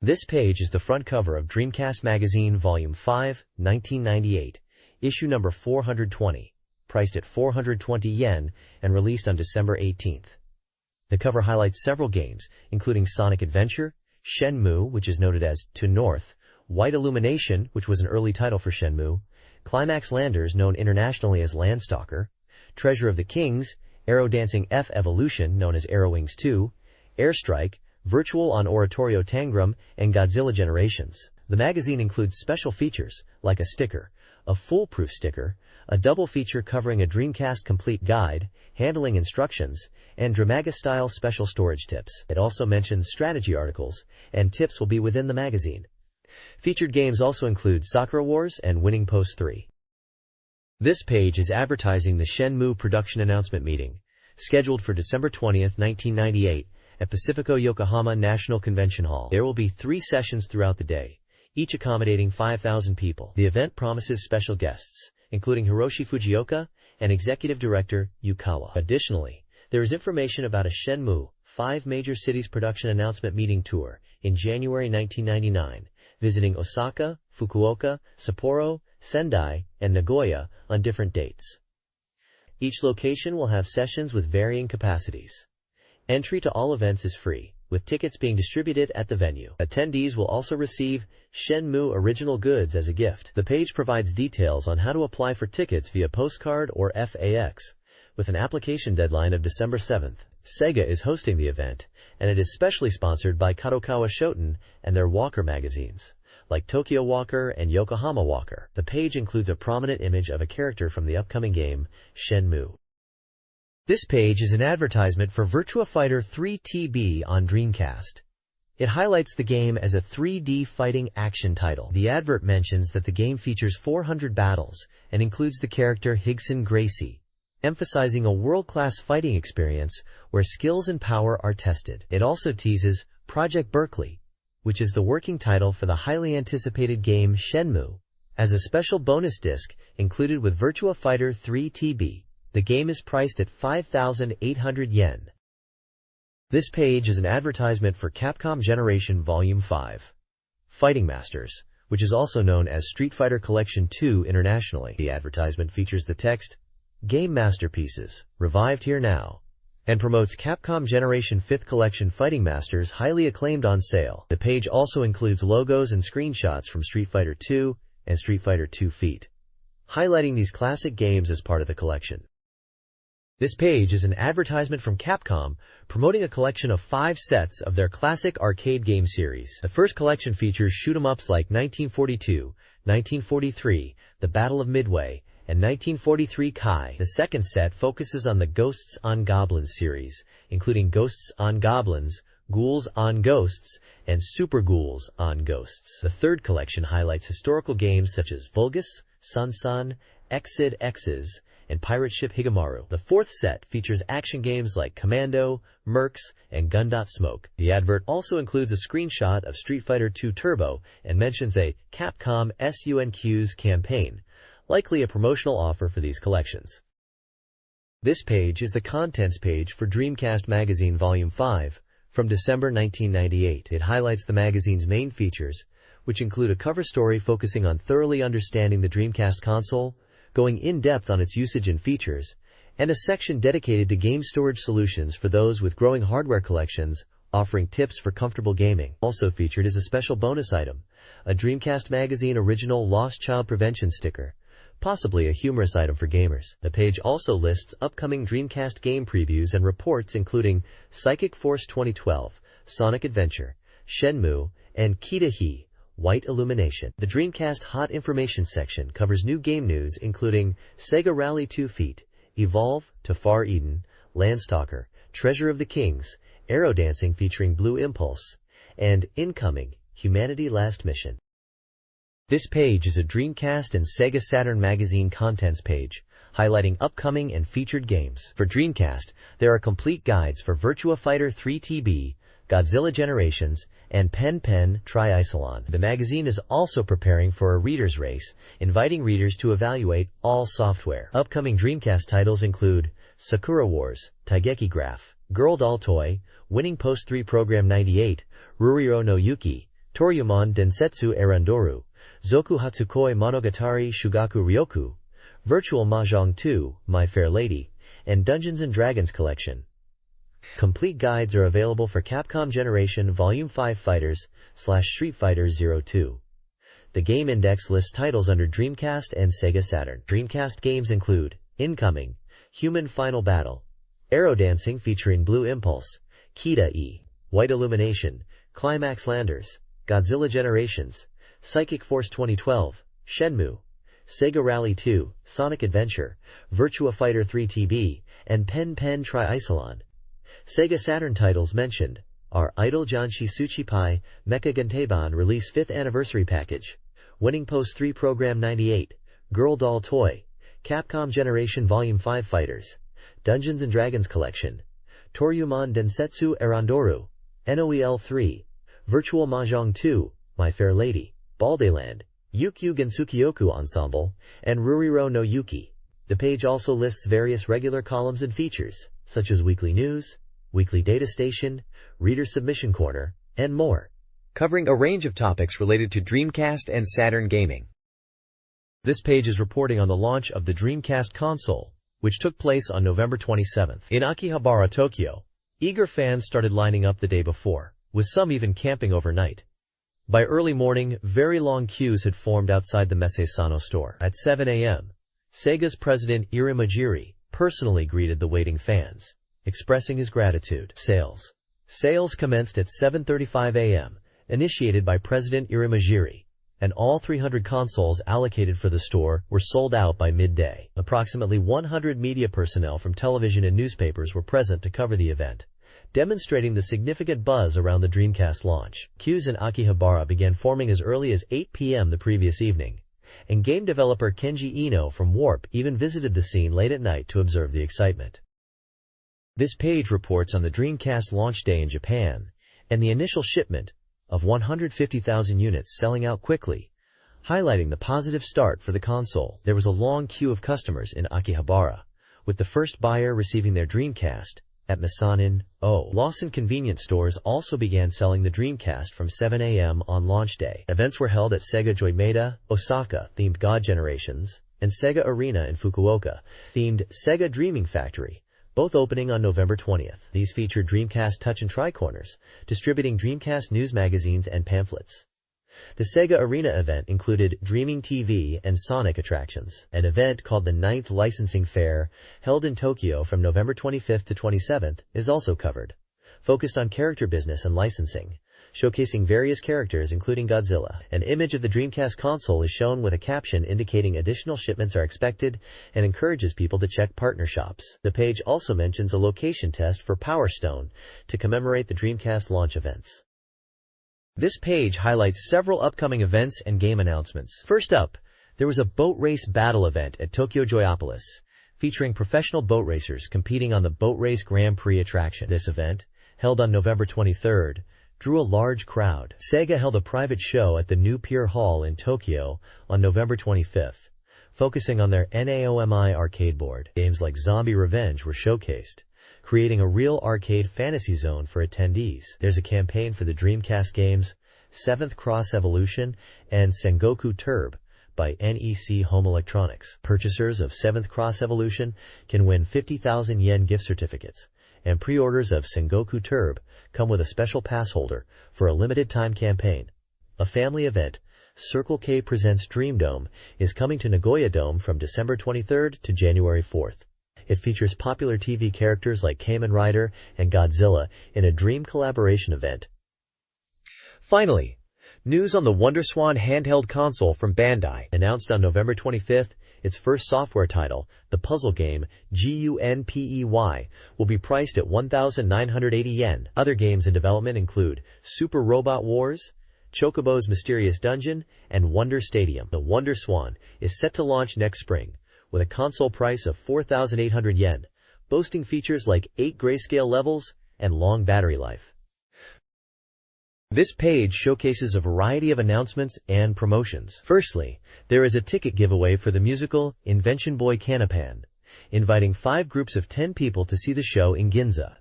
This page is the front cover of Dreamcast Magazine Volume 5, 1998, issue number 420, priced at 420 yen and released on December 18th. The cover highlights several games, including Sonic Adventure, Shenmue, which is noted as To North, White Illumination, which was an early title for Shenmue, Climax Landers, known internationally as Landstalker, Treasure of the Kings, Aero Dancing F Evolution, known as Aerowings 2, Airstrike, Virtual on Oratorio Tangram, and Godzilla Generations. The magazine includes special features, like a sticker, a foolproof sticker, a double feature covering a Dreamcast complete guide, handling instructions, and Dramaga-style special storage tips. It also mentions strategy articles, and tips will be within the magazine. Featured games also include Sakura Wars and Winning Post 3. This page is advertising the Shenmue production announcement meeting, scheduled for December 20, 1998, at Pacifico Yokohama National Convention Hall. There will be 3 sessions throughout the day, each accommodating 5,000 people. The event promises special guests, including Hiroshi Fujioka and Executive Director Yukawa. Additionally, there is information about a Shenmue 5 Major Cities Production Announcement Meeting Tour in January 1999, visiting Osaka, Fukuoka, Sapporo, Sendai, and Nagoya on different dates. Each location will have sessions with varying capacities. Entry to all events is free, with tickets being distributed at the venue. Attendees will also receive Shenmue original goods as a gift. The page provides details on how to apply for tickets via postcard or FAX, with an application deadline of December 7th. Sega is hosting the event, and it is specially sponsored by Kadokawa Shoten and their Walker magazines, like Tokyo Walker and Yokohama Walker. The page includes a prominent image of a character from the upcoming game, Shenmue. This page is an advertisement for Virtua Fighter 3 TB on Dreamcast. It highlights the game as a 3D fighting action title. The advert mentions that the game features 400 battles and includes the character Higson Gracie, emphasizing a world-class fighting experience where skills and power are tested. It also teases Project Berkeley, which is the working title for the highly anticipated game Shenmue, as a special bonus disc included with Virtua Fighter 3 TB. The game is priced at 5,800 yen. This page is an advertisement for Capcom Generation Volume 5, Fighting Masters, which is also known as Street Fighter Collection 2 internationally. The advertisement features the text, Game Masterpieces, revived here now, and promotes Capcom Generation 5th Collection Fighting Masters, highly acclaimed, on sale. The page also includes logos and screenshots from Street Fighter 2 and Street Fighter 2 Feet, highlighting these classic games as part of the collection. This page is an advertisement from Capcom promoting a collection of 5 sets of their classic arcade game series. The first collection features shoot-'em-ups like 1942, 1943, The Battle of Midway, and 1943 Kai. The second set focuses on the Ghosts on Goblins series, including Ghosts on Goblins, Ghouls on Ghosts, and Super Ghouls on Ghosts. The third collection highlights historical games such as Vulgus, Sun, Exid X's, and Pirate Ship Higemaru. The fourth set features action games like Commando, Mercs, and Gun.Smoke. The advert also includes a screenshot of Street Fighter 2 Turbo and mentions a Capcom SUNQ's campaign, likely a promotional offer for these collections. This page is the contents page for Dreamcast Magazine Volume 5 from December 1998. It highlights the magazine's main features, which include a cover story focusing on thoroughly understanding the Dreamcast console, going in-depth on its usage and features, and a section dedicated to game storage solutions for those with growing hardware collections, offering tips for comfortable gaming. Also featured is a special bonus item, a Dreamcast Magazine original Lost Child Prevention sticker, possibly a humorous item for gamers. The page also lists upcoming Dreamcast game previews and reports including Psychic Force 2012, Sonic Adventure, Shenmue, and Kita-Hi, White Illumination. The Dreamcast Hot Information section covers new game news including Sega Rally 2 Feet, Evolve to Far Eden, Landstalker, Treasure of the Kings, Aero Dancing featuring Blue Impulse, and Incoming, Humanity Last Mission. This page is a Dreamcast and Sega Saturn magazine contents page, highlighting upcoming and featured games. For Dreamcast, there are complete guides for Virtua Fighter 3 TB, Godzilla Generations, and Pen Triathlon. The magazine is also preparing for a reader's race, inviting readers to evaluate all software. Upcoming Dreamcast titles include Sakura Wars, Taigeki Graph, Girl Doll Toy, Winning Post 3 Program 98, Ruriro no Yuki, Toryumon Densetsu Erandoru, Zoku Hatsukoi Monogatari Shugaku Ryoku, Virtual Mahjong 2, My Fair Lady, and Dungeons & Dragons Collection. Complete guides are available for Capcom Generation Volume 5 Fighters/Street Fighter 02. The Game Index lists titles under Dreamcast and Sega Saturn. Dreamcast games include Incoming, Human Final Battle, Aero Dancing featuring Blue Impulse, Kita E, White Illumination, Climax Landers, Godzilla Generations, Psychic Force 2012, Shenmue, Sega Rally 2, Sonic Adventure, Virtua Fighter 3 TB, and Pen Pen Tri-Isolon. Sega Saturn titles mentioned are Idol Janshi Tsuchipai, Mecha Ganteiban Release 5th Anniversary Package, Winning Post 3 Program 98, Girl Doll Toy, Capcom Generation Volume 5 Fighters, Dungeons & Dragons Collection, Toryumon Densetsu Erandoru, NOEL 3, Virtual Mahjong 2, My Fair Lady, Baldeland, Yukyu Gensukyoku Ensemble, and Ruriro no Yuki. The page also lists various regular columns and features, such as weekly news, weekly data station, reader submission corner, and more, covering a range of topics related to Dreamcast and Saturn gaming. This page is reporting on the launch of the Dreamcast console, which took place on November 27th in Akihabara, Tokyo. Eager fans started lining up the day before, with some even camping overnight. By early morning, very long queues had formed outside the Messe Sano store. At 7 a.m., Sega's president Irimajiri personally greeted the waiting fans, expressing his gratitude. Sales commenced at 7:35 a.m., initiated by President Irimajiri, and all 300 consoles allocated for the store were sold out by midday. Approximately 100 media personnel from television and newspapers were present to cover the event, demonstrating the significant buzz around the Dreamcast launch. Queues in Akihabara began forming as early as 8 p.m. the previous evening, and game developer Kenji Ino from Warp even visited the scene late at night to observe the excitement. This page reports on the Dreamcast launch day in Japan, and the initial shipment of 150,000 units selling out quickly, highlighting the positive start for the console. There was a long queue of customers in Akihabara, with the first buyer receiving their Dreamcast at Misanin. Lawson convenience stores also began selling the Dreamcast from 7 a.m. on launch day. Events were held at Sega Joymeda, Osaka, themed God Generations, and Sega Arena in Fukuoka, themed Sega Dreaming Factory, both opening on November 20th. These featured Dreamcast Touch and Try corners, distributing Dreamcast news magazines and pamphlets. The Sega Arena event included Dreaming TV and Sonic attractions. An event called the 9th Licensing Fair, held in Tokyo from November 25th to 27th, is also covered, focused on character business and licensing, showcasing various characters including Godzilla. An image of the Dreamcast console is shown with a caption indicating additional shipments are expected and encourages people to check partner shops. The page also mentions a location test for Power Stone to commemorate the Dreamcast launch events. This page highlights several upcoming events and game announcements. First up, there was a boat race battle event at Tokyo Joyopolis, featuring professional boat racers competing on the Boat Race Grand Prix attraction. This event, held on November 23rd, drew a large crowd. Sega held a private show at the New Pier Hall in Tokyo on November 25th, focusing on their NAOMI arcade board. Games like Zombie Revenge were showcased, creating a real arcade fantasy zone for attendees. There's a campaign for the Dreamcast games 7th Cross Evolution and Sengoku Turb by NEC Home Electronics. Purchasers of 7th Cross Evolution can win 50,000 yen gift certificates, and pre-orders of Sengoku Turb come with a special pass holder for a limited time campaign. A family event, Circle K Presents Dream Dome, is coming to Nagoya Dome from December 23rd to January 4th. It features popular TV characters like Kamen Rider and Godzilla in a dream collaboration event. Finally, news on the WonderSwan handheld console from Bandai. Announced on November 25th, its first software title, the puzzle game Gunpei, will be priced at 1,980 yen. Other games in development include Super Robot Wars, Chocobo's Mysterious Dungeon, and Wonder Stadium. The WonderSwan is set to launch next spring, with a console price of 4,800 yen, boasting features like 8 grayscale levels and long battery life. This page showcases a variety of announcements and promotions. Firstly, there is a ticket giveaway for the musical Invention Boy Canapan, inviting 5 groups of 10 people to see the show in Ginza.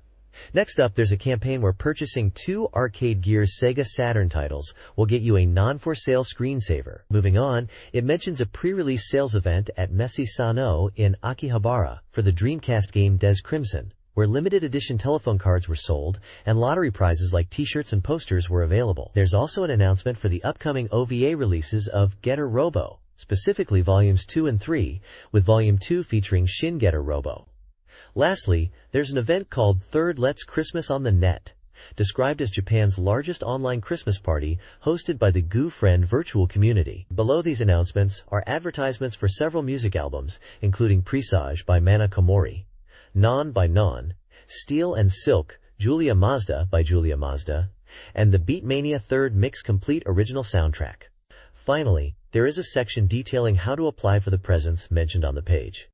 Next up, there's a campaign where purchasing 2 Arcade Gear's Sega Saturn titles will get you a non-for-sale screensaver. Moving on, it mentions a pre-release sales event at Messi Sano in Akihabara for the Dreamcast game Des Crimson, where limited edition telephone cards were sold and lottery prizes like t-shirts and posters were available. There's also an announcement for the upcoming OVA releases of Getter Robo, specifically Volumes 2 and 3, with Volume 2 featuring Shin Getter Robo. Lastly, there's an event called Third Let's Christmas on the Net, described as Japan's largest online Christmas party hosted by the GooFriend virtual community. Below these announcements are advertisements for several music albums, including Presage by Mana Komori, Non by Non, Steel and Silk, Julia Mazda by Julia Mazda, and the Beatmania 3rd Mix Complete original soundtrack. Finally, there is a section detailing how to apply for the presents mentioned on the page.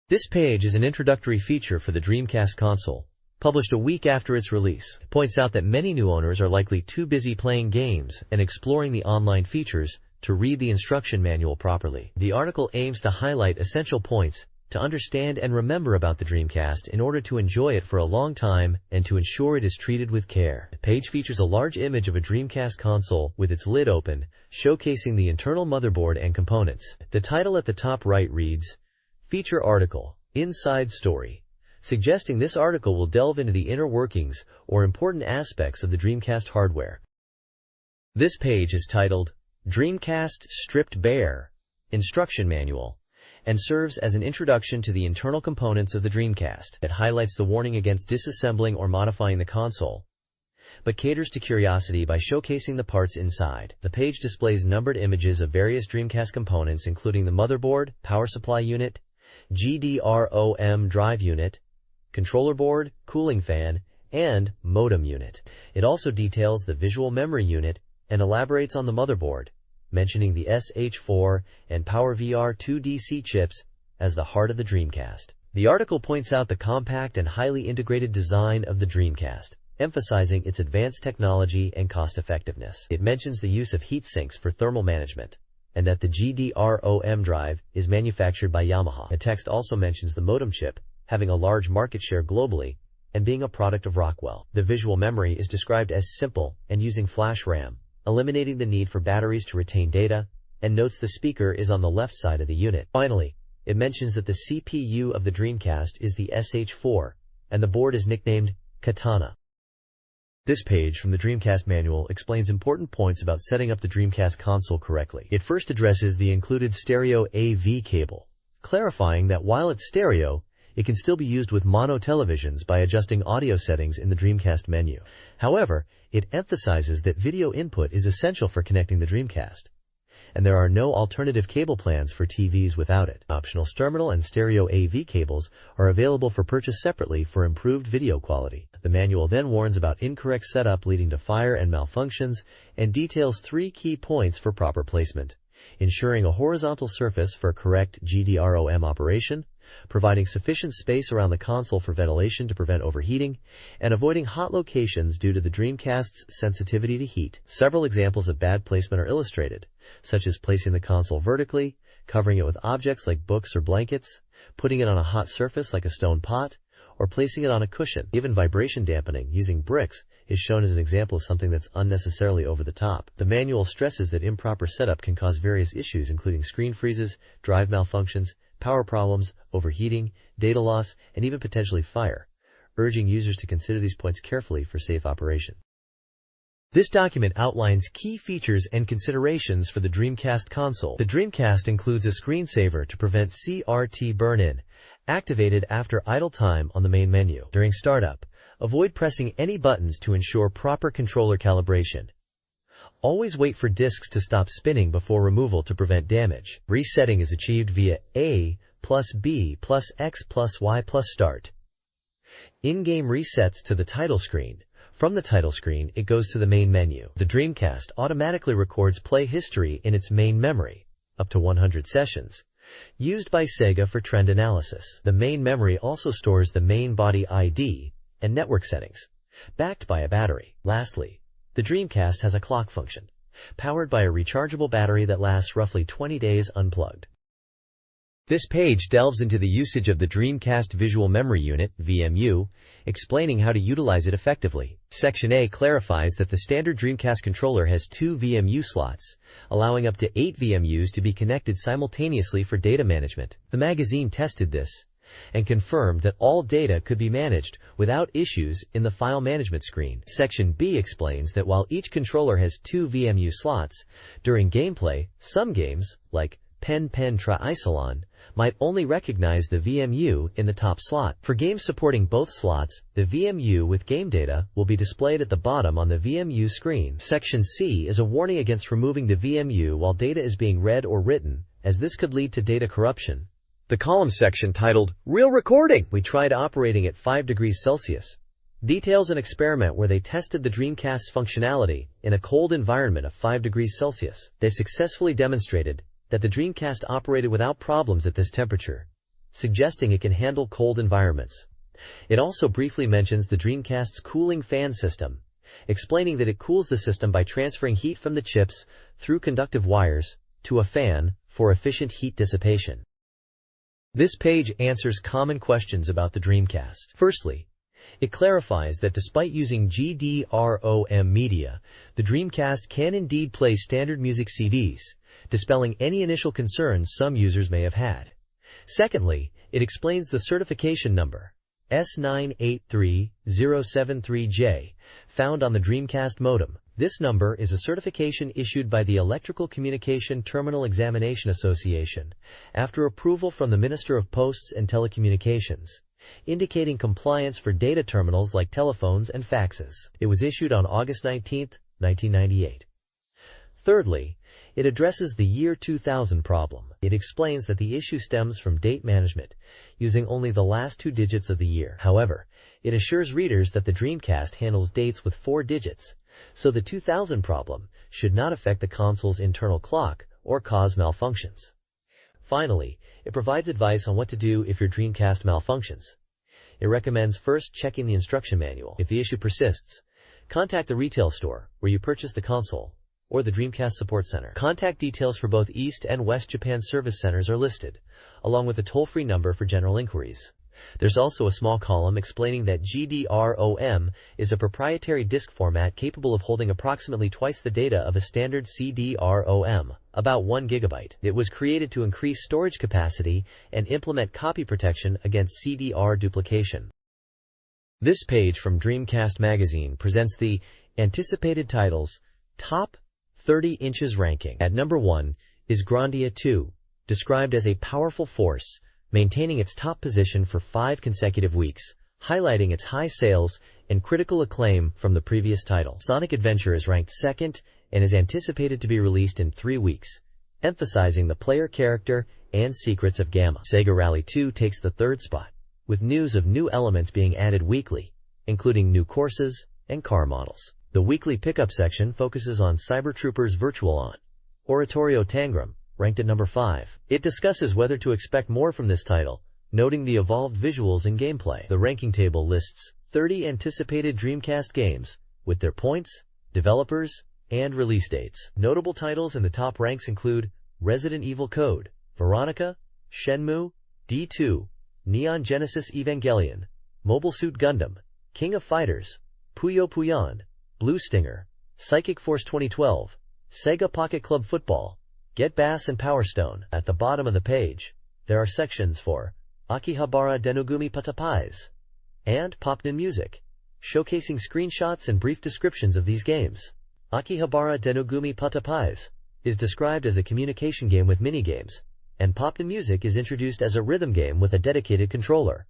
This page is an introductory feature for the Dreamcast console, published a week after its release. It points out that many new owners are likely too busy playing games and exploring the online features to read the instruction manual properly. The article aims to highlight essential points to understand and remember about the Dreamcast in order to enjoy it for a long time and to ensure it is treated with care. The page features a large image of a Dreamcast console with its lid open, showcasing the internal motherboard and components. The title at the top right reads, Feature Article, Inside Story, suggesting this article will delve into the inner workings or important aspects of the Dreamcast hardware. This page is titled, Dreamcast Stripped Bare, Instruction Manual, and serves as an introduction to the internal components of the Dreamcast. It highlights the warning against disassembling or modifying the console, but caters to curiosity by showcasing the parts inside. The page displays numbered images of various Dreamcast components including the motherboard, power supply unit, GDROM drive unit, controller board, cooling fan, and modem unit. It also details the visual memory unit and elaborates on the motherboard, mentioning the SH4 and PowerVR 2DC chips as the heart of the Dreamcast. The article points out the compact and highly integrated design of the Dreamcast, emphasizing its advanced technology and cost-effectiveness. It mentions the use of heat sinks for thermal management, and that the GDROM drive is manufactured by Yamaha. The text also mentions the modem chip, having a large market share globally, and being a product of Rockwell. The visual memory is described as simple and using flash RAM, eliminating the need for batteries to retain data, and notes the speaker is on the left side of the unit. Finally, it mentions that the CPU of the Dreamcast is the SH4, and the board is nicknamed Katana. This page from the Dreamcast manual explains important points about setting up the Dreamcast console correctly. It first addresses the included stereo AV cable, clarifying that while it's stereo, it can still be used with mono televisions by adjusting audio settings in the Dreamcast menu. However, it emphasizes that video input is essential for connecting the Dreamcast, and there are no alternative cable plans for TVs without it. Optional terminal and stereo AV cables are available for purchase separately for improved video quality. The manual then warns about incorrect setup leading to fire and malfunctions and details 3 key points for proper placement: ensuring a horizontal surface for correct GDROM operation, providing sufficient space around the console for ventilation to prevent overheating, and avoiding hot locations due to the Dreamcast's sensitivity to heat. Several examples of bad placement are illustrated, such as placing the console vertically, covering it with objects like books or blankets, putting it on a hot surface like a stone pot, or placing it on a cushion. Even vibration dampening using bricks is shown as an example of something that's unnecessarily over the top. The manual stresses that improper setup can cause various issues including screen freezes, drive malfunctions, power problems, overheating, data loss, and even potentially fire, urging users to consider these points carefully for safe operation. This document outlines key features and considerations for the Dreamcast console. The Dreamcast includes a screensaver to prevent CRT burn-in, activated after idle time on the main menu. During startup, avoid pressing any buttons to ensure proper controller calibration. Always wait for discs to stop spinning before removal to prevent damage. Resetting is achieved via A plus B plus X plus Y plus start. In-game resets to the title screen. From the title screen, it goes to the main menu. The Dreamcast automatically records play history in its main memory, up to 100 sessions, used by Sega for trend analysis. The main memory also stores the main body ID and network settings, backed by a battery. Lastly, the Dreamcast has a clock function, powered by a rechargeable battery that lasts roughly 20 days unplugged. This page delves into the usage of the Dreamcast Visual Memory Unit, VMU, explaining how to utilize it effectively. Section A clarifies that the standard Dreamcast controller has 2 VMU slots, allowing up to 8 VMUs to be connected simultaneously for data management. The magazine tested this and confirmed that all data could be managed without issues in the file management screen. Section B explains that while each controller has 2 VMU slots, during gameplay, some games, like Pen Pen Triicelon, might only recognize the VMU in the top slot. For games supporting both slots, the VMU with game data will be displayed at the bottom on the VMU screen. Section C is a warning against removing the VMU while data is being read or written, as this could lead to data corruption. The column section titled, Real Recording! We tried operating at 5 degrees Celsius. Details an experiment where they tested the Dreamcast's functionality in a cold environment of 5 degrees Celsius. They successfully demonstrated that the Dreamcast operated without problems at this temperature, suggesting it can handle cold environments. It also briefly mentions the Dreamcast's cooling fan system, explaining that it cools the system by transferring heat from the chips through conductive wires to a fan for efficient heat dissipation. This page answers common questions about the Dreamcast. Firstly, it clarifies that despite using GDROM media, the Dreamcast can indeed play standard music CDs, dispelling any initial concerns some users may have had. Secondly, it explains the certification number, S983073J, found on the Dreamcast modem. This number is a certification issued by the Electrical Communication Terminal Examination Association after approval from the Minister of Posts and Telecommunications, indicating compliance for data terminals like telephones and faxes. It was issued on August 19, 1998. Thirdly, it addresses the year 2000 problem. It explains that the issue stems from date management, using only the last 2 digits of the year. However, it assures readers that the Dreamcast handles dates with 4 digits, so the 2000 problem should not affect the console's internal clock or cause malfunctions. Finally, it provides advice on what to do if your Dreamcast malfunctions. It recommends first checking the instruction manual. If the issue persists, contact the retail store where you purchased the console, or the Dreamcast Support Center. Contact details for both East and West Japan service centers are listed, along with a toll-free number for general inquiries. There's also a small column explaining that GDROM is a proprietary disk format capable of holding approximately twice the data of a standard CD-ROM, about 1 gigabyte. It was created to increase storage capacity and implement copy protection against CD-R duplication. This page from Dreamcast Magazine presents the anticipated titles Top 30 Inches Ranking. At number 1 is Grandia 2, described as a powerful force, maintaining its top position for 5 consecutive weeks, highlighting its high sales and critical acclaim from the previous title. Sonic Adventure is ranked second and is anticipated to be released in 3 weeks, emphasizing the player character and secrets of Gamma. Sega Rally 2 takes the 3rd spot, with news of new elements being added weekly, including new courses and car models. The weekly pickup section focuses on Cyber Troopers Virtual On, Oratorio Tangram, ranked at number 5. It discusses whether to expect more from this title, noting the evolved visuals and gameplay. The ranking table lists 30 anticipated Dreamcast games, with their points, developers, and release dates. Notable titles in the top ranks include Resident Evil Code, Veronica, Shenmue, D2, Neon Genesis Evangelion, Mobile Suit Gundam, King of Fighters, Puyo Puyon, Blue Stinger, Psychic Force 2012, Sega Pocket Club Football, Get Bass and Power Stone. At the bottom of the page, there are sections for Akihabara Denogumi Patapais and Popnin Music, showcasing screenshots and brief descriptions of these games. Akihabara Denogumi Patapais is described as a communication game with minigames, and Popnin Music is introduced as a rhythm game with a dedicated controller.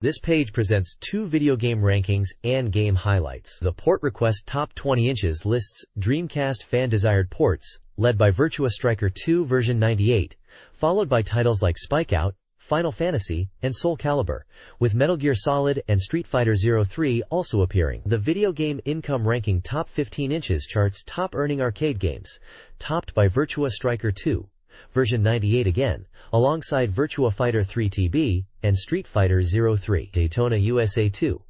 This page presents 2 video game rankings and game highlights. The Port Request Top 20 Inches lists Dreamcast fan-desired ports, led by Virtua Striker 2 version 98, followed by titles like Spike Out, Final Fantasy, and Soul Calibur, with Metal Gear Solid and Street Fighter 03 also appearing. The Video Game Income Ranking Top 15 Inches charts top-earning arcade games, topped by Virtua Striker 2, version 98 again, alongside Virtua Fighter 3 TB and Street Fighter 03. Daytona USA 2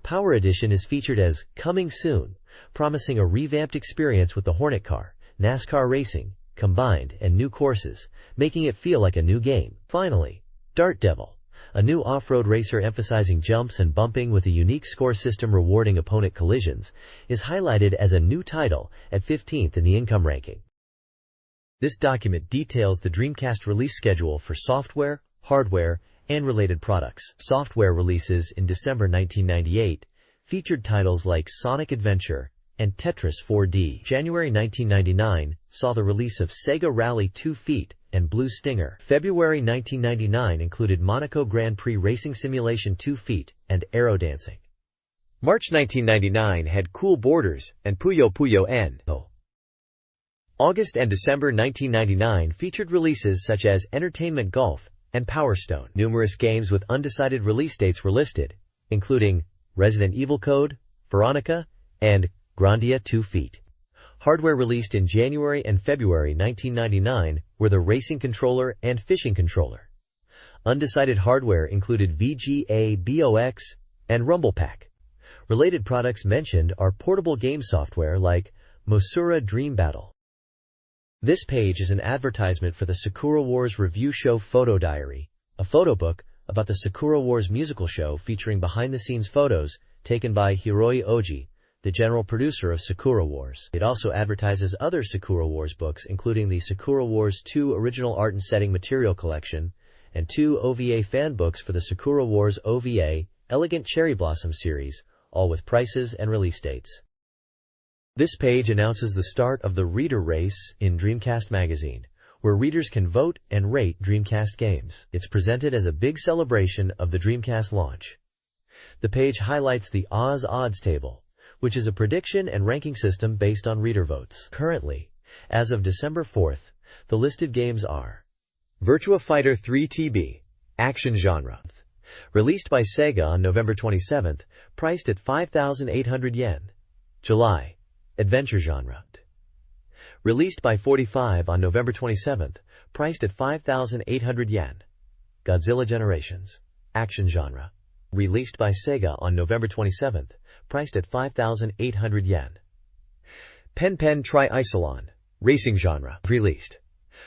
Power Edition is featured as Coming Soon, promising a revamped experience with the Hornet car, NASCAR racing, combined, and new courses, making it feel like a new game. Finally, Dart Devil, a new off-road racer emphasizing jumps and bumping with a unique score system rewarding opponent collisions, is highlighted as a new title at 15th in the income ranking. This document details the Dreamcast release schedule for software, hardware, and related products. Software releases in December 1998 featured titles like Sonic Adventure and Tetris 4D. January 1999 saw the release of Sega Rally 2 Feet and Blue Stinger. February 1999 included Monaco Grand Prix Racing Simulation 2 Feet and Aero Dancing. March 1999 had Cool Borders and Puyo Puyo N.O. August and December 1999 featured releases such as Entertainment Golf and Power Stone. Numerous games with undecided release dates were listed, including Resident Evil Code, Veronica, and Grandia 2 Feet. Hardware released in January and February 1999 were the Racing Controller and Fishing Controller. Undecided hardware included VGA BOX and Rumble Pack. Related products mentioned are portable game software like Mosura Dream Battle. This page is an advertisement for the Sakura Wars review show Photo Diary, a photo book about the Sakura Wars musical show featuring behind-the-scenes photos taken by Hiroi Oji, the general producer of Sakura Wars. It also advertises other Sakura Wars books, including the Sakura Wars 2 Original Art and Setting Material Collection and 2 OVA fan books for the Sakura Wars OVA Elegant Cherry Blossom series, all with prices and release dates. This page announces the start of the Reader Race in Dreamcast Magazine, where readers can vote and rate Dreamcast games. It's presented as a big celebration of the Dreamcast launch. The page highlights the Oz Odds Table, which is a prediction and ranking system based on reader votes. Currently, as of December 4th, the listed games are Virtua Fighter 3 TB, Action Genre, released by Sega on November 27th, priced at 5,800 yen. July, Adventure Genre, released by 45 on November 27th, priced at 5,800 yen. Godzilla Generations, Action Genre, released by Sega on November 27th, priced at 5,800 yen. Pen Pen Tri-Isolon, Racing Genre,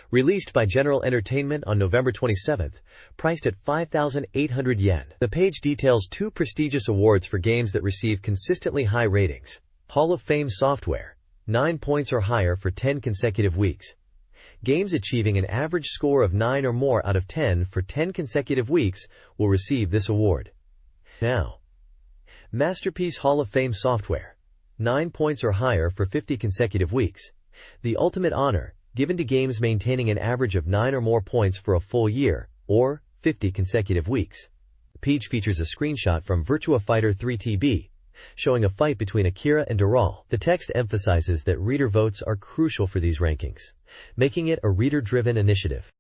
released by General Entertainment on November 27th, priced at 5,800 yen. The page details 2 prestigious awards for games that receive consistently high ratings. Hall of Fame software, 9 points or higher for 10 consecutive weeks. Games achieving an average score of 9 or more out of 10 for 10 consecutive weeks will receive this award. Now, Masterpiece Hall of Fame software, 9 points or higher for 50 consecutive weeks. The ultimate honor, given to games maintaining an average of 9 or more points for a full year, or 50 consecutive weeks. The page features a screenshot from Virtua Fighter 3 TB, showing a fight between Akira and Dural. The text emphasizes that reader votes are crucial for these rankings, making it a reader-driven initiative.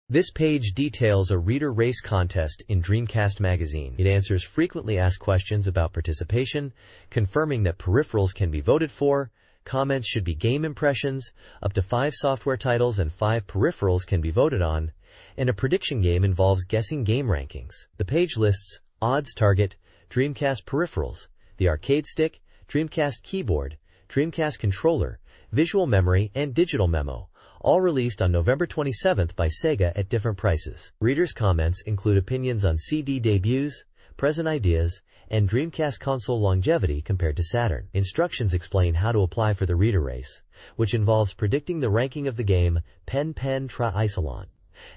This page details a reader race contest in Dreamcast Magazine. It answers frequently asked questions about participation, confirming that peripherals can be voted for, comments should be game impressions, up to 5 software titles and 5 peripherals can be voted on, and a prediction game involves guessing game rankings. The page lists Odds Target, Dreamcast peripherals, the arcade stick, Dreamcast keyboard, Dreamcast controller, visual memory, and digital memo, all released on November 27th by Sega at different prices. Readers' comments include opinions on CD debuts, present ideas, and Dreamcast console longevity compared to Saturn. Instructions explain how to apply for the reader race, which involves predicting the ranking of the game Pen Pen Tri-Isolon.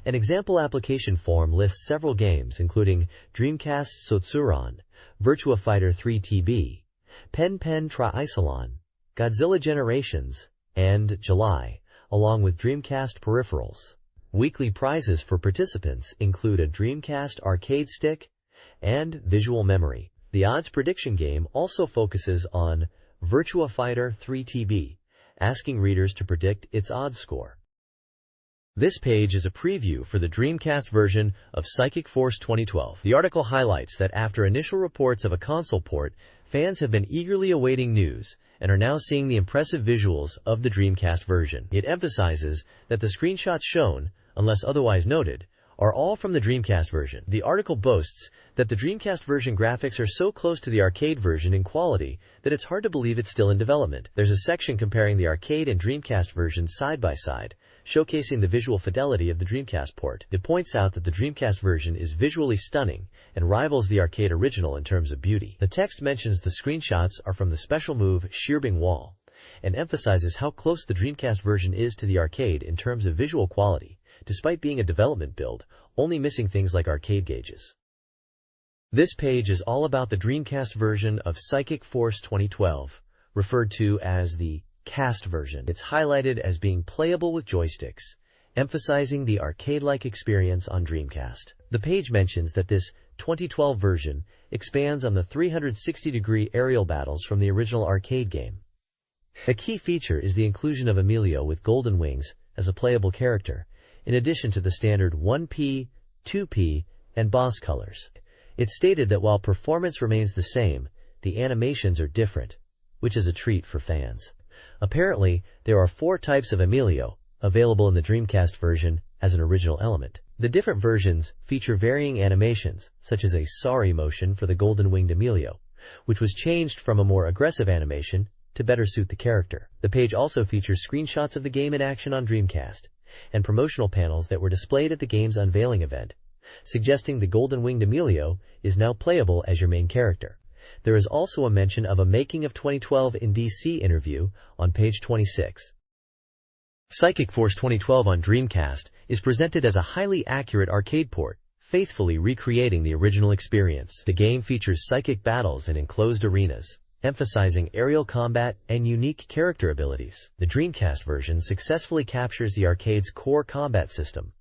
An example application form lists several games including Dreamcast Sotsuron, Virtua Fighter 3 TB, Pen Pen Tri-Isolon, Godzilla Generations, and July, along with Dreamcast peripherals. Weekly prizes for participants include a Dreamcast arcade stick and visual memory. The odds prediction game also focuses on Virtua Fighter 3 TB, asking readers to predict its odds score. This page is a preview for the Dreamcast version of Psychic Force 2012. The article highlights that after initial reports of a console port, fans have been eagerly awaiting news and are now seeing the impressive visuals of the Dreamcast version. It emphasizes that the screenshots shown, unless otherwise noted, are all from the Dreamcast version. The article boasts that the Dreamcast version graphics are so close to the arcade version in quality that it's hard to believe it's still in development. There's a section comparing the arcade and Dreamcast versions side by side, showcasing the visual fidelity of the Dreamcast port. It points out that the Dreamcast version is visually stunning and rivals the arcade original in terms of beauty. The text mentions the screenshots are from the special move Shearbing Wall and emphasizes how close the Dreamcast version is to the arcade in terms of visual quality, despite being a development build, only missing things like arcade gauges. This page is all about the Dreamcast version of Psychic Force 2012, referred to as the cast version. It's highlighted as being playable with joysticks, emphasizing the arcade-like experience on Dreamcast. The page mentions that this 2012 version expands on the 360-degree aerial battles from the original arcade game. A key feature is the inclusion of Emilio with golden wings as a playable character, in addition to the standard 1P, 2P, and boss colors. It's stated that while performance remains the same, the animations are different, which is a treat for fans. Apparently, there are 4 types of Emilio, available in the Dreamcast version as an original element. The different versions feature varying animations, such as a sorry motion for the golden-winged Emilio, which was changed from a more aggressive animation to better suit the character. The page also features screenshots of the game in action on Dreamcast, and promotional panels that were displayed at the game's unveiling event, suggesting the golden-winged Emilio is now playable as your main character. There is also a mention of a Making of 2012 in DC interview on page 26. Psychic Force 2012 on Dreamcast is presented as a highly accurate arcade port, faithfully recreating the original experience. The game features psychic battles in enclosed arenas, emphasizing aerial combat and unique character abilities. The Dreamcast version successfully captures the arcade's core combat system,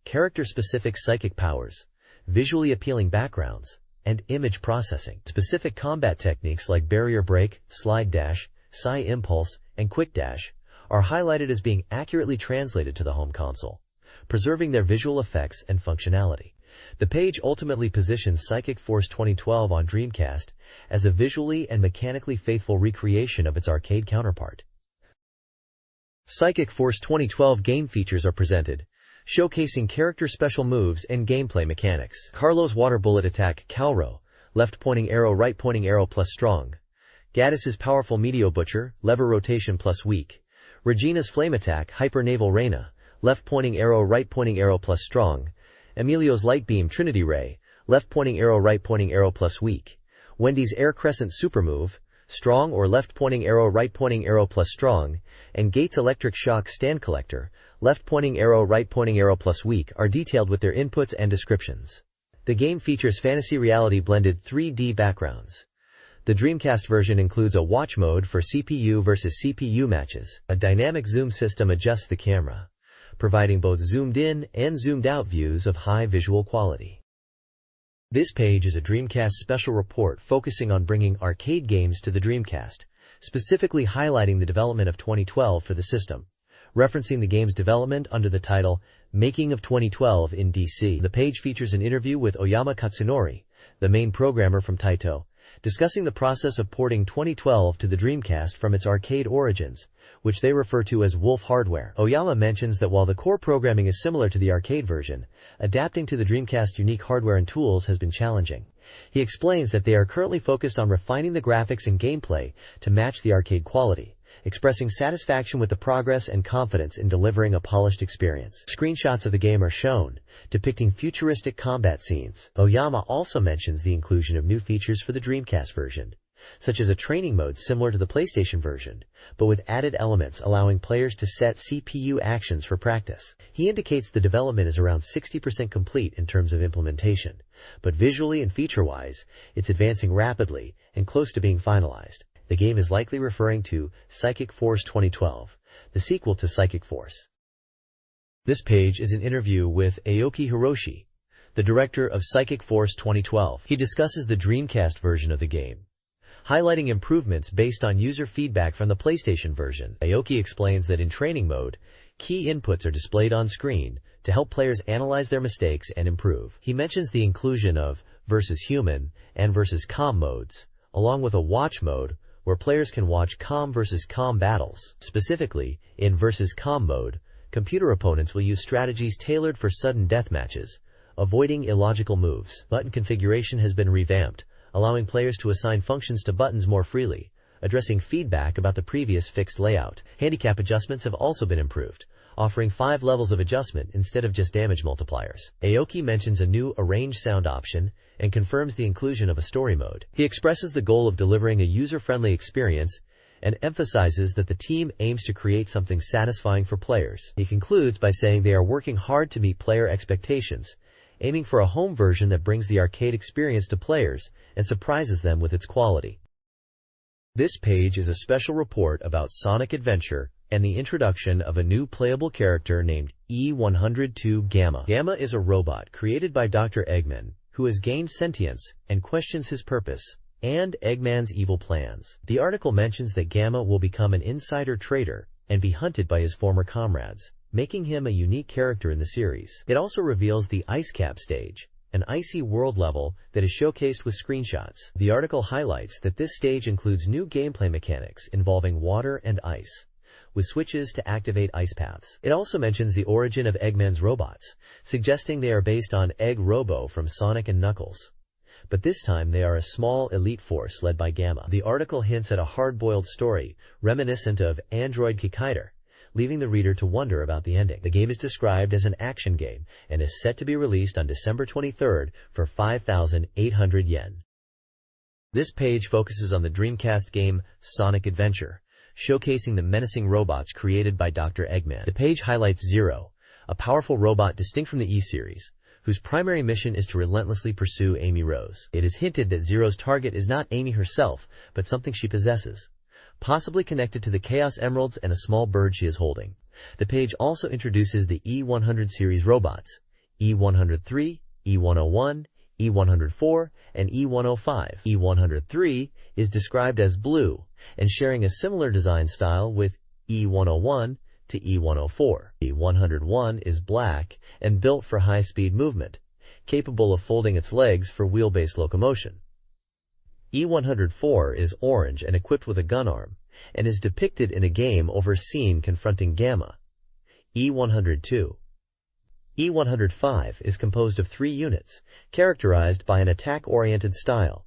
character-specific psychic powers, visually appealing backgrounds, and image processing. Specific combat techniques like barrier break, slide dash, psi impulse, and quick dash are highlighted as being accurately translated to the home console, preserving their visual effects and functionality. The page ultimately positions Psychic Force 2012 on Dreamcast as a visually and mechanically faithful recreation of its arcade counterpart. Psychic Force 2012 game features are presented, showcasing character special moves and gameplay mechanics. Carlo's water bullet attack Calro, left-pointing arrow right-pointing arrow plus strong. Gaddis's powerful Meteo Butcher, lever rotation plus weak. Regina's flame attack Hyper Naval Reyna, left-pointing arrow right-pointing arrow plus strong. Emilio's light beam Trinity Ray, left-pointing arrow right-pointing arrow plus weak. Wendy's air crescent super move, strong or left-pointing arrow right-pointing arrow plus strong, and Gates electric shock stand collector, left-pointing arrow right-pointing arrow plus weak are detailed with their inputs and descriptions. The game features fantasy reality blended 3D backgrounds. The Dreamcast version includes a watch mode for CPU versus CPU matches. A dynamic zoom system adjusts the camera, providing both zoomed-in and zoomed-out views of high visual quality. This page is a Dreamcast special report focusing on bringing arcade games to the Dreamcast, specifically highlighting the development of 2012 for the system. Referencing the game's development under the title Making of 2012 in DC. The page features an interview with Oyama Katsunori, the main programmer from Taito, discussing the process of porting 2012 to the Dreamcast from its arcade origins, which they refer to as Wolf hardware. Oyama mentions that while the core programming is similar to the arcade version, adapting to the Dreamcast unique hardware and tools has been challenging. He explains that they are currently focused on refining the graphics and gameplay to match the arcade quality, expressing satisfaction with the progress and confidence in delivering a polished experience. Screenshots of the game are shown, depicting futuristic combat scenes. Oyama also mentions the inclusion of new features for the Dreamcast version, such as a training mode similar to the PlayStation version, but with added elements allowing players to set CPU actions for practice. He indicates the development is around 60% complete in terms of implementation, but visually and feature-wise, it's advancing rapidly and close to being finalized. The game is likely referring to Psychic Force 2012, the sequel to Psychic Force. This page is an interview with Aoki Hiroshi, the director of Psychic Force 2012. He discusses the Dreamcast version of the game, highlighting improvements based on user feedback from the PlayStation version. Aoki explains that in training mode, key inputs are displayed on screen to help players analyze their mistakes and improve. He mentions the inclusion of versus human and versus com modes, along with a watch mode where players can watch com versus com battles. Specifically, in versus com mode, computer opponents will use strategies tailored for sudden death matches, avoiding illogical moves. Button configuration has been revamped, allowing players to assign functions to buttons more freely, addressing feedback about the previous fixed layout. Handicap adjustments have also been improved, offering 5 levels of adjustment instead of just damage multipliers. Aoki mentions a new arrange sound option and confirms the inclusion of a story mode. He expresses the goal of delivering a user-friendly experience and emphasizes that the team aims to create something satisfying for players. He concludes by saying they are working hard to meet player expectations, aiming for a home version that brings the arcade experience to players and surprises them with its quality. This page is a special report about Sonic Adventure and the introduction of a new playable character named E102 Gamma. Gamma is a robot created by Dr. Eggman, who has gained sentience and questions his purpose and Eggman's evil plans. The article mentions that Gamma will become an insider trader and be hunted by his former comrades, making him a unique character in the series. It also reveals the Ice Cap stage, an icy world level that is showcased with screenshots. The article highlights that this stage includes new gameplay mechanics involving water and ice, with switches to activate ice paths. It also mentions the origin of Eggman's robots, suggesting they are based on Egg Robo from Sonic and Knuckles. But this time they are a small elite force led by Gamma. The article hints at a hard-boiled story, reminiscent of Android Kikaider, leaving the reader to wonder about the ending. The game is described as an action game and is set to be released on December 23rd for 5,800 yen. This page focuses on the Dreamcast game Sonic Adventure, showcasing the menacing robots created by Dr. Eggman. The page highlights Zero, a powerful robot distinct from the E-series, whose primary mission is to relentlessly pursue Amy Rose. It is hinted that Zero's target is not Amy herself, but something she possesses, possibly connected to the Chaos Emeralds and a small bird she is holding. The page also introduces the E100 series robots, E103, E101, E104, and E105. E103 is described as blue and sharing a similar design style with E101 to E104. E101 is black and built for high-speed movement, capable of folding its legs for wheel-based locomotion. E104 is orange and equipped with a gun arm, and is depicted in a game over scene confronting Gamma. E102. E105 is composed of 3 units, characterized by an attack-oriented style.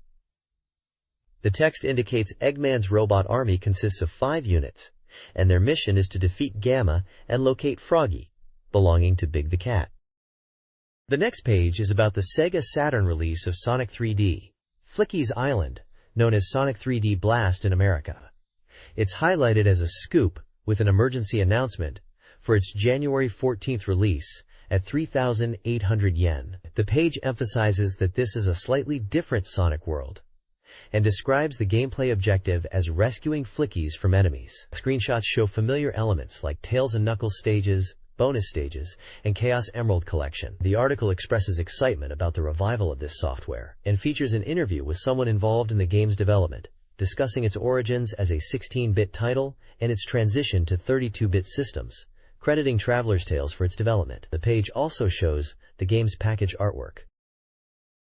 The text indicates Eggman's robot army consists of 5 units, and their mission is to defeat Gamma and locate Froggy, belonging to Big the Cat. The next page is about the Sega Saturn release of Sonic 3D, Flicky's Island, known as Sonic 3D Blast in America. It's highlighted as a scoop with an emergency announcement for its January 14th release at 3,800 yen. The page emphasizes that this is a slightly different Sonic world and describes the gameplay objective as rescuing Flickies from enemies. Screenshots show familiar elements like Tails and Knuckles stages, bonus stages, and Chaos Emerald collection. The article expresses excitement about the revival of this software and features an interview with someone involved in the game's development, discussing its origins as a 16-bit title and its transition to 32-bit systems, crediting Traveler's Tales for its development. The page also shows the game's package artwork.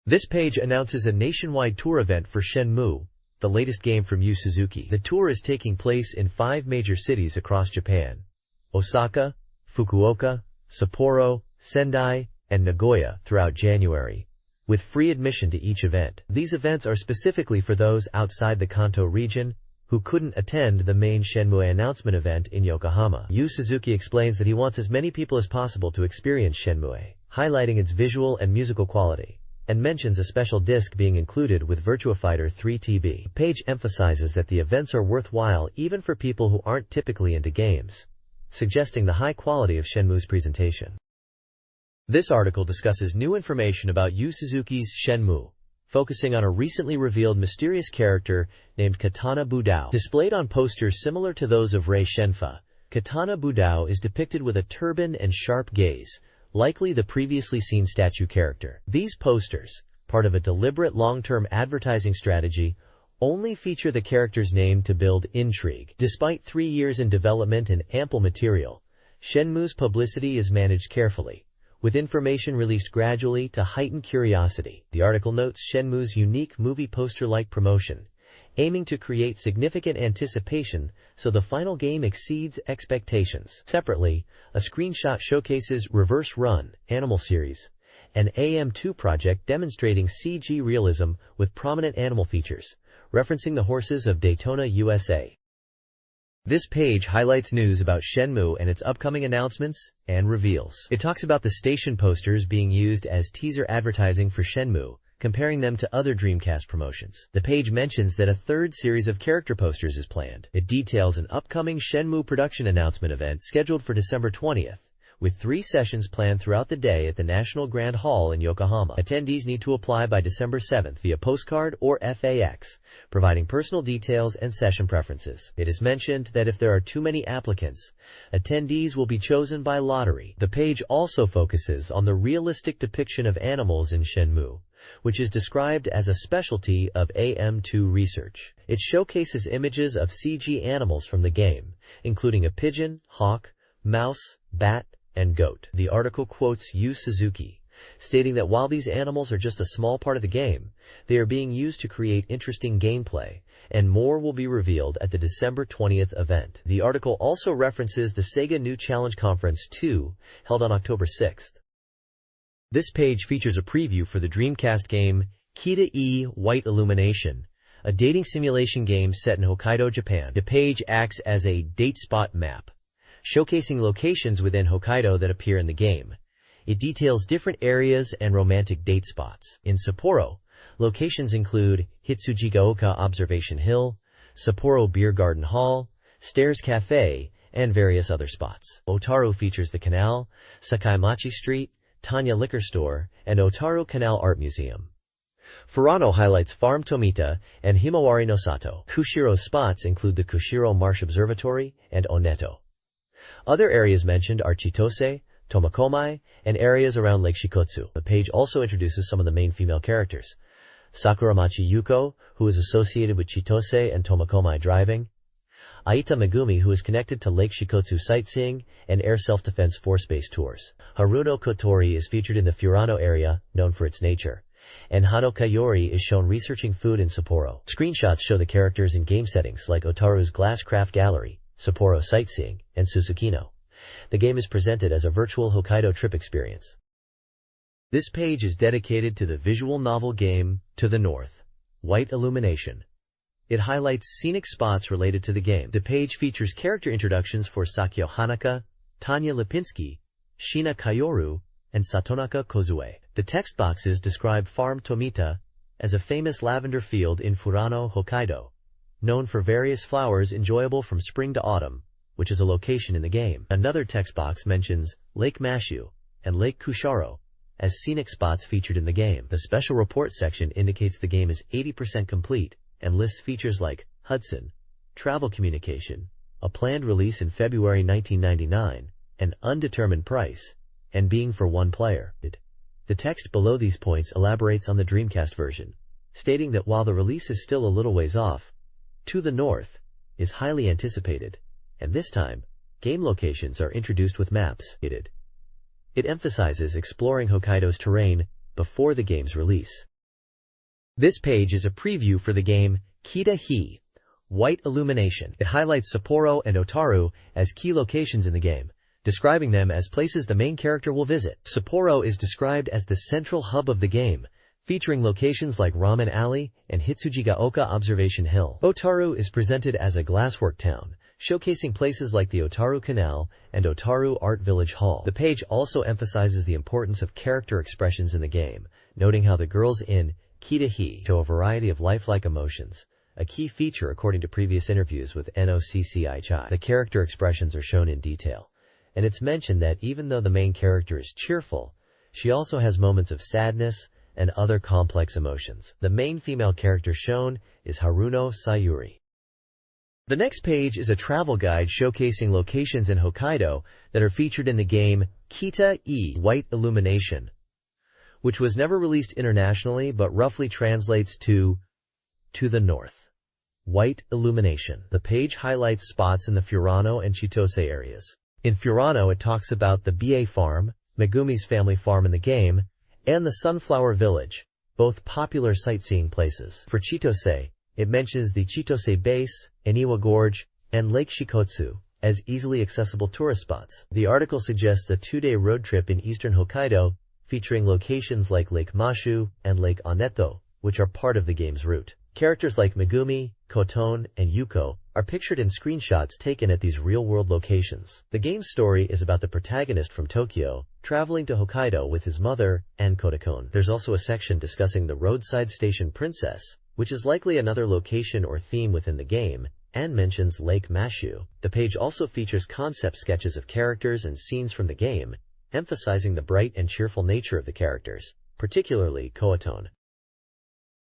This page announces a nationwide tour event for Shenmue, the latest game from Yu Suzuki. The tour is taking place in 5 major cities across Japan: Osaka, Fukuoka, Sapporo, Sendai, and Nagoya throughout January, with free admission to each event. These events are specifically for those outside the Kanto region who couldn't attend the main Shenmue announcement event in Yokohama. Yu Suzuki explains that he wants as many people as possible to experience Shenmue, highlighting its visual and musical quality, and mentions a special disc being included with Virtua Fighter 3 TB. The page emphasizes that the events are worthwhile even for people who aren't typically into games, suggesting the high quality of Shenmue's presentation. This article discusses new information about Yu Suzuki's Shenmue, focusing on a recently revealed mysterious character named Katana Budao. Displayed on posters similar to those of Rei Shenfa, Katana Budao is depicted with a turban and sharp gaze, likely the previously seen statue character. These posters, part of a deliberate long-term advertising strategy, only feature the character's name to build intrigue. Despite 3 years in development and ample material, Shenmue's publicity is managed carefully, with information released gradually to heighten curiosity. The article notes Shenmue's unique movie poster-like promotion, aiming to create significant anticipation so the final game exceeds expectations. Separately, a screenshot showcases Reverse Run, Animal Series, an AM2 project demonstrating CG realism with prominent animal features, referencing the horses of Daytona, USA. This page highlights news about Shenmue and its upcoming announcements and reveals. It talks about the station posters being used as teaser advertising for Shenmue, comparing them to other Dreamcast promotions. The page mentions that a third series of character posters is planned. It details an upcoming Shenmue production announcement event scheduled for December 20th, with 3 sessions planned throughout the day at the National Grand Hall in Yokohama. Attendees need to apply by December 7th via postcard or FAX, providing personal details and session preferences. It is mentioned that if there are too many applicants, attendees will be chosen by lottery. The page also focuses on the realistic depiction of animals in Shenmue, which is described as a specialty of AM2 research. It showcases images of CG animals from the game, including a pigeon, hawk, mouse, bat, and goat. The article quotes Yu Suzuki, stating that while these animals are just a small part of the game, they are being used to create interesting gameplay, and more will be revealed at the December 20th event. The article also references the Sega New Challenge Conference 2, held on October 6th. This page features a preview for the Dreamcast game Kita-e White Illumination, a dating simulation game set in Hokkaido, Japan. The page acts as a date spot map, showcasing locations within Hokkaido that appear in the game. It details different areas and romantic date spots. In Sapporo, locations include Hitsujigaoka Observation Hill, Sapporo Beer Garden Hall, Stairs Cafe, and various other spots. Otaru features the canal, Sakaimachi Street, Tanya Liquor Store, and Otaru Canal Art Museum. Furano highlights Farm Tomita and Himawari no Sato. Kushiro's spots include the Kushiro Marsh Observatory and Oneto. Other areas mentioned are Chitose, Tomakomai, and areas around Lake Shikotsu. The page also introduces some of the main female characters. Sakuramachi Yuko, who is associated with Chitose and Tomakomai driving. Aita Megumi, who is connected to Lake Shikotsu sightseeing and air self-defense force-based tours. Haruno Kotori is featured in the Furano area, known for its nature. And Hano Kayori is shown researching food in Sapporo. Screenshots show the characters in game settings like Otaru's Glass Craft Gallery, Sapporo Sightseeing, and Susukino. The game is presented as a virtual Hokkaido trip experience. This page is dedicated to the visual novel game To the North, White Illumination. It highlights scenic spots related to the game. The page features character introductions for Sakyo Hanaka, Tanya Lipinski, Shina Kayoru, and Satonaka Kozue. The text boxes describe Farm Tomita as a famous lavender field in Furano, Hokkaido, known for various flowers enjoyable from spring to autumn, which is a location in the game. Another text box mentions Lake Mashu and Lake Kusharo as scenic spots featured in the game. The special report section indicates the game is 80% complete and lists features like Hudson, travel communication, a planned release in February 1999, an undetermined price, and being for one player. The text below these points elaborates on the Dreamcast version, stating that while the release is still a little ways off, To the North is highly anticipated, and this time, game locations are introduced with maps. It emphasizes exploring Hokkaido's terrain before the game's release. This page is a preview for the game Kita-e White Illumination. It highlights Sapporo and Otaru as key locations in the game, describing them as places the main character will visit. Sapporo is described as the central hub of the game, featuring locations like Ramen Alley and Hitsujigaoka Observation Hill. Otaru is presented as a glasswork town, showcasing places like the Otaru Canal and Otaru Art Village Hall. The page also emphasizes the importance of character expressions in the game, noting how the girls in Kita-e show a variety of lifelike emotions, a key feature according to previous interviews with NOCCI Chai. The character expressions are shown in detail, and it's mentioned that even though the main character is cheerful, she also has moments of sadness and other complex emotions. The main female character shown is Haruno Sayuri. The next page is a travel guide showcasing locations in Hokkaido that are featured in the game Kita-e White Illumination, which was never released internationally but roughly translates to the North, White Illumination. The page highlights spots in the Furano and Chitose areas. In Furano, it talks about the Bie Farm, Megumi's family farm in the game, and the Sunflower Village, both popular sightseeing places. For Chitose, it mentions the Chitose Base, Eniwa Gorge, and Lake Shikotsu as easily accessible tourist spots. The article suggests a 2-day road trip in eastern Hokkaido, featuring locations like Lake Mashu and Lake Oneto, which are part of the game's route. Characters like Megumi, Kotone, and Yuko are pictured in screenshots taken at these real-world locations. The game's story is about the protagonist from Tokyo traveling to Hokkaido with his mother and Kotone. There's also a section discussing the roadside station Princess, which is likely another location or theme within the game, and mentions Lake Mashu. The page also features concept sketches of characters and scenes from the game, emphasizing the bright and cheerful nature of the characters, particularly Kotone.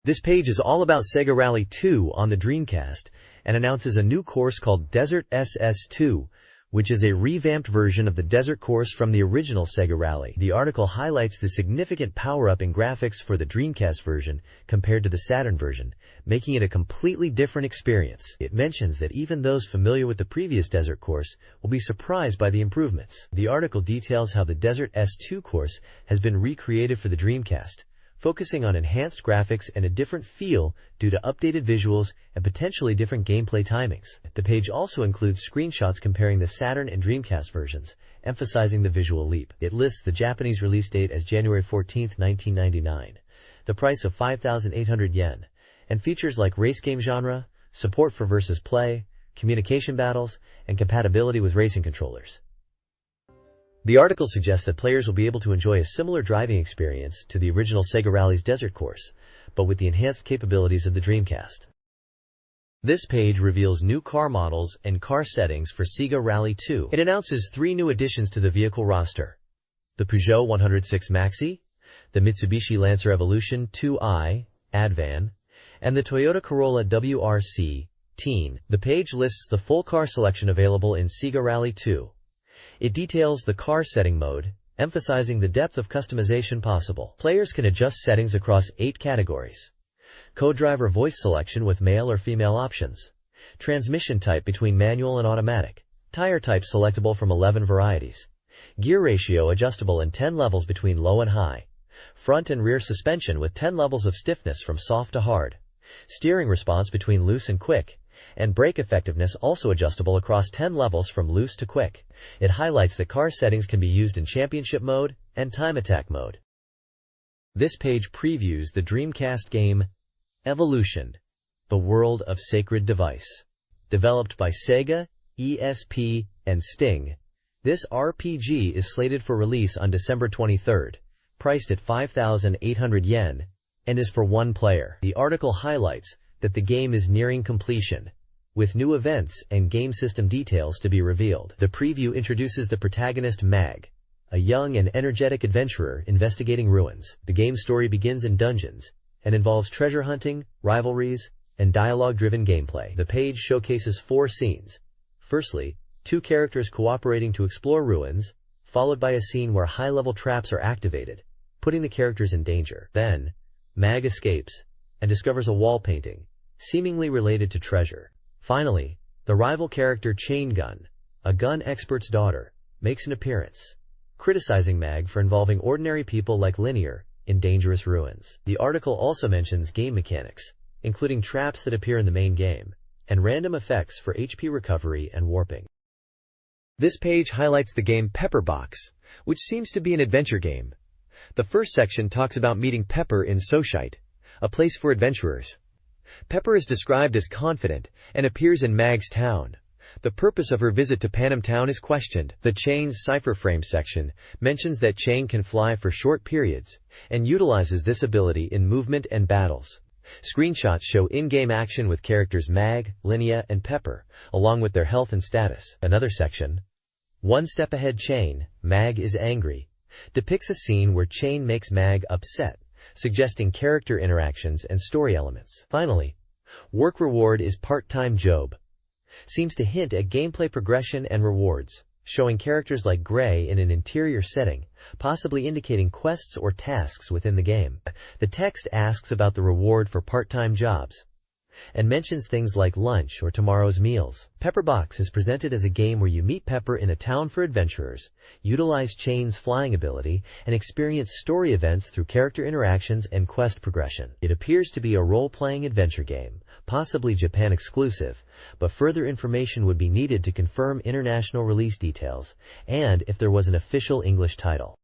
This page is all about Sega Rally 2 on the Dreamcast and announces a new course called Desert SS2, which is a revamped version of the desert course from the original Sega Rally. The article highlights the significant power-up in graphics for the Dreamcast version compared to the Saturn version, making it a completely different experience. It mentions that even those familiar with the previous desert course will be surprised by the improvements. The article details how the Desert S2 course has been recreated for the Dreamcast, focusing on enhanced graphics and a different feel due to updated visuals and potentially different gameplay timings. The page also includes screenshots comparing the Saturn and Dreamcast versions, emphasizing the visual leap. It lists the Japanese release date as January 14, 1999, the price of 5,800 yen, and features like race game genre, support for versus play, communication battles, and compatibility with racing controllers. The article suggests that players will be able to enjoy a similar driving experience to the original Sega Rally's desert course, but with the enhanced capabilities of the Dreamcast. This page reveals new car models and car settings for Sega Rally 2. It announces 3 new additions to the vehicle roster: the Peugeot 106 Maxi, the Mitsubishi Lancer Evolution 2i Advan, and the Toyota Corolla WRC Teen. The page lists the full car selection available in Sega Rally 2. It details the car setting mode, emphasizing the depth of customization possible. Players can adjust settings across 8 categories: co-driver voice selection with male or female options, transmission type between manual and automatic, tire type selectable from 11 varieties, gear ratio adjustable in 10 levels between low and high, front and rear suspension with 10 levels of stiffness from soft to hard, steering response between loose and quick, and brake effectiveness also adjustable across 10 levels from loose to quick. It highlights that car settings can be used in championship mode and time attack mode. This page previews the Dreamcast game Evolution, The World of Sacred Device. Developed by Sega, ESP, and Sting, this RPG is slated for release on December 23rd, priced at 5,800 yen, and is for 1 player. The article highlights that the game is nearing completion, with new events and game system details to be revealed. The preview introduces the protagonist Mag, a young and energetic adventurer investigating ruins. The game's story begins in dungeons and involves treasure hunting, rivalries, and dialogue-driven gameplay. The page showcases 4 scenes. Firstly, 2 characters cooperating to explore ruins, followed by a scene where high-level traps are activated, putting the characters in danger. Then, Mag escapes and discovers a wall painting, seemingly related to treasure. Finally, the rival character Chain Gun, a gun expert's daughter, makes an appearance, criticizing Mag for involving ordinary people like Linear in dangerous ruins. The article also mentions game mechanics, including traps that appear in the main game, and random effects for HP recovery and warping. This page highlights the game Pepper Box, which seems to be an adventure game. The first section talks about meeting Pepper in Soshite, a place for adventurers. Pepper is described as confident and appears in Mag's town. The purpose of her visit to Panem Town is questioned. The Chain's cipher frame section mentions that Chain can fly for short periods and utilizes this ability in movement and battles. Screenshots show in-game action with characters Mag, Linnea, and Pepper, along with their health and status. Another section, One Step Ahead Chain, Mag is Angry, depicts a scene where Chain makes Mag upset, suggesting character interactions and story elements. Finally, Work Reward is Part-Time Job seems to hint at gameplay progression and rewards, showing characters like Gray in an interior setting, possibly indicating quests or tasks within the game. The text asks about the reward for part-time jobs and mentions things like lunch or tomorrow's meals. Pepper Box is presented as a game where you meet Pepper in a town for adventurers, utilize Chain's flying ability, and experience story events through character interactions and quest progression. It appears to be a role-playing adventure game, possibly Japan exclusive, but further information would be needed to confirm international release details and if there was an official English title.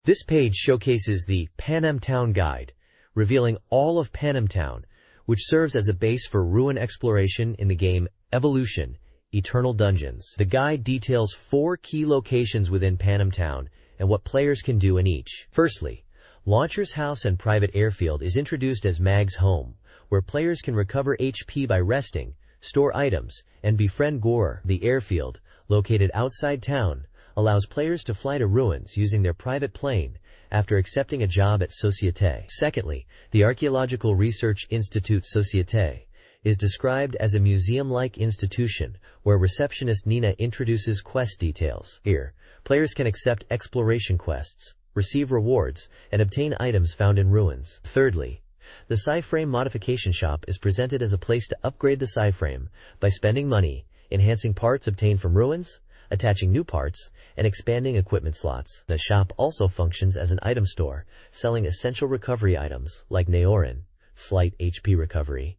This page showcases the Panem Town Guide, revealing all of Panem Town, which serves as a base for ruin exploration in the game Evolution, Eternal Dungeons. The guide details 4 key locations within Panam Town and what players can do in each. Firstly, Launcher's House and Private Airfield is introduced as Mag's home, where players can recover HP by resting, store items, and befriend Gore. The airfield, located outside town, allows players to fly to ruins using their private plane after accepting a job at Société. Secondly, the Archaeological Research Institute Société is described as a museum-like institution where receptionist Nina introduces quest details. Here, players can accept exploration quests, receive rewards, and obtain items found in ruins. Thirdly, the Sci-Frame Modification Shop is presented as a place to upgrade the Sci-Frame by spending money, enhancing parts obtained from ruins, attaching new parts, and expanding equipment slots. The shop also functions as an item store, selling essential recovery items like Neorin, slight HP recovery,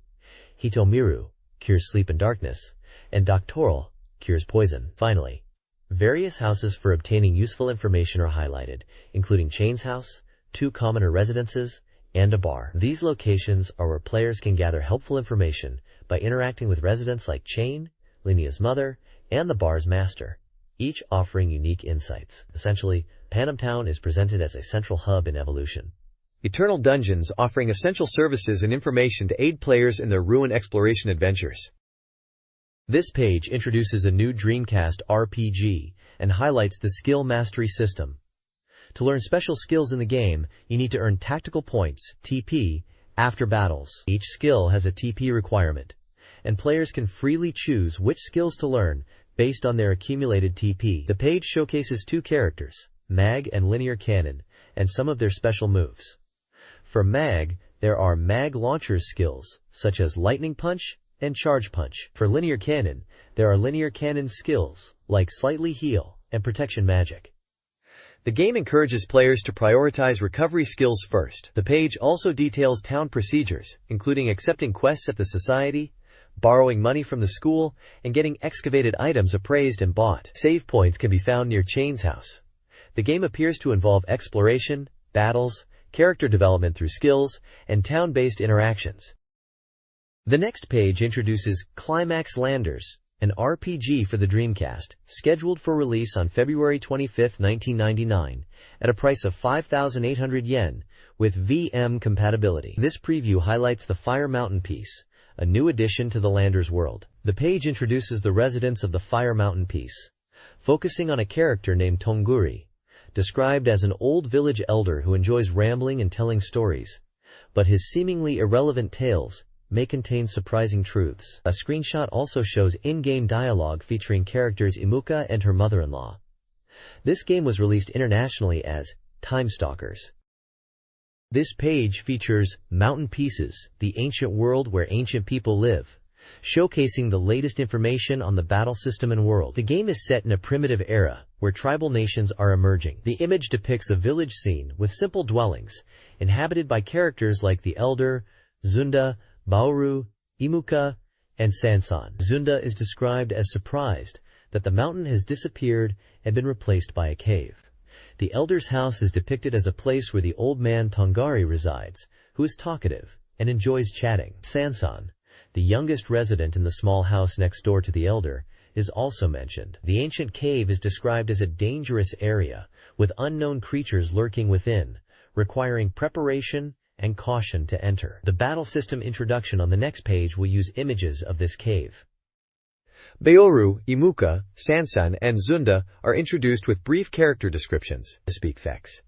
Hitomiru, cures sleep and darkness, and Doctoral, cures poison. Finally, various houses for obtaining useful information are highlighted, including Chain's house, 2 commoner residences, and a bar. These locations are where players can gather helpful information by interacting with residents like Chain, Linia's mother, and the bar's master, each offering unique insights. Essentially, Panam Town is presented as a central hub in Evolution. Eternal Dungeons offering essential services and information to aid players in their ruin exploration adventures. This page introduces a new Dreamcast RPG and highlights the skill mastery system. To learn special skills in the game, you need to earn tactical points, TP, after battles. Each skill has a TP requirement, and players can freely choose which skills to learn based on their accumulated TP. The page showcases 2 characters, Mag and Linear Cannon, and some of their special moves. For Mag, there are Mag Launcher's skills, such as Lightning Punch and Charge Punch. For Linear Cannon, there are Linear Cannon's skills, like Slightly Heal and Protection Magic. The game encourages players to prioritize recovery skills first. The page also details town procedures, including accepting quests at the society, borrowing money from the school, and getting excavated items appraised and bought. Save points can be found near Chain's house. The game appears to involve exploration, battles, character development through skills, and town-based interactions. The next page introduces Climax Landers, an RPG for the Dreamcast, scheduled for release on February 25, 1999, at a price of 5,800 yen, with VM compatibility. This preview highlights the Fire Mountain piece, a new addition to the Landers world. The page introduces the residents of the Fire Mountain piece, focusing on a character named Tonguri, described as an old village elder who enjoys rambling and telling stories, but his seemingly irrelevant tales may contain surprising truths. A screenshot also shows in-game dialogue featuring characters Imuka and her mother-in-law. This game was released internationally as Time Stalkers. This page features Mountain Pieces, the ancient world where ancient people live, showcasing the latest information on the battle system and world. The game is set in a primitive era, where tribal nations are emerging. The image depicts a village scene with simple dwellings, inhabited by characters like the Elder, Zunda, Baoru, Imuka, and Sansan. Zunda is described as surprised that the mountain has disappeared and been replaced by a cave. The Elder's house is depicted as a place where the old man Tongari resides, who is talkative and enjoys chatting. Sansan, the youngest resident in the small house next door to the Elder, is also mentioned. The ancient cave is described as a dangerous area, with unknown creatures lurking within, requiring preparation and caution to enter. The battle system introduction on the next page will use images of this cave. Baoru, Imuka, Sansan, and Zunda are introduced with brief character descriptions. Speak facts.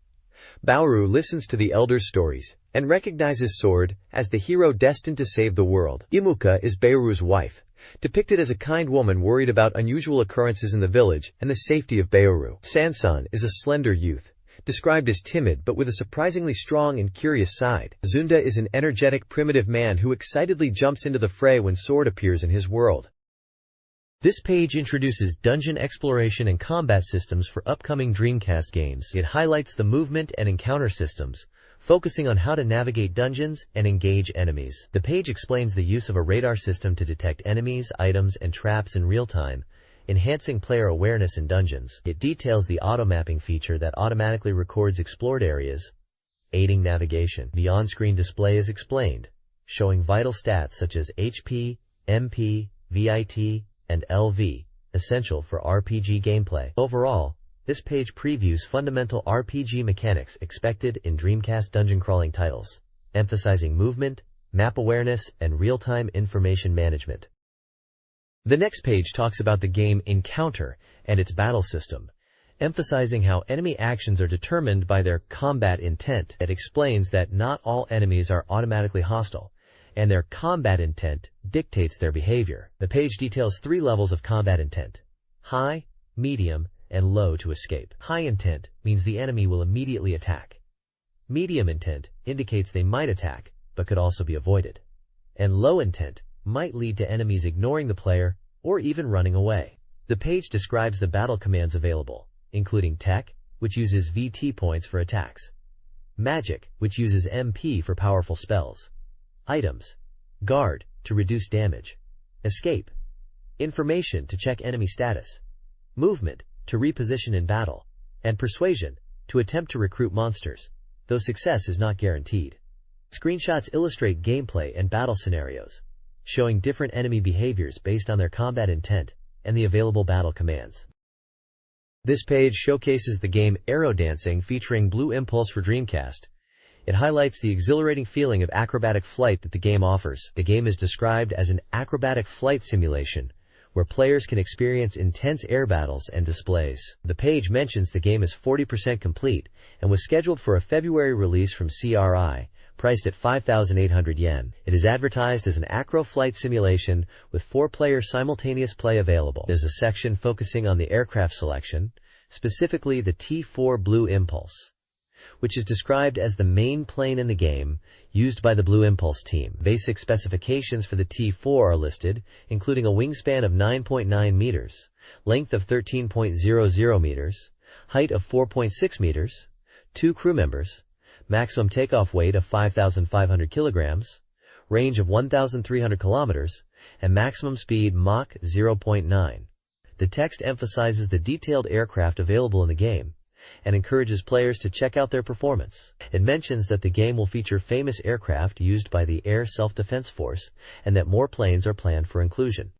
Baoru listens to the Elder's stories and recognizes Sword as the hero destined to save the world. Imuka is Baoru's wife, depicted as a kind woman worried about unusual occurrences in the village and the safety of Baoru. Sansan is a slender youth, described as timid but with a surprisingly strong and curious side. Zunda is an energetic primitive man who excitedly jumps into the fray when Sword appears in his world. This page introduces dungeon exploration and combat systems for upcoming Dreamcast games. It highlights the movement and encounter systems, focusing on how to navigate dungeons and engage enemies. The page explains the use of a radar system to detect enemies, items, and traps in real time, enhancing player awareness in dungeons. It details the auto-mapping feature that automatically records explored areas, aiding navigation. The on-screen display is explained, showing vital stats such as HP, MP, VIT, and LV, essential for RPG gameplay. Overall, this page previews fundamental RPG mechanics expected in Dreamcast dungeon crawling titles, emphasizing movement, map awareness, and real-time information management. The next page talks about the game Encounter and its battle system, emphasizing how enemy actions are determined by their combat intent. It explains that not all enemies are automatically hostile, and their combat intent dictates their behavior. The page details 3 levels of combat intent: high, medium, and low to escape. High intent means the enemy will immediately attack. Medium intent indicates they might attack, but could also be avoided. And low intent might lead to enemies ignoring the player or even running away. The page describes the battle commands available, including Tech, which uses VT points for attacks; Magic, which uses MP for powerful spells; Items, Guard, to reduce damage; Escape, Information, to check enemy status; Movement, to reposition in battle; and Persuasion, to attempt to recruit monsters, though success is not guaranteed. Screenshots illustrate gameplay and battle scenarios, showing different enemy behaviors based on their combat intent and the available battle commands. This page showcases the game Arrow Dancing, featuring Blue Impulse for Dreamcast. It highlights the exhilarating feeling of acrobatic flight that the game offers. The game is described as an acrobatic flight simulation, where players can experience intense air battles and displays. The page mentions the game is 40% complete and was scheduled for a February release from CRI, priced at 5,800 yen. It is advertised as an acro flight simulation with 4-player simultaneous play available. There's a section focusing on the aircraft selection, specifically the T4 Blue Impulse, which is described as the main plane in the game, used by the Blue Impulse team. Basic specifications for the T4 are listed, including a wingspan of 9.9 meters, length of 13.00 meters, height of 4.6 meters, 2 crew members, maximum takeoff weight of 5,500 kilograms, range of 1,300 kilometers, and maximum speed Mach 0.9. The text emphasizes the detailed aircraft available in the game and encourages players to check out their performance. It mentions that the game will feature famous aircraft used by the Air Self-Defense Force and that more planes are planned for inclusion.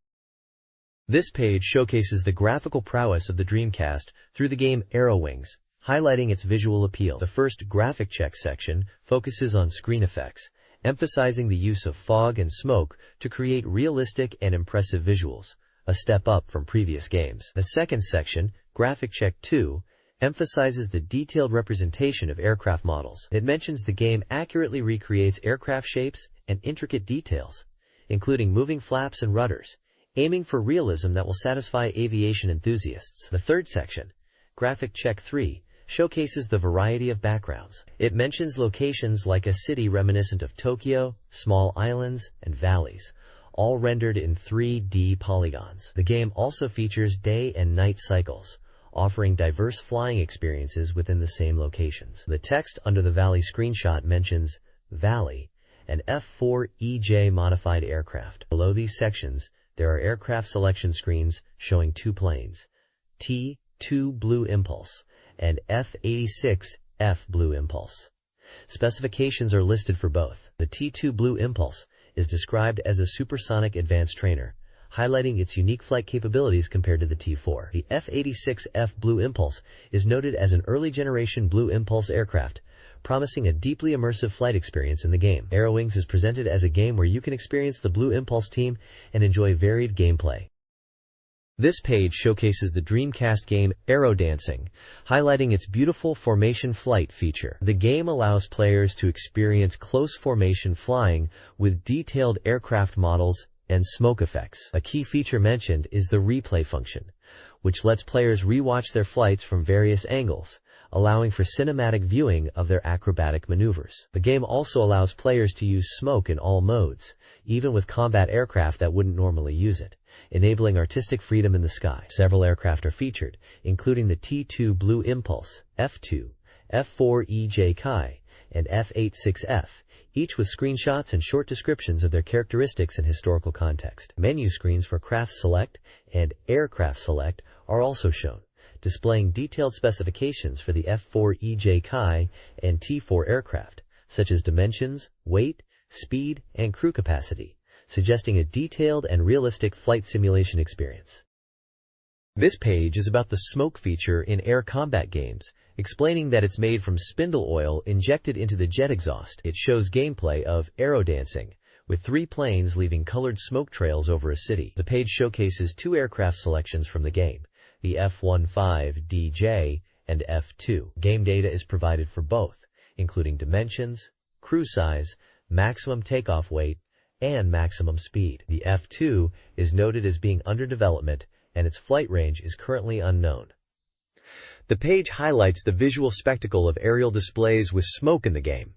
This page showcases the graphical prowess of the Dreamcast through the game Arrow Wings, highlighting its visual appeal. The first graphic check section focuses on screen effects, emphasizing the use of fog and smoke to create realistic and impressive visuals, a step up from previous games. The second section, Graphic Check 2, emphasizes the detailed representation of aircraft models. It mentions the game accurately recreates aircraft shapes and intricate details, including moving flaps and rudders, aiming for realism that will satisfy aviation enthusiasts. The third section, Graphic Check 3, showcases the variety of backgrounds. It mentions locations like a city reminiscent of Tokyo, small islands, and valleys, all rendered in 3D polygons. The game also features day and night cycles, offering diverse flying experiences within the same locations. The text under the Valley screenshot mentions Valley, an F4EJ modified aircraft. Below these sections, there are aircraft selection screens showing 2 planes, T2 Blue Impulse and F86F Blue Impulse. Specifications are listed for both. The T2 Blue Impulse is described as a supersonic advanced trainer, highlighting its unique flight capabilities compared to the T4. The F86F Blue Impulse is noted as an early generation Blue Impulse aircraft, promising a deeply immersive flight experience in the game. Arrow Wings is presented as a game where you can experience the Blue Impulse team and enjoy varied gameplay. This page showcases the Dreamcast game Arrow Dancing, highlighting its beautiful formation flight feature. The game allows players to experience close formation flying with detailed aircraft models and smoke effects. A key feature mentioned is the replay function, which lets players rewatch their flights from various angles, allowing for cinematic viewing of their acrobatic maneuvers. The game also allows players to use smoke in all modes, even with combat aircraft that wouldn't normally use it, enabling artistic freedom in the sky. Several aircraft are featured, including the T2 Blue Impulse, F2, F4EJ Kai, and F86F, each with screenshots and short descriptions of their characteristics and historical context. Menu screens for Craft Select and Aircraft Select are also shown, displaying detailed specifications for the F4EJ Kai and T4 aircraft, such as dimensions, weight, speed, and crew capacity, suggesting a detailed and realistic flight simulation experience. This page is about the smoke feature in air combat games, explaining that it's made from spindle oil injected into the jet exhaust. It shows gameplay of aerodancing, with 3 planes leaving colored smoke trails over a city. The page showcases 2 aircraft selections from the game, the F-15DJ and F-2. Game data is provided for both, including dimensions, crew size, maximum takeoff weight, and maximum speed. The F-2 is noted as being under development, and its flight range is currently unknown. The page highlights the visual spectacle of aerial displays with smoke in the game.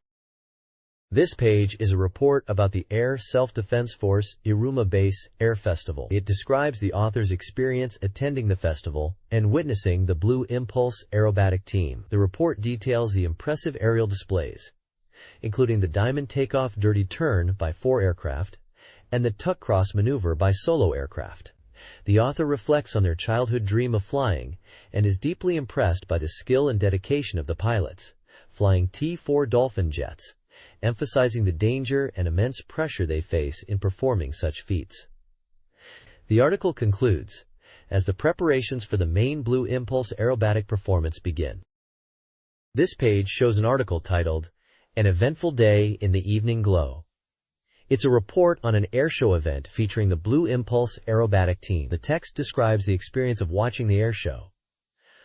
This page is a report about the Air Self-Defense Force Iruma Base Air Festival. It describes the author's experience attending the festival and witnessing the Blue Impulse aerobatic team. The report details the impressive aerial displays, including the Diamond Takeoff Dirty Turn by 4 aircraft and the Tuck Cross maneuver by solo aircraft. The author reflects on their childhood dream of flying and is deeply impressed by the skill and dedication of the pilots, flying T-4 Dolphin jets, emphasizing the danger and immense pressure they face in performing such feats. The article concludes, as the preparations for the main Blue Impulse aerobatic performance begin. This page shows an article titled, An Eventful Day in the Evening Glow. It's a report on an airshow event featuring the Blue Impulse aerobatic team. The text describes the experience of watching the airshow,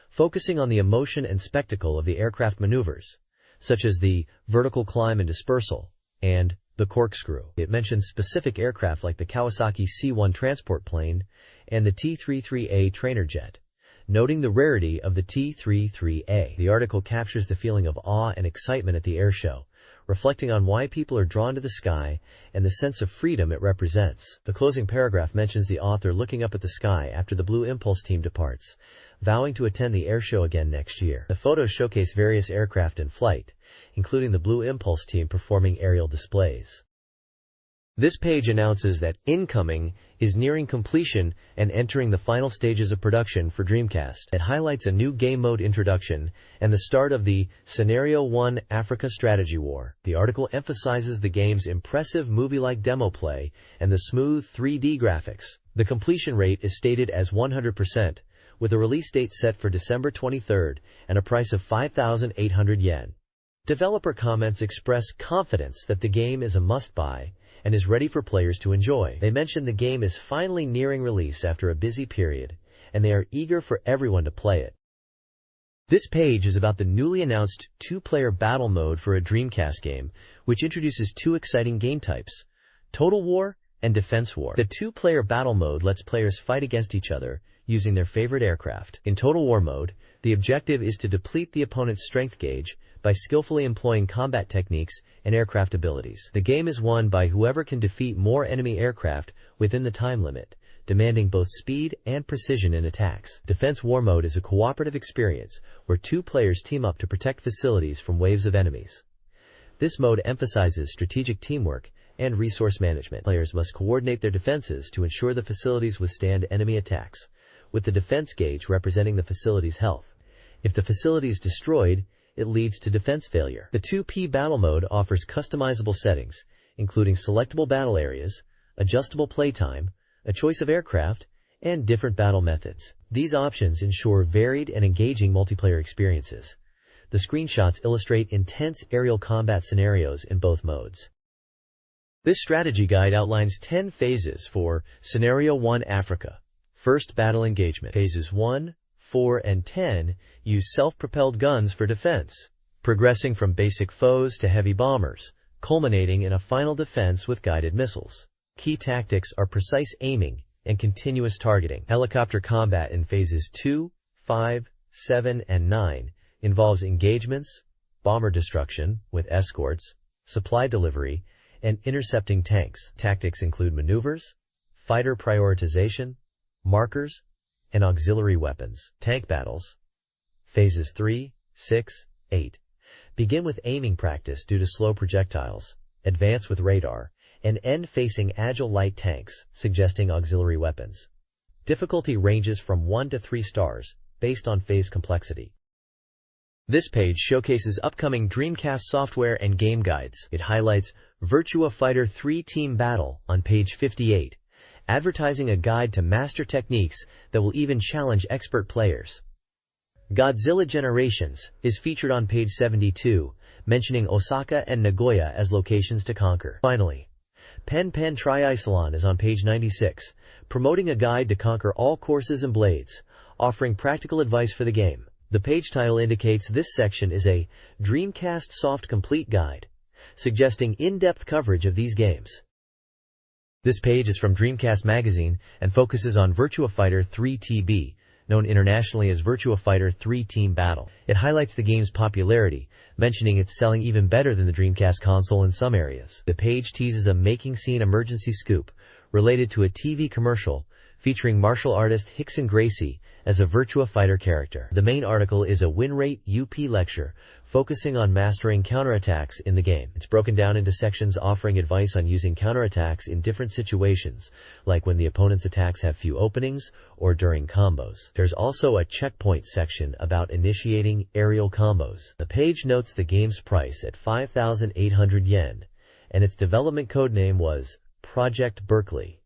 focusing on the emotion and spectacle of the aircraft maneuvers, such as the vertical climb and dispersal, and the corkscrew. It mentions specific aircraft like the Kawasaki C-1 transport plane and the T-33A trainer jet, noting the rarity of the T-33A. The article captures the feeling of awe and excitement at the airshow, reflecting on why people are drawn to the sky and the sense of freedom it represents. The closing paragraph mentions the author looking up at the sky after the Blue Impulse team departs, vowing to attend the airshow again next year. The photos showcase various aircraft in flight, including the Blue Impulse team performing aerial displays. This page announces that Incoming is nearing completion and entering the final stages of production for Dreamcast. It highlights a new game mode introduction and the start of the Scenario 1 Africa Strategy War. The article emphasizes the game's impressive movie-like demo play and the smooth 3D graphics. The completion rate is stated as 100%, with a release date set for December 23rd and a price of 5,800 yen. Developer comments express confidence that the game is a must-buy and is ready for players to enjoy. They mention the game is finally nearing release after a busy period, and they are eager for everyone to play it. This page is about the newly announced 2-player battle mode for a Dreamcast game, which introduces 2 exciting game types, Total War and Defense War. The 2-player battle mode lets players fight against each other using their favorite aircraft. In Total War mode, the objective is to deplete the opponent's strength gauge by skillfully employing combat techniques and aircraft abilities. The game is won by whoever can defeat more enemy aircraft within the time limit, demanding both speed and precision in attacks. Defense War mode is a cooperative experience where 2 players team up to protect facilities from waves of enemies. This mode emphasizes strategic teamwork and resource management. Players must coordinate their defenses to ensure the facilities withstand enemy attacks, with the defense gauge representing the facility's health. If the facility is destroyed, it leads to defense failure. The 2P battle mode offers customizable settings, including selectable battle areas, adjustable playtime, a choice of aircraft, and different battle methods. These options ensure varied and engaging multiplayer experiences. The screenshots illustrate intense aerial combat scenarios in both modes. This strategy guide outlines 10 phases for Scenario 1 Africa. First, battle engagement. Phases 1, 4, and 10 use self-propelled guns for defense, progressing from basic foes to heavy bombers, culminating in a final defense with guided missiles. Key tactics are precise aiming and continuous targeting. Helicopter combat in phases 2, 5, 7, and 9 involves engagements, bomber destruction with escorts, supply delivery, and intercepting tanks. Tactics include maneuvers, fighter prioritization, markers, and auxiliary weapons. Tank battles, phases 3, 6, 8, begin with aiming practice due to slow projectiles, advance with radar, and end facing agile light tanks, suggesting auxiliary weapons. Difficulty ranges from 1 to 3 stars, based on phase complexity. This page showcases upcoming Dreamcast software and game guides. It highlights Virtua Fighter 3 Team Battle on page 58, advertising a guide to master techniques that will even challenge expert players. Godzilla Generations is featured on page 72, mentioning Osaka and Nagoya as locations to conquer. Finally, Pen Pen Triathlon is on page 96, promoting a guide to conquer all courses and blades, offering practical advice for the game. The page title indicates this section is a Dreamcast Soft Complete Guide, suggesting in-depth coverage of these games. This page is from Dreamcast Magazine and focuses on Virtua Fighter 3 TB, known internationally as Virtua Fighter 3 Team Battle. It highlights the game's popularity, mentioning it's selling even better than the Dreamcast console in some areas. The page teases a making scene emergency scoop related to a TV commercial featuring martial artist Rickson Gracie as a Virtua Fighter character. The main article is a win rate UP lecture focusing on mastering counterattacks in the game. It's broken down into sections offering advice on using counterattacks in different situations, like when the opponent's attacks have few openings or during combos. There's also a checkpoint section about initiating aerial combos. The page notes the game's price at 5,800 yen, and its development codename was Project Berkeley.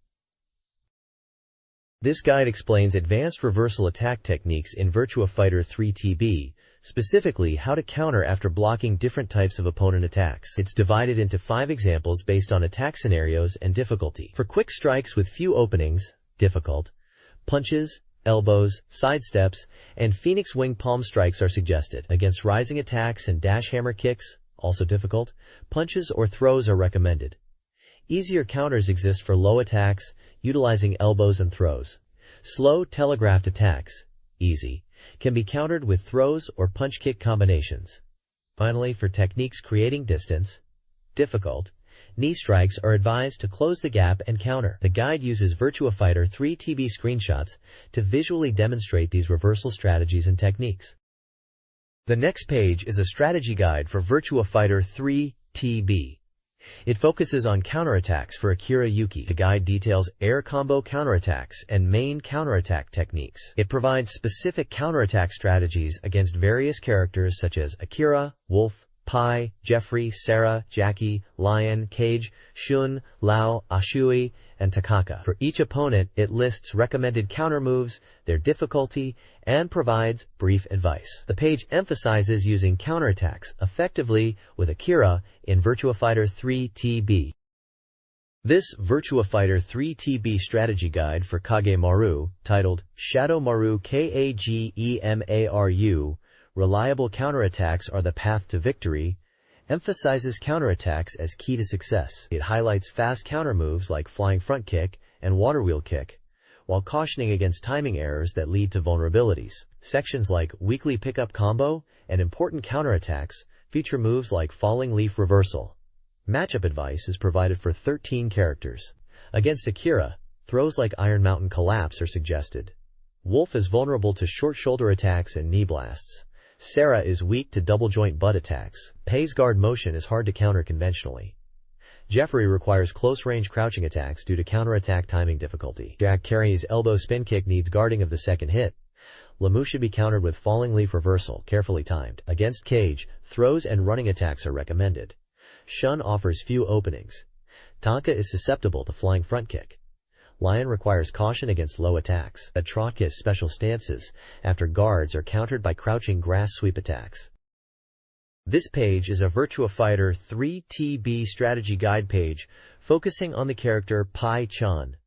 This guide explains advanced reversal attack techniques in Virtua Fighter 3 TB, specifically how to counter after blocking different types of opponent attacks. It's divided into 5 examples based on attack scenarios and difficulty. For quick strikes with few openings, difficult, punches, elbows, sidesteps, and Phoenix Wing palm strikes are suggested. Against rising attacks and dash hammer kicks, also difficult, punches or throws are recommended. Easier counters exist for low attacks, utilizing elbows and throws. Slow telegraphed attacks, easy, can be countered with throws or punch-kick combinations. Finally, for techniques creating distance, difficult, knee strikes are advised to close the gap and counter. The guide uses Virtua Fighter 3 TB screenshots to visually demonstrate these reversal strategies and techniques. The next page is a strategy guide for Virtua Fighter 3 TB. It focuses on counterattacks for Akira Yuki. The guide details air combo counterattacks and main counterattack techniques. It provides specific counterattack strategies against various characters such as Akira, Wolf, Pai, Jeffrey, Sarah, Jackie, Lion, Cage, Shun, Lao, Ashui, and Takaka. For each opponent, it lists recommended counter moves, their difficulty, and provides brief advice. The page emphasizes using counterattacks effectively with Akira in Virtua Fighter 3 TB. This Virtua Fighter 3 TB strategy guide for Kagemaru, titled Shadow Maru Kagemaru, Reliable Counterattacks Are the Path to Victory, emphasizes counterattacks as key to success. It highlights fast counter moves like flying front kick and water wheel kick, while cautioning against timing errors that lead to vulnerabilities. Sections like weekly pickup combo and important counterattacks feature moves like falling leaf reversal. Matchup advice is provided for 13 characters. Against Akira, throws like Iron Mountain Collapse are suggested. Wolf is vulnerable to short shoulder attacks and knee blasts. Sarah is weak to double joint butt attacks. Pei's guard motion is hard to counter conventionally. Jeffrey requires close-range crouching attacks due to counterattack timing difficulty. Jack Carey's elbow spin kick needs guarding of the second hit. Lamu should be countered with falling leaf reversal, carefully timed. Against Cage, throws and running attacks are recommended. Shun offers few openings. Tonka is susceptible to flying front kick. Lion requires caution against low attacks. Atrocus special stances after guards are countered by crouching grass sweep attacks. This page is a Virtua Fighter 3 TB strategy guide page focusing on the character Pai Chan.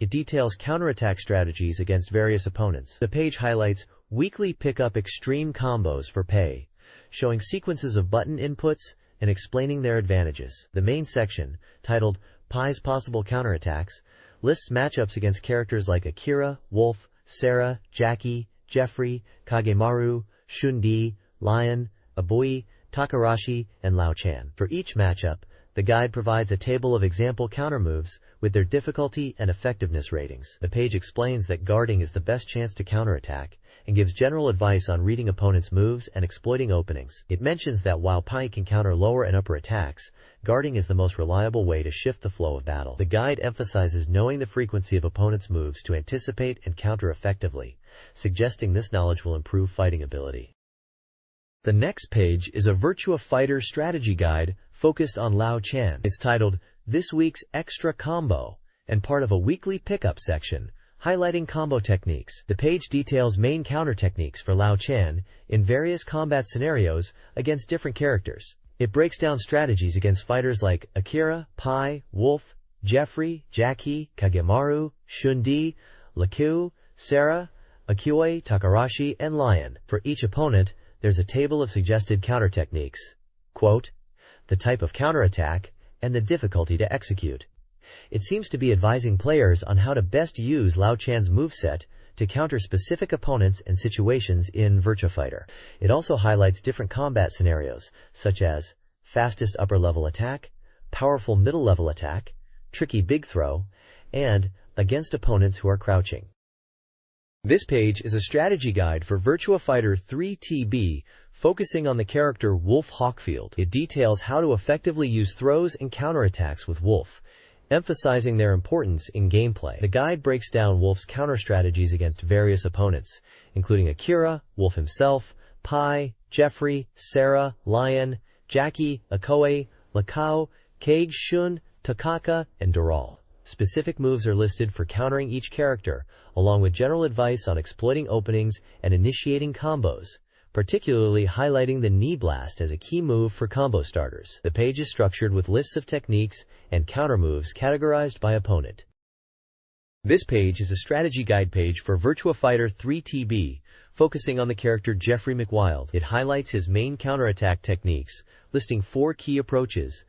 It details counterattack strategies against various opponents. The page highlights weekly pickup extreme combos for Pai, showing sequences of button inputs and explaining their advantages. The main section, titled Pai's Possible Counterattacks, lists matchups against characters like Akira, Wolf, Sarah, Jackie, Jeffrey, Kagemaru, Shundi, Lion, Abui, Takarashi, and Lao Chan. For each matchup, the guide provides a table of example countermoves with their difficulty and effectiveness ratings. The page explains that guarding is the best chance to counterattack and gives general advice on reading opponents' moves and exploiting openings. It mentions that while Pai can counter lower and upper attacks, guarding is the most reliable way to shift the flow of battle. The guide emphasizes knowing the frequency of opponents' moves to anticipate and counter effectively, suggesting this knowledge will improve fighting ability. The next page is a Virtua Fighter strategy guide focused on Lao Chan. It's titled, This Week's Extra Combo, and part of a weekly pickup section, highlighting combo techniques. The page details main counter techniques for Lao Chan in various combat scenarios against different characters. It breaks down strategies against fighters like Akira, Pai, Wolf, Jeffrey, Jackie, Kagemaru, Shundi, Laku, Sarah, Akue, Takarashi, and Lion. For each opponent, there's a table of suggested counter techniques. Quote, the type of counterattack, and the difficulty to execute. It seems to be advising players on how to best use Lao Chan's moveset to counter specific opponents and situations in Virtua Fighter. It also highlights different combat scenarios, such as fastest upper-level attack, powerful middle-level attack, tricky big throw, and against opponents who are crouching. This page is a strategy guide for Virtua Fighter 3 TB, focusing on the character Wolf Hawkfield. It details how to effectively use throws and counterattacks with Wolf, emphasizing their importance in gameplay. The guide breaks down Wolf's counter strategies against various opponents, including Akira, Wolf himself, Pai, Jeffrey, Sarah, Lion, Jackie, Akoe, Lakao, Kage, Shun, Takaka, and Doral. Specific moves are listed for countering each character, along with general advice on exploiting openings and initiating combos, particularly highlighting the knee blast as a key move for combo starters. The page is structured with lists of techniques and counter moves categorized by opponent. This page is a strategy guide page for Virtua Fighter 3 TB, focusing on the character Jeffrey McWild. It highlights his main counterattack techniques, listing 4 key approaches,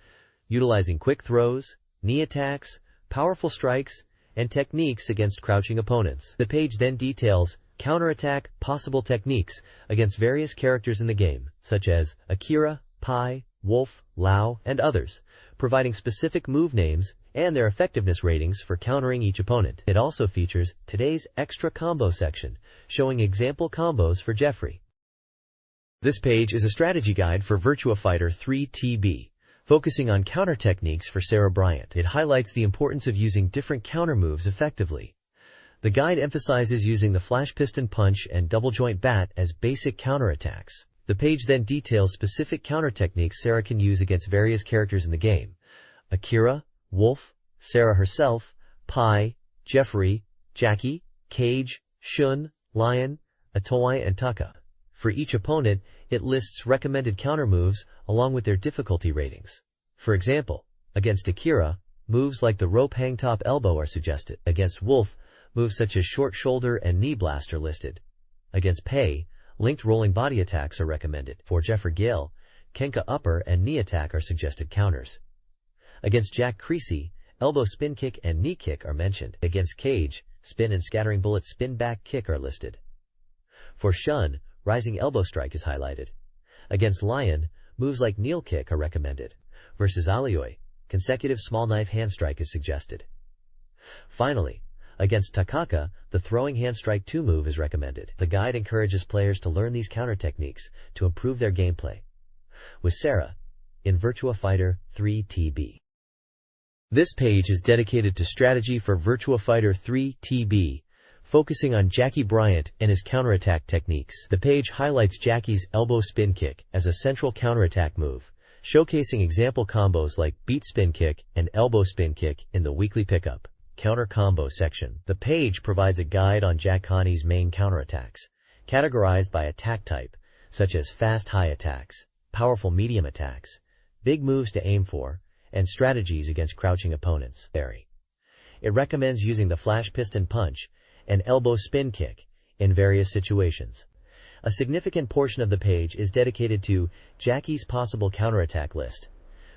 utilizing quick throws, knee attacks, powerful strikes, and techniques against crouching opponents. The page then details counterattack possible techniques against various characters in the game, such as Akira, Pai, Wolf, Lao, and others, providing specific move names and their effectiveness ratings for countering each opponent. It also features today's extra combo section, showing example combos for Jeffrey. This page is a strategy guide for Virtua Fighter 3 TB, focusing on counter techniques for Sarah Bryant. It highlights the importance of using different counter moves effectively. The guide emphasizes using the flash piston punch and double joint bat as basic counterattacks. The page then details specific counter techniques Sarah can use against various characters in the game: Akira, Wolf, Sarah herself, Pai, Jeffrey, Jackie, Kage, Shun, Lion, Atoy, and Taka. For each opponent, it lists recommended counter moves along with their difficulty ratings. For example, against Akira, moves like the rope hang top elbow are suggested. Against Wolf, moves such as short shoulder and knee blast are listed. Against Pei, linked rolling body attacks are recommended. For Jeffrey Gale, Kenka upper and knee attack are suggested counters. Against Jack Creasy, elbow spin kick and knee kick are mentioned. Against Kage, spin and scattering bullet spin back kick are listed. For Shun, rising elbow strike is highlighted. Against Lion, moves like kneel kick are recommended. Versus Alioy, consecutive small knife hand strike is suggested. Finally, against Takaka, the throwing hand strike 2 move is recommended. The guide encourages players to learn these counter techniques to improve their gameplay. With Sarah, in Virtua Fighter 3 TB. This page is dedicated to strategy for Virtua Fighter 3 TB, focusing on Jackie Bryant and his counterattack techniques. The page highlights Jackie's elbow spin kick as a central counterattack move, showcasing example combos like beat spin kick and elbow spin kick in the weekly pickup counter combo section. The page provides a guide on Jack Connie's main counterattacks, categorized by attack type, such as fast high attacks, powerful medium attacks, big moves to aim for, and strategies against crouching opponents. It recommends using the flash piston punch and elbow spin kick in various situations. A significant portion of the page is dedicated to Jackie's possible counterattack list,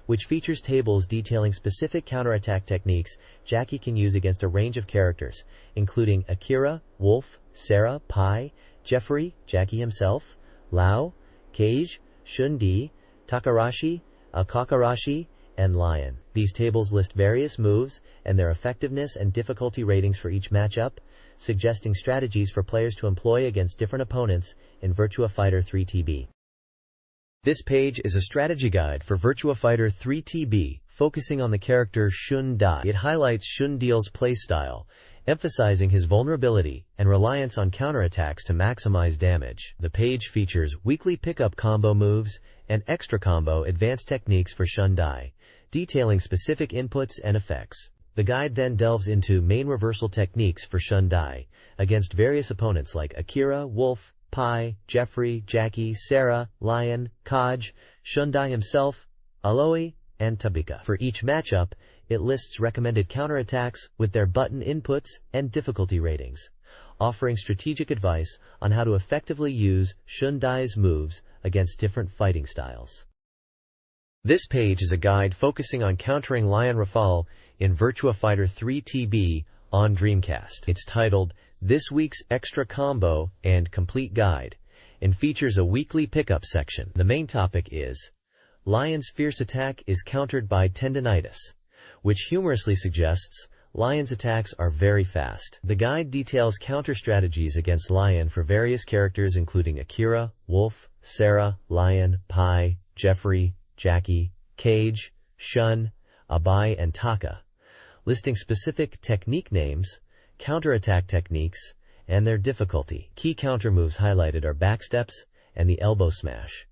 which features tables detailing specific counterattack techniques Jackie can use against a range of characters, including Akira, Wolf, Sarah, Pai, Jeffrey, Jackie himself, Lao, Kage, Shundi, Takarashi, Akakarashi, and Lion. These tables list various moves and their effectiveness and difficulty ratings for each matchup, suggesting strategies for players to employ against different opponents in Virtua Fighter 3 TB. This page is a strategy guide for Virtua Fighter 3 TB, focusing on the character Shun Da. It highlights Shun Deal's playstyle emphasizing his vulnerability and reliance on counterattacks to maximize damage. The page features weekly pickup combo moves and extra combo advanced techniques for Shundai, detailing specific inputs and effects. The guide then delves into main reversal techniques for Shundai against various opponents like Akira, Wolf, Pi, Jeffrey, Jackie, Sarah, Lion, Kaj, Shundai himself, Aloy, and Tabika. For each matchup, it lists recommended counterattacks with their button inputs and difficulty ratings, offering strategic advice on how to effectively use Shundai's moves against different fighting styles. This page is a guide focusing on countering Lion Rafale in Virtua Fighter 3 TB on Dreamcast. It's titled This Week's Extra Combo and Complete Guide, and features a weekly pickup section. The main topic is Lion's fierce attack is countered by tendinitis, which humorously suggests Lion's attacks are very fast. The guide details counter strategies against Lion for various characters including Akira, Wolf, Sarah, Lion, Pi, Jeffrey, Jackie, Cage, Shun, Abai, and Taka, listing specific technique names, counterattack techniques, and their difficulty. Key counter moves highlighted are backsteps and the elbow smash.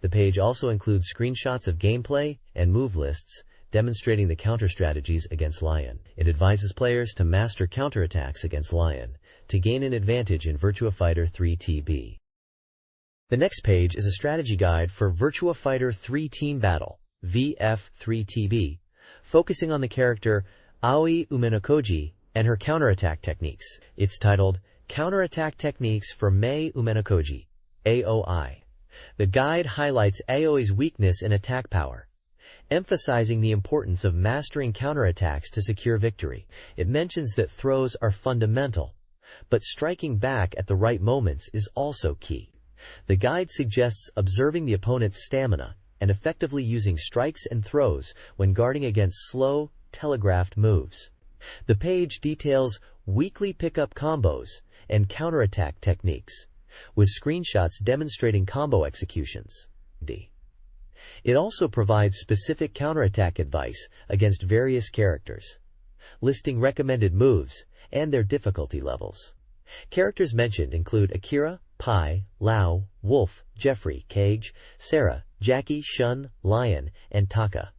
The page also includes screenshots of gameplay and move lists demonstrating the counter strategies against Lion. It advises players to master counterattacks against Lion to gain an advantage in Virtua Fighter 3 TB. The next page is a strategy guide for Virtua Fighter 3 Team Battle, VF3TB, focusing on the character Aoi Umenokoji and her counterattack techniques. It's titled Counterattack Techniques for Mei Umenokoji, AOI. The guide highlights Aoi's weakness in attack power, emphasizing the importance of mastering counterattacks to secure victory. It mentions that throws are fundamental, but striking back at the right moments is also key. The guide suggests observing the opponent's stamina and effectively using strikes and throws when guarding against slow, telegraphed moves. The page details weekly pickup combos and counterattack techniques, with screenshots demonstrating combo executions. It also provides specific counterattack advice against various characters, listing recommended moves and their difficulty levels. Characters mentioned include Akira, Pi, Lao, Wolf, Jeffrey, Cage, Sarah, Jackie, Shun, Lion, and Taka,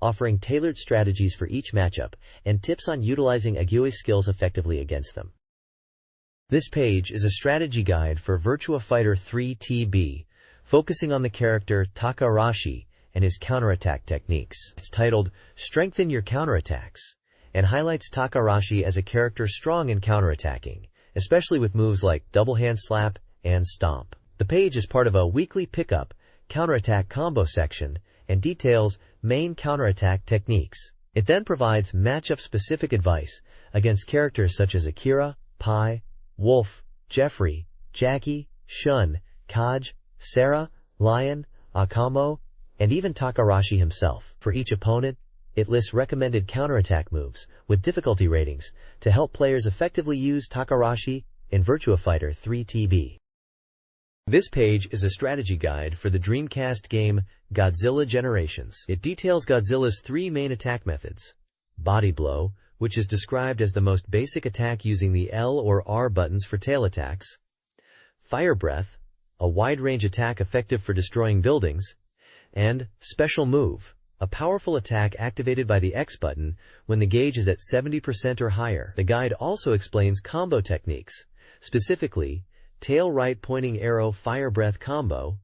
offering tailored strategies for each matchup and tips on utilizing Aoi's skills effectively against them. This page is a strategy guide for Virtua Fighter 3 TB, focusing on the character Takarashi and his counterattack techniques. It's titled Strengthen Your Counterattacks, and highlights Takarashi as a character strong in counterattacking, especially with moves like double hand slap and stomp. The page is part of a weekly pickup counterattack combo section and details main counterattack techniques. It then provides matchup-specific advice against characters such as Akira, Pi, Wolf, Jeffrey, Jackie, Shun, Kaj, Sarah, Lion, Akamo, and even Takarashi himself. For each opponent, it lists recommended counterattack moves with difficulty ratings to help players effectively use Takarashi in Virtua Fighter 3 TB. This page is a strategy guide for the Dreamcast game Godzilla Generations. It details Godzilla's three main attack methods: Body Blow, which is described as the most basic attack using the L or R buttons for tail attacks; Fire Breath, a wide-range attack effective for destroying buildings; and Special Move, a powerful attack activated by the X button when the gauge is at 70% or higher. The guide also explains combo techniques, specifically Tail Right Pointing Arrow Fire Breath combo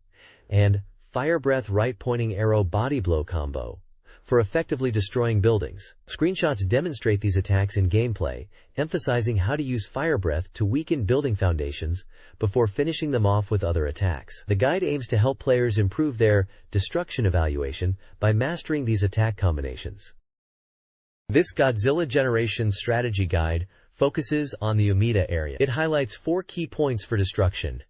and Fire Breath Right Pointing Arrow Body Blow combo for effectively destroying buildings. Screenshots demonstrate these attacks in gameplay, emphasizing how to use Fire Breath to weaken building foundations before finishing them off with other attacks. The guide aims to help players improve their destruction evaluation by mastering these attack combinations. This Godzilla Generations strategy guide focuses on the Umeda area. It highlights 4 key points for destruction: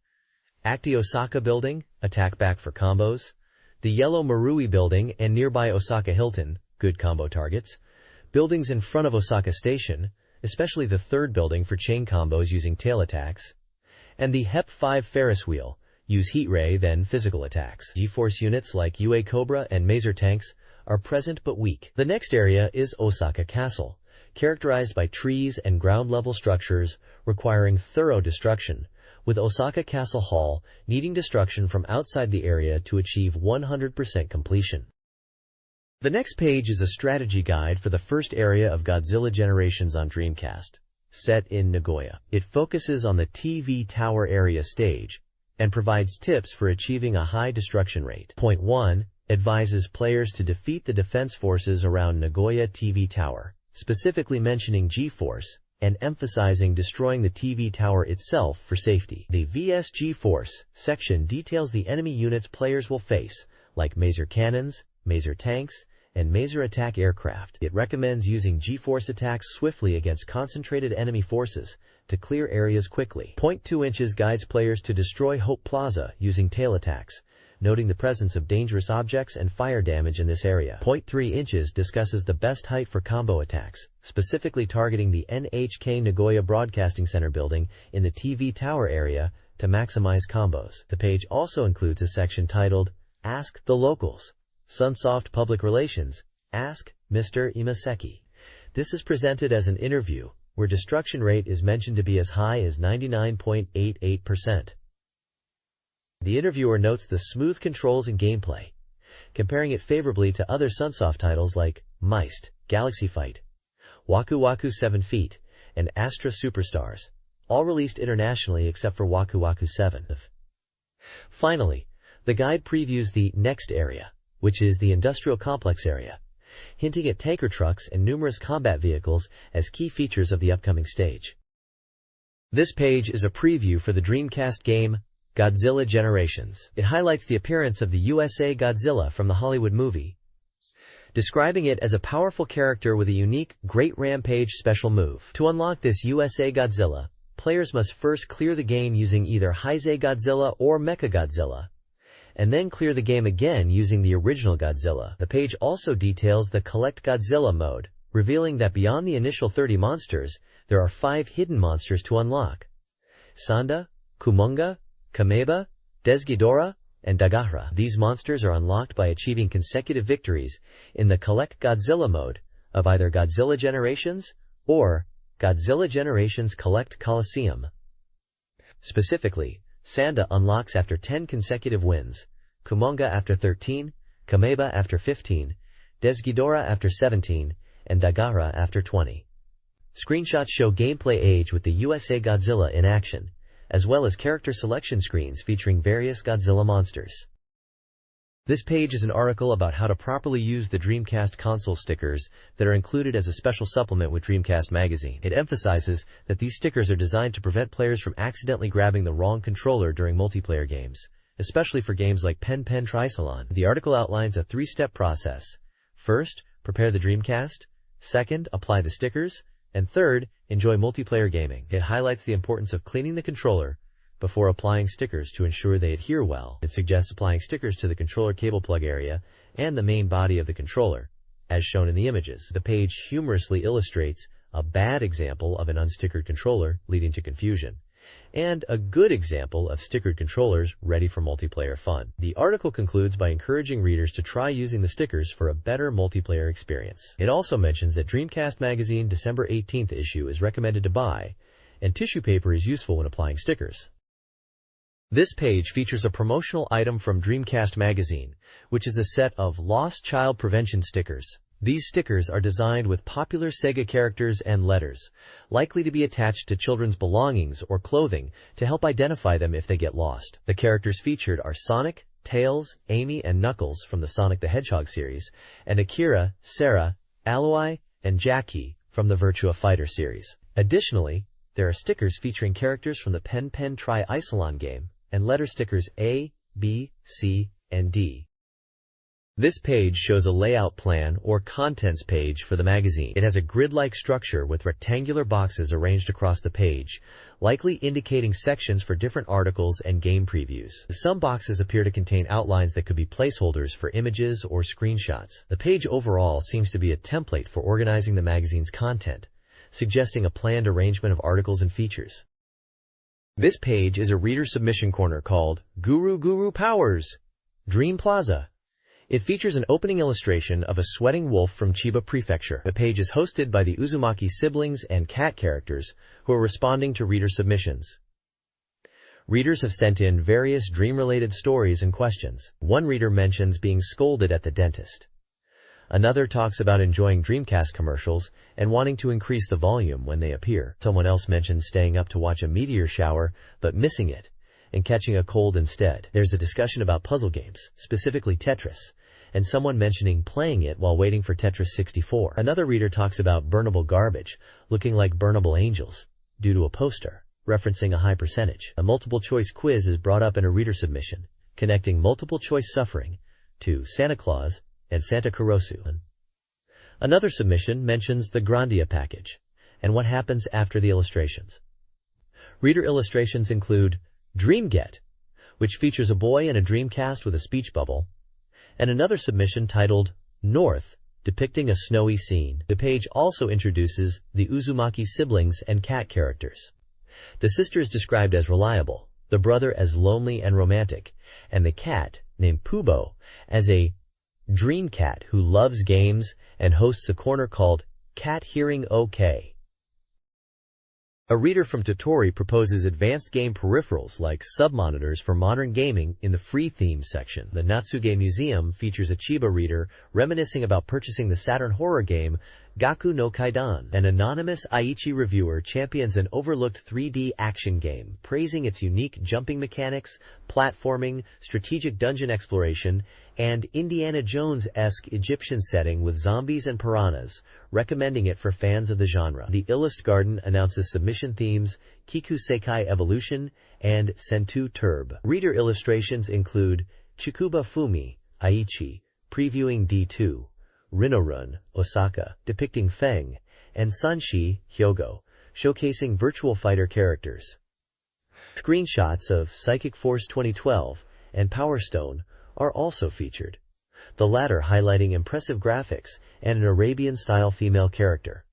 Acti Osaka Building, attack back for combos; the Yellow Marui Building and nearby Osaka Hilton, good combo targets; buildings in front of Osaka Station, especially the third building for chain combos using tail attacks; and the HEP-5 Ferris Wheel, use heat ray then physical attacks. G-Force units like UA Cobra and Maser tanks are present but weak. The next area is Osaka Castle. characterized by trees and ground-level structures requiring thorough destruction, with Osaka Castle Hall needing destruction from outside the area to achieve 100% completion. The next page is a strategy guide for the first area of Godzilla Generations on Dreamcast, set in Nagoya. It focuses on the TV tower area stage and provides tips for achieving a high destruction rate. Point 1 advises players to defeat the defense forces around Nagoya TV Tower, specifically mentioning G-Force and emphasizing destroying the TV tower itself for safety. The vs G-Force section details the enemy units players will face, like Maser cannons, Maser tanks, and Maser attack aircraft. It recommends using G-Force attacks swiftly against concentrated enemy forces to clear areas quickly. Point 2 inches guides players to destroy Hope Plaza using tail attacks, noting the presence of dangerous objects and fire damage in this area. Point 3 inches discusses the best height for combo attacks, specifically targeting the NHK Nagoya Broadcasting Center building in the TV tower area to maximize combos. The page also includes a section titled, Ask the Locals. Sunsoft Public Relations, Ask Mr. Imaseki. This is presented as an interview, where destruction rate is mentioned to be as high as 99.88%. The interviewer notes the smooth controls and gameplay, comparing it favorably to other Sunsoft titles like Meist, Galaxy Fight, Waku Waku 7 Feet, and Astra Superstars, all released internationally except for Waku Waku 7. Finally, the guide previews the next area, which is the industrial complex area, hinting at tanker trucks and numerous combat vehicles as key features of the upcoming stage. This page is a preview for the Dreamcast game, Godzilla Generations. It highlights the appearance of the USA Godzilla from the Hollywood movie, describing it as a powerful character with a unique Great Rampage special move. To unlock this USA Godzilla, players must first clear the game using either Heisei Godzilla or Mechagodzilla, and then clear the game again using the original Godzilla. The page also details the Collect Godzilla mode, revealing that beyond the initial 30 monsters, there are 5 hidden monsters to unlock: Sanda, Kumonga, Kameba, Desghidorah, and Dagahra. These monsters are unlocked by achieving consecutive victories in the Collect Godzilla mode of either Godzilla Generations or Godzilla Generations Collect Coliseum. Specifically, Sanda unlocks after 10 consecutive wins, Kumonga after 13, Kameba after 15, Desghidorah after 17, and Dagahra after 20. Screenshots show gameplay age with the USA Godzilla in action, as well as character selection screens featuring various Godzilla monsters. This page is an article about how to properly use the Dreamcast console stickers that are included as a special supplement with Dreamcast Magazine. It emphasizes that these stickers are designed to prevent players from accidentally grabbing the wrong controller during multiplayer games, especially for games like Pen Pen Trisalon. The article outlines a 3-step process. First, prepare the Dreamcast. Second, apply the stickers. And third, enjoy multiplayer gaming. It highlights the importance of cleaning the controller before applying stickers to ensure they adhere well. It suggests applying stickers to the controller cable plug area and the main body of the controller, as shown in the images. The page humorously illustrates a bad example of an unstickered controller leading to confusion, and a good example of stickered controllers ready for multiplayer fun. The article concludes by encouraging readers to try using the stickers for a better multiplayer experience. It also mentions that Dreamcast Magazine December 18th issue is recommended to buy, and tissue paper is useful when applying stickers. This page features a promotional item from Dreamcast Magazine, which is a set of Lost Child Prevention stickers. These stickers are designed with popular Sega characters and letters, likely to be attached to children's belongings or clothing to help identify them if they get lost. The characters featured are Sonic, Tails, Amy, and Knuckles from the Sonic the Hedgehog series, and Akira, Sarah, Aloy, and Jackie from the Virtua Fighter series. Additionally, there are stickers featuring characters from the Pen Pen Tri-Isolon game, and letter stickers A, B, C, and D. This page shows a layout plan or contents page for the magazine. It has a grid-like structure with rectangular boxes arranged across the page, likely indicating sections for different articles and game previews. Some boxes appear to contain outlines that could be placeholders for images or screenshots. The page overall seems to be a template for organizing the magazine's content, suggesting a planned arrangement of articles and features. This page is a reader submission corner called Guru Guru Powers Dream Plaza. It features an opening illustration of a sweating wolf from Chiba Prefecture. The page is hosted by the Uzumaki siblings and cat characters who are responding to reader submissions. Readers have sent in various dream-related stories and questions. One reader mentions being scolded at the dentist. Another talks about enjoying Dreamcast commercials and wanting to increase the volume when they appear. Someone else mentions staying up to watch a meteor shower but missing it and catching a cold instead. There's a discussion about puzzle games, specifically Tetris, and someone mentioning playing it while waiting for Tetris 64. Another reader talks about burnable garbage looking like burnable angels due to a poster, referencing a high percentage. A multiple-choice quiz is brought up in a reader submission, connecting multiple-choice suffering to Santa Claus and Santa Kurosu. Another submission mentions the Grandia package and what happens after the illustrations. Reader illustrations include Dreamget, which features a boy in a Dreamcast with a speech bubble, and another submission titled North, depicting a snowy scene. The page also introduces the Uzumaki siblings and cat characters. The sister is described as reliable, the brother as lonely and romantic, and the cat, named Pubo, as a dream cat who loves games and hosts a corner called Cat Hearing OK. A reader from Totori proposes advanced game peripherals like sub-monitors for modern gaming in the free theme section. The Natsuge Museum features a Chiba reader reminiscing about purchasing the Saturn horror game Gaku no Kaidan. An anonymous Aichi reviewer champions an overlooked 3D action game, praising its unique jumping mechanics, platforming, strategic dungeon exploration, and Indiana Jones-esque Egyptian setting with zombies and piranhas, recommending it for fans of the genre. The Illust Garden announces submission themes Kiku Sekai Evolution and Sentu Turb. Reader illustrations include Chikuba Fumi, Aichi, previewing D2, Rinorun, Osaka, depicting Feng, and Sanshi, Hyogo, showcasing virtual fighter characters. Screenshots of Psychic Force 2012 and Power Stone are also featured, the latter highlighting impressive graphics and an Arabian-style female character.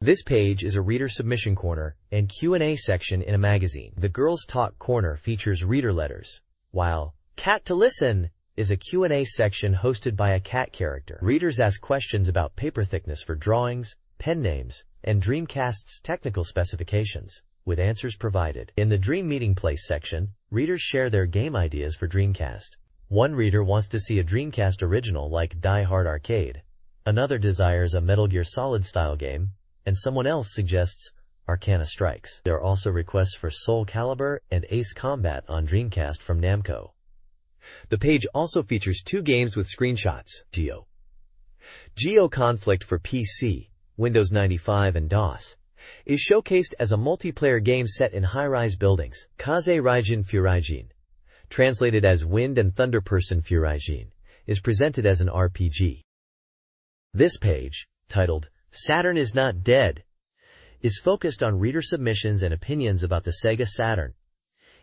This page is a reader submission corner and Q&A section in a magazine. The Girls Talk corner features reader letters, while Cat to Listen is a Q&A section hosted by a cat character. Readers ask questions about paper thickness for drawings, pen names, and Dreamcast's technical specifications, with answers provided. In the Dream Meeting Place section, readers share their game ideas for Dreamcast. One reader wants to see a Dreamcast original like Die Hard Arcade. Another desires a Metal Gear Solid style game, and someone else suggests Arcana Strikes. There are also requests for Soul Calibur and Ace Combat on Dreamcast from Namco. The page also features two games with screenshots. Geo Conflict for PC, Windows 95 and DOS, is showcased as a multiplayer game set in high-rise buildings. Kaze Raijin Furaijin, translated as Wind and Thunder Person Furaijin, is presented as an RPG. This page, titled Saturn is Not Dead, is focused on reader submissions and opinions about the Sega Saturn.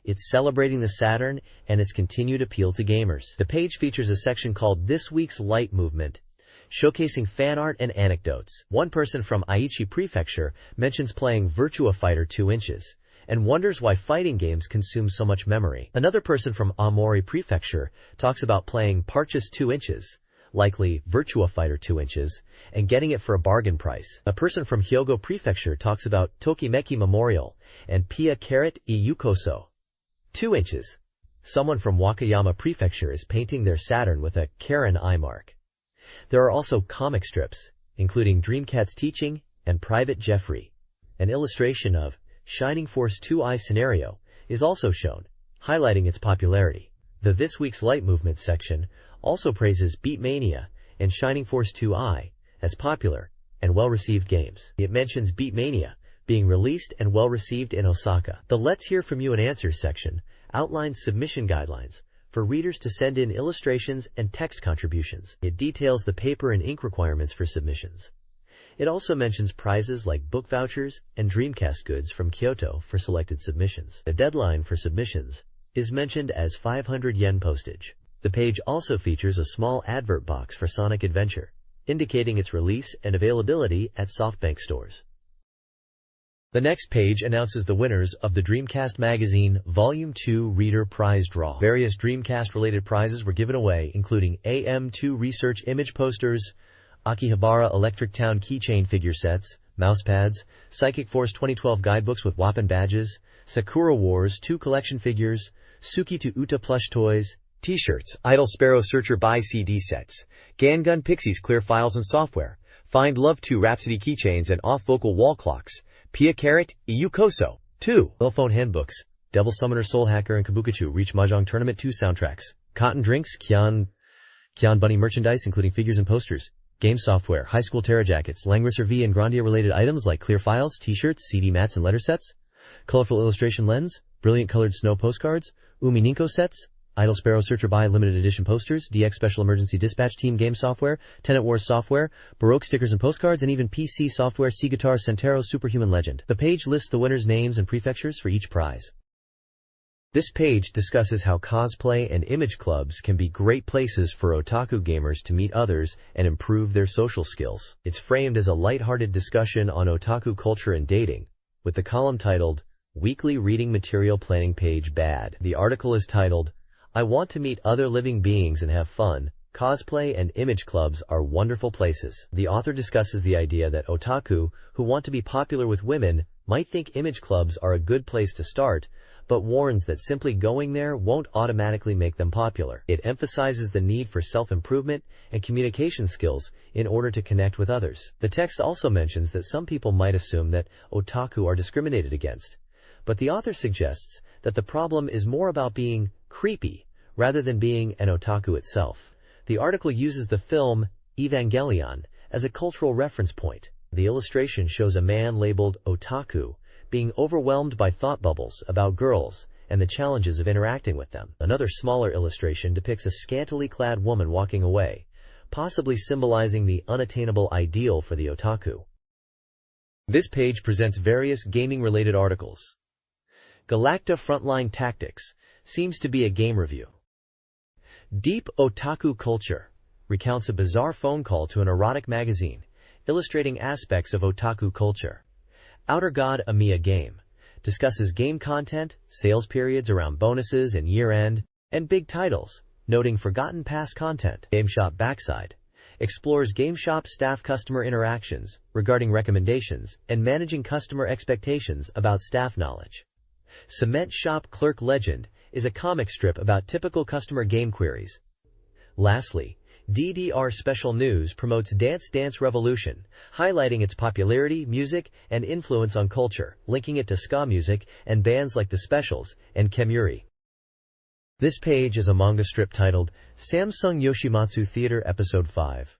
It's celebrating the Saturn and its continued appeal to gamers. The page features a section called This Week's Light Movement, showcasing fan art and anecdotes. One person from Aichi Prefecture mentions playing Virtua Fighter 2 inches and wonders why fighting games consume so much memory. Another person from Aomori Prefecture talks about playing Parchis 2 inches, likely Virtua Fighter 2 inches, and getting it for a bargain price. A person from Hyogo Prefecture talks about Tokimeki Memorial and Pia Carrot e Yukoso 2 inches. Someone from Wakayama Prefecture is painting their Saturn with a Karen eye mark. There are also comic strips, including Dreamcat's Teaching and Private Jeffrey. An illustration of Shining Force 2i scenario is also shown, highlighting its popularity. The This Week's Light Movement section also praises Beatmania and Shining Force 2i as popular and well-received games. It mentions Beatmania being released and well-received in Osaka. The Let's Hear From You and Answers section outlines submission guidelines for readers to send in illustrations and text contributions. It details the paper and ink requirements for submissions. It also mentions prizes like book vouchers and Dreamcast goods from Kyoto for selected submissions. The deadline for submissions is mentioned as 500 yen postage. The page also features a small advert box for Sonic Adventure, indicating its release and availability at SoftBank stores. The next page announces the winners of the Dreamcast Magazine Volume 2 Reader Prize Draw. Various Dreamcast-related prizes were given away, including AM2 Research Image Posters, Akihabara Electric Town Keychain Figure Sets, Mousepads, Psychic Force 2012 Guidebooks with Wappen Badges, Sakura Wars 2 Collection Figures, Suki to Uta Plush Toys, T-shirts, Idle Sparrow Searcher Buy CD Sets, Gangun Pixies Clear Files and Software, Find Love 2 Rhapsody Keychains and Off-Vocal Wall Clocks, Pia Carrot, EU Koso, 2 Telephone Handbooks, Devil Summoner Soul Hacker and Kabukicho Reach Mahjong Tournament 2 Soundtracks, Cotton Drinks, Kian Bunny Merchandise including figures and posters, Game Software, High School Terra Jackets, Langrisser V and Grandia related items like clear files, T-shirts, CD mats and letter sets, Colorful Illustration Lens, Brilliant Colored Snow Postcards, Umi Ninko Sets, Idle Sparrow Searcher Buy Limited Edition Posters, DX Special Emergency Dispatch Team Game Software, Tenant Wars Software, Baroque Stickers and Postcards, and even PC Software, C-Guitar, Centero, Superhuman Legend. The page lists the winners' names and prefectures for each prize. This page discusses how cosplay and image clubs can be great places for otaku gamers to meet others and improve their social skills. It's framed as a lighthearted discussion on otaku culture and dating, with the column titled, Weekly Reading Material Planning Page Bad. The article is titled, I want to meet other living beings and have fun. Cosplay and image clubs are wonderful places. The author discusses the idea that otaku who want to be popular with women might think image clubs are a good place to start, but warns that simply going there won't automatically make them popular. It emphasizes the need for self-improvement and communication skills in order to connect with others. The text also mentions that some people might assume that otaku are discriminated against, but the author suggests that the problem is more about being creepy rather than being an otaku itself. The article uses the film Evangelion as a cultural reference point. The illustration shows a man labeled otaku being overwhelmed by thought bubbles about girls and the challenges of interacting with them. Another smaller illustration depicts a scantily clad woman walking away, possibly symbolizing the unattainable ideal for the otaku. This page presents various gaming-related articles. Galacta Frontline Tactics seems to be a game review. Deep Otaku Culture recounts a bizarre phone call to an erotic magazine, illustrating aspects of otaku culture. Outer God Amiya Game discusses game content, sales periods around bonuses and year-end, and big titles, noting forgotten past content. GameShop Backside explores GameShop staff customer interactions regarding recommendations and managing customer expectations about staff knowledge. Cement Shop Clerk Legend is a comic strip about typical customer game queries. Lastly, DDR Special News promotes Dance Dance Revolution, highlighting its popularity, music, and influence on culture, linking it to ska music and bands like The Specials and Kemuri. This page is a manga strip titled Samsung Yoshimatsu Theater Episode 5.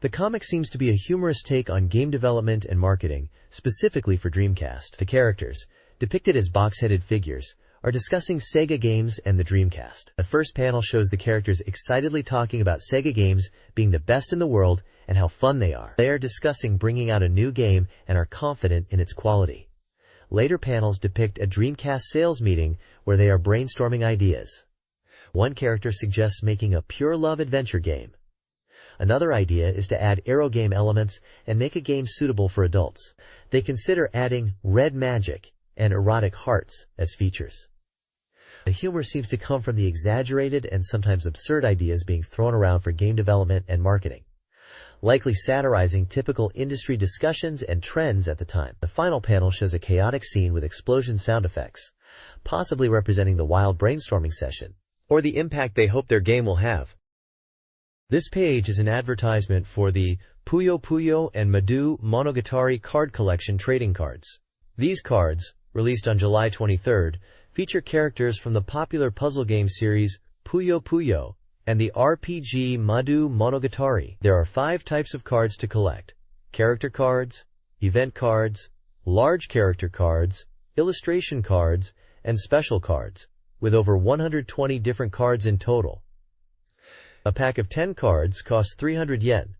The comic seems to be a humorous take on game development and marketing, specifically for Dreamcast. The characters, depicted as box-headed figures, are discussing Sega games and the Dreamcast. The first panel shows the characters excitedly talking about Sega games being the best in the world and how fun they are. They are discussing bringing out a new game and are confident in its quality. Later panels depict a Dreamcast sales meeting where they are brainstorming ideas. One character suggests making a pure love adventure game. Another idea is to add Aero game elements and make a game suitable for adults. They consider adding red magic and erotic hearts as features. The humor seems to come from the exaggerated and sometimes absurd ideas being thrown around for game development and marketing, likely satirizing typical industry discussions and trends at the time. The final panel shows a chaotic scene with explosion sound effects, possibly representing the wild brainstorming session, or the impact they hope their game will have. This page is an advertisement for the Puyo Puyo and Madu Monogatari card collection trading cards. These cards, released on July 23rd, feature characters from the popular puzzle game series Puyo Puyo and the RPG Madu Monogatari. There are 5 types of cards to collect: character cards, event cards, large character cards, illustration cards, and special cards, with over 120 different cards in total. A pack of 10 cards costs 300 yen,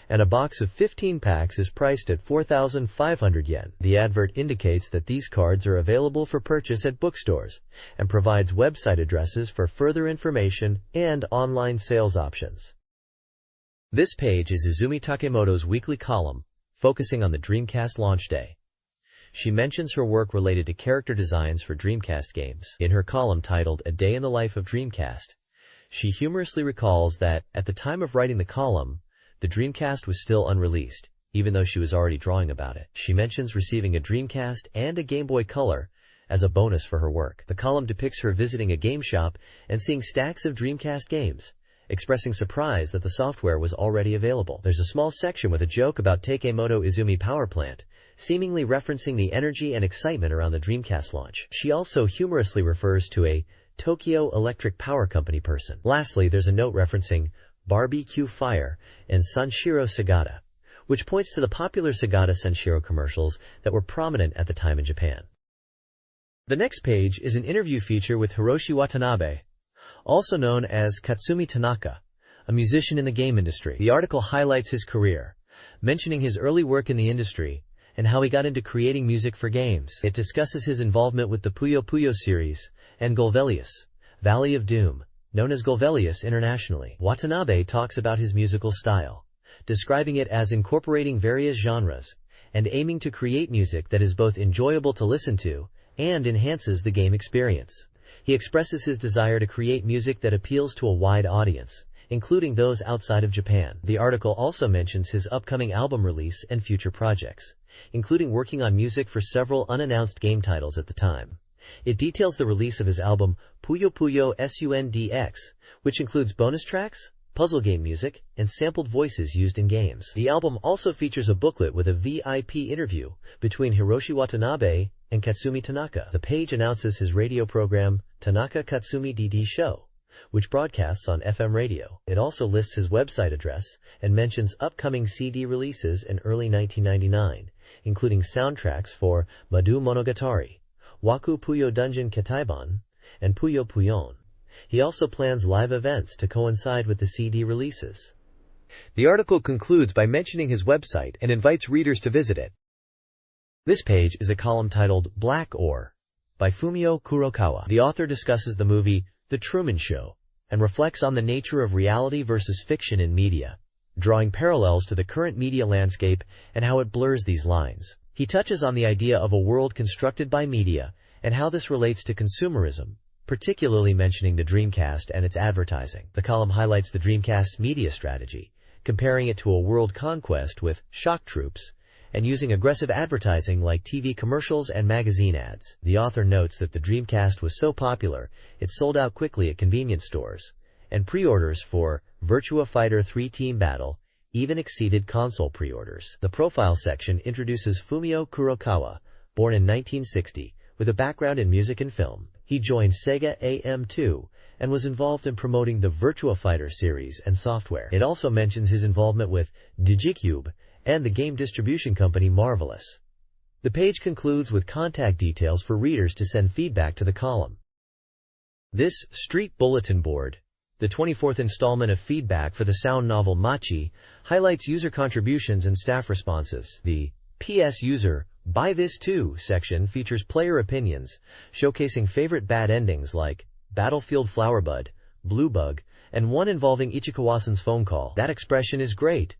and a box of 15 packs is priced at 4,500 yen. The advert indicates that these cards are available for purchase at bookstores and provides website addresses for further information and online sales options. This page is Izumi Takemoto's weekly column, focusing on the Dreamcast launch day. She mentions her work related to character designs for Dreamcast games. In her column titled A Day in the Life of Dreamcast, she humorously recalls that, at the time of writing the column, the Dreamcast was still unreleased, even though she was already drawing about it. She mentions receiving a Dreamcast and a Game Boy Color as a bonus for her work. The column depicts her visiting a game shop and seeing stacks of Dreamcast games, expressing surprise that the software was already available. There's a small section with a joke about Takemoto Izumi Power Plant, seemingly referencing the energy and excitement around the Dreamcast launch. She also humorously refers to a Tokyo Electric Power Company person. Lastly, there's a note referencing Barbecue Fire and Sanshiro Sagata, which points to the popular Sagata Sanshiro commercials that were prominent at the time in Japan. The next page is an interview feature with Hiroshi Watanabe, also known as Katsumi Tanaka, a musician in the game industry. The article highlights his career, mentioning his early work in the industry and how he got into creating music for games. It discusses his involvement with the Puyo Puyo series and Golvelius, Valley of Doom, known as Golvelius internationally. Watanabe talks about his musical style, describing it as incorporating various genres and aiming to create music that is both enjoyable to listen to and enhances the game experience. He expresses his desire to create music that appeals to a wide audience, including those outside of Japan. The article also mentions his upcoming album release and future projects, including working on music for several unannounced game titles at the time. It details the release of his album Puyo Puyo Sundx, which includes bonus tracks, puzzle game music, and sampled voices used in games. The album also features a booklet with a VIP interview between Hiroshi Watanabe and Katsumi Tanaka. The page announces his radio program, Tanaka Katsumi DD Show, which broadcasts on FM radio. It also lists his website address and mentions upcoming CD releases in early 1999, including soundtracks for Madu Monogatari, Waku Puyo Dungeon Ketaiban, and Puyo Puyon. He also plans live events to coincide with the CD releases. The article concludes by mentioning his website and invites readers to visit it. This page is a column titled Black Ore by Fumio Kurokawa. The author discusses the movie The Truman Show and reflects on the nature of reality versus fiction in media, drawing parallels to the current media landscape and how it blurs these lines. He touches on the idea of a world constructed by media and how this relates to consumerism, particularly mentioning the Dreamcast and its advertising. The column highlights the Dreamcast's media strategy, comparing it to a world conquest with shock troops and using aggressive advertising like TV commercials and magazine ads. The author notes that the Dreamcast was so popular, it sold out quickly at convenience stores, and pre-orders for Virtua Fighter 3 Team Battle even exceeded console pre-orders. The profile section introduces Fumio Kurokawa, born in 1960, with a background in music and film. He joined Sega AM2 and was involved in promoting the Virtua Fighter series and software. It also mentions his involvement with Digicube and the game distribution company Marvelous. The page concludes with contact details for readers to send feedback to the column. This Street Bulletin Board, the 24th installment of feedback for the sound novel Machi, highlights user contributions and staff responses. The PS User Buy This Too section features player opinions, showcasing favorite bad endings like Battlefield Flowerbud, Blue Bug, and one involving Ichikawa-san's phone call. That expression is great.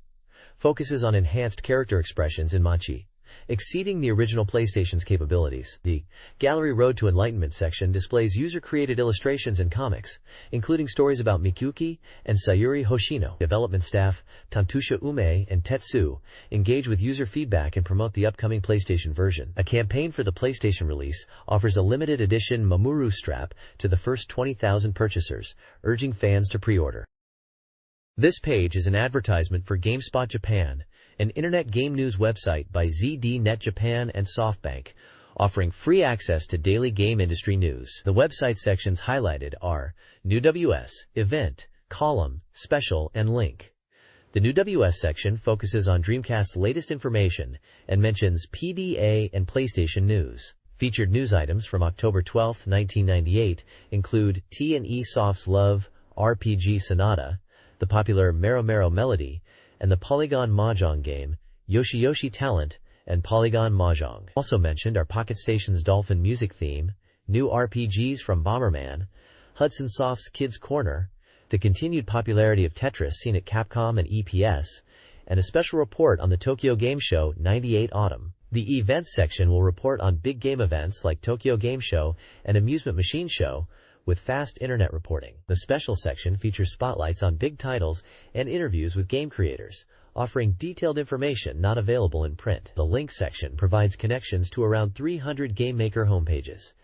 Focuses on enhanced character expressions in Machi, exceeding the original PlayStation's capabilities. The Gallery Road to Enlightenment section displays user-created illustrations and comics, including stories about Mikuki and Sayuri Hoshino. Development staff, Tantusha Ume and Tetsu, engage with user feedback and promote the upcoming PlayStation version. A campaign for the PlayStation release offers a limited edition Mamoru strap to the first 20,000 purchasers, urging fans to pre-order. This page is an advertisement for GameSpot Japan, an internet game news website by ZDNet Japan and SoftBank, offering free access to daily game industry news. The website sections highlighted are New WS, Event, Column, Special, and Link. The New WS section focuses on Dreamcast's latest information and mentions PDA and PlayStation news. Featured news items from October 12, 1998 include T&E Soft's Love RPG Sonata, the popular Mero Mero Melody, and the Polygon Mahjong game, Yoshi Yoshi Talent, and Polygon Mahjong. Also mentioned are Pocket Station's Dolphin music theme, new RPGs from Bomberman, Hudson Soft's Kids Corner, the continued popularity of Tetris seen at Capcom and EPS, and a special report on the Tokyo Game Show 98 Autumn. The Events section will report on big game events like Tokyo Game Show and Amusement Machine Show, with fast internet reporting. The Special section features spotlights on big titles and interviews with game creators, offering detailed information not available in print. The Links section provides connections to around 300 Game Maker homepages.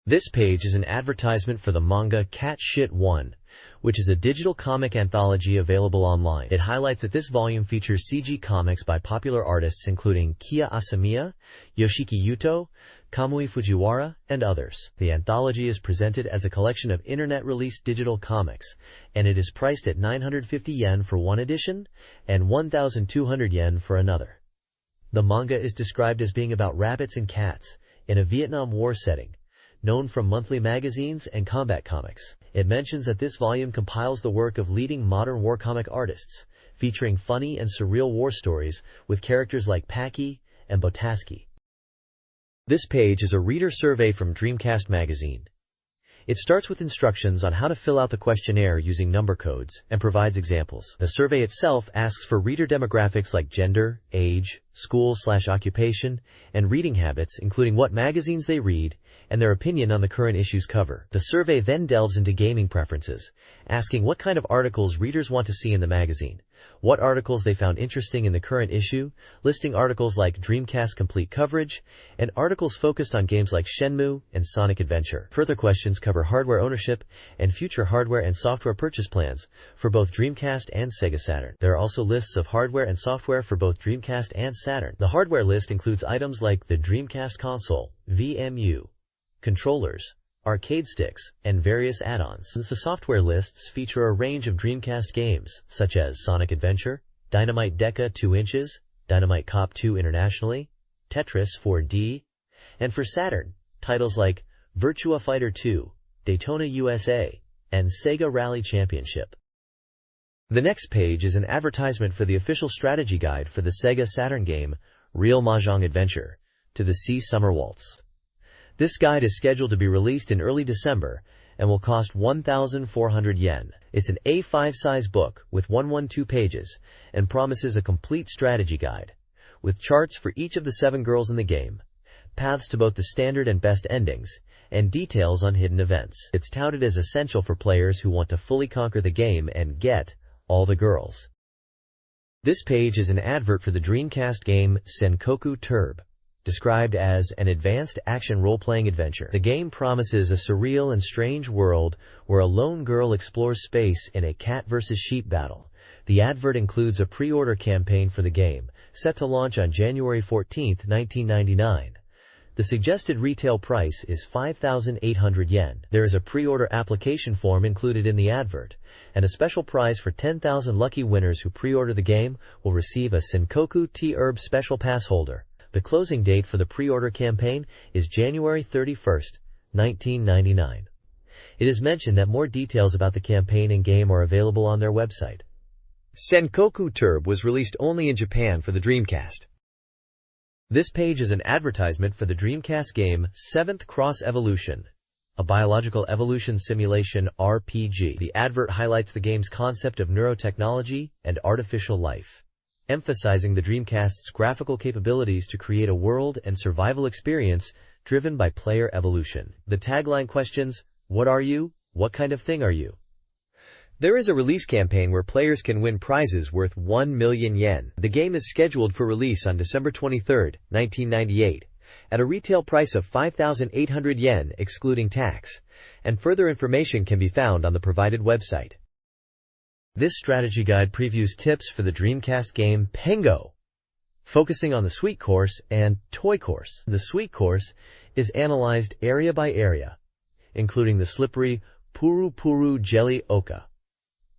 This page is an advertisement for the manga Cat Shit 1, which is a digital comic anthology available online. It highlights that this volume features CG comics by popular artists including Kiya Asamiya, Yoshiki Yuto, Kamui Fujiwara, and others. The anthology is presented as a collection of internet-released digital comics, and it is priced at 950 yen for one edition and 1,200 yen for another. The manga is described as being about rabbits and cats in a Vietnam War setting, known from monthly magazines and combat comics. It mentions that this volume compiles the work of leading modern war comic artists, featuring funny and surreal war stories with characters like Paki and Botaski. This page is a reader survey from Dreamcast Magazine. It starts with instructions on how to fill out the questionnaire using number codes and provides examples. The survey itself asks for reader demographics like gender, age, school/occupation, and reading habits, including what magazines they read and their opinion on the current issue's cover. The survey then delves into gaming preferences, asking what kind of articles readers want to see in the magazine, what articles they found interesting in the current issue, listing articles like Dreamcast Complete Coverage, and articles focused on games like Shenmue and Sonic Adventure. Further questions cover hardware ownership and future hardware and software purchase plans for both Dreamcast and Sega Saturn. There are also lists of hardware and software for both Dreamcast and Saturn. The hardware list includes items like the Dreamcast console, VMU, controllers, arcade sticks, and various add-ons. The software lists feature a range of Dreamcast games, such as Sonic Adventure, Dynamite Deca 2 inches, Dynamite Cop 2 internationally, Tetris 4D, and for Saturn, titles like Virtua Fighter 2, Daytona USA, and Sega Rally Championship. The next page is an advertisement for the official strategy guide for the Sega Saturn game, Real Mahjong Adventure, to the Sea Summer Waltz. This guide is scheduled to be released in early December and will cost 1,400 yen. It's an A5 size book with 112 pages and promises a complete strategy guide, with charts for each of the 7 girls in the game, paths to both the standard and best endings, and details on hidden events. It's touted as essential for players who want to fully conquer the game and get all the girls. This page is an advert for the Dreamcast game Senkoku Turb, described as an advanced action role-playing adventure. The game promises a surreal and strange world where a lone girl explores space in a cat versus sheep battle. The advert includes a pre-order campaign for the game, set to launch on January 14, 1999. The suggested retail price is 5,800 yen. There is a pre-order application form included in the advert, and a special prize for 10,000 lucky winners who pre-order the game will receive a Senkoku T-Herb Special Pass holder. The closing date for the pre-order campaign is January 31, 1999. It is mentioned that more details about the campaign and game are available on their website. Senkoku Turb was released only in Japan for the Dreamcast. This page is an advertisement for the Dreamcast game 7th Cross Evolution, a biological evolution simulation RPG. The advert highlights the game's concept of neurotechnology and artificial life, emphasizing the Dreamcast's graphical capabilities to create a world and survival experience driven by player evolution. The tagline questions, "What are you? What kind of thing are you?" There is a release campaign where players can win prizes worth 1 million yen. The game is scheduled for release on December 23, 1998, at a retail price of 5,800 yen excluding tax, and further information can be found on the provided website. This strategy guide previews tips for the Dreamcast game Pengo, focusing on the Sweet Course and Toy Course. The Sweet Course is analyzed area by area, including the slippery Puru Puru Jelly Oka,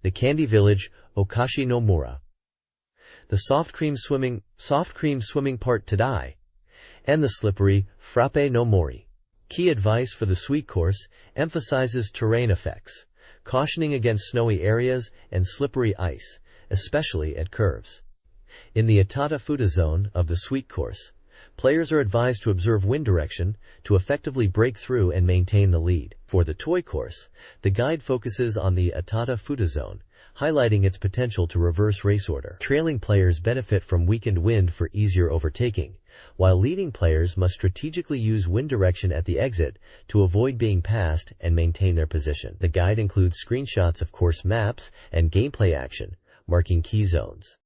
the Candy Village Okashi no Mura, the soft cream swimming part Tadai, and the slippery Frappe no Mori. Key advice for the Sweet Course emphasizes terrain effects, cautioning against snowy areas and slippery ice, especially at curves. In the Atata Futa zone of the Sweet Course, players are advised to observe wind direction to effectively break through and maintain the lead. For the Toy Course, the guide focuses on the Atata Futa zone, highlighting its potential to reverse race order. Trailing players benefit from weakened wind for easier overtaking, while leading players must strategically use wind direction at the exit to avoid being passed and maintain their position. The guide includes screenshots of course maps and gameplay action, marking key zones.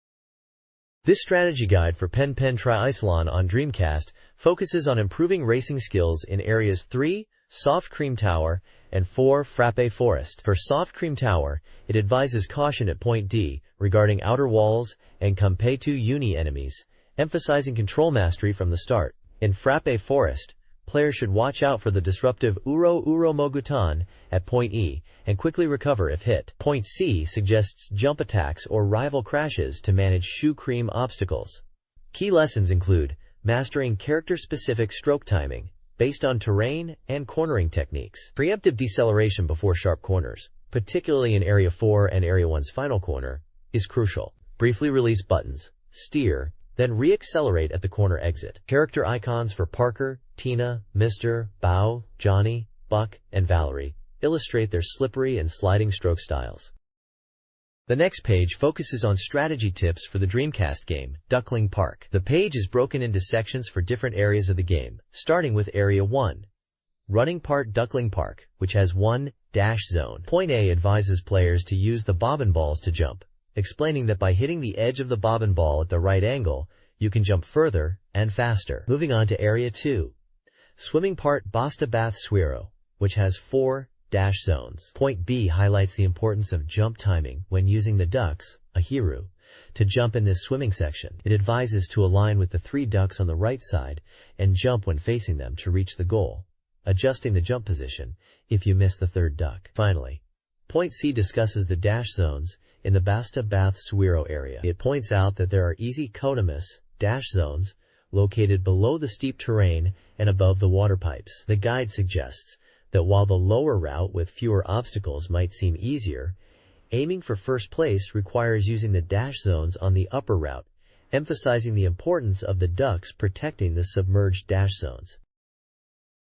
This strategy guide for Pen Pen Triathlon on Dreamcast focuses on improving racing skills in areas 3, Soft Cream Tower, and 4, Frappe Forest. For Soft Cream Tower, it advises caution at point D regarding outer walls and Campetu Uni enemies, emphasizing control mastery from the start. In Frappe Forest, players should watch out for the disruptive Uro Mogutan at point E and quickly recover if hit. Point C suggests jump attacks or rival crashes to manage shoe cream obstacles. Key lessons include mastering character-specific stroke timing based on terrain and cornering techniques. Preemptive deceleration before sharp corners, particularly in Area 4 and Area 1's final corner, is crucial. Briefly release buttons, steer, then re-accelerate at the corner exit. Character icons for Parker, Tina, Mr., Bao, Johnny, Buck, and Valerie illustrate their slippery and sliding stroke styles. The next page focuses on strategy tips for the Dreamcast game, Duckling Park. The page is broken into sections for different areas of the game, starting with Area 1. Running Part Duckling Park, which has one dash zone. Point A advises players to use the bobbin balls to jump, explaining that by hitting the edge of the bobbin ball at the right angle, you can jump further and faster. Moving on to Area 2. Swimming Part Basta Bath Swiro, which has 4 dash zones. Point B highlights the importance of jump timing when using the ducks, a Hiru, to jump in this swimming section. It advises to align with the 3 ducks on the right side and jump when facing them to reach the goal, adjusting the jump position if you miss the 3rd duck. Finally, Point C discusses the dash zones in the Basta Bath Swiro area. It points out that there are easy Codamus dash zones located below the steep terrain and above the water pipes. The guide suggests that while the lower route with fewer obstacles might seem easier, aiming for first place requires using the dash zones on the upper route, emphasizing the importance of the ducks protecting the submerged dash zones.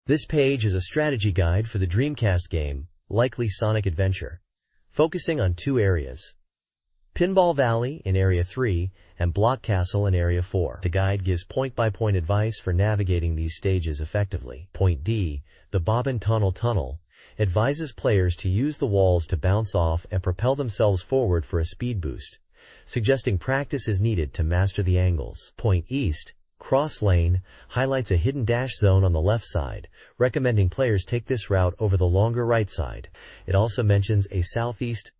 This page is a strategy guide for the Dreamcast game, Likely Sonic Adventure, focusing on 2 areas: Pinball Valley in Area 3 and Block Castle in Area 4. The guide gives point-by-point advice for navigating these stages effectively. Point D, the Bobbin Tunnel, advises players to use the walls to bounce off and propel themselves forward for a speed boost, suggesting practice is needed to master the angles. Point East, Cross Lane, highlights a hidden dash zone on the left side, recommending players take this route over the longer right side. It also mentions a Southeast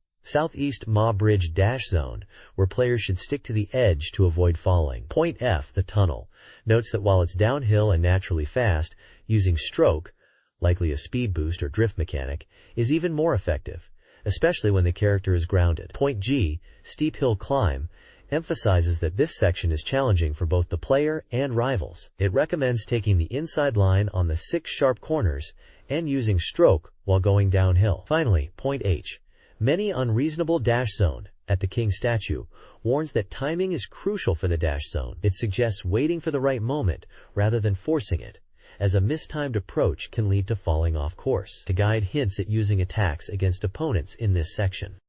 Ma Bridge dash zone, where players should stick to the edge to avoid falling. Point F, the Tunnel, notes that while it's downhill and naturally fast, using stroke, likely a speed boost or drift mechanic, is even more effective, especially when the character is grounded. Point G, Steep Hill Climb, emphasizes that this section is challenging for both the player and rivals. It recommends taking the inside line on the 6 sharp corners and using stroke while going downhill. Finally, Point H, Many Unreasonable Dash Zone, at the King statue, warns that timing is crucial for the dash zone. It suggests waiting for the right moment rather than forcing it, as a mistimed approach can lead to falling off course. The guide hints at using attacks against opponents in this section.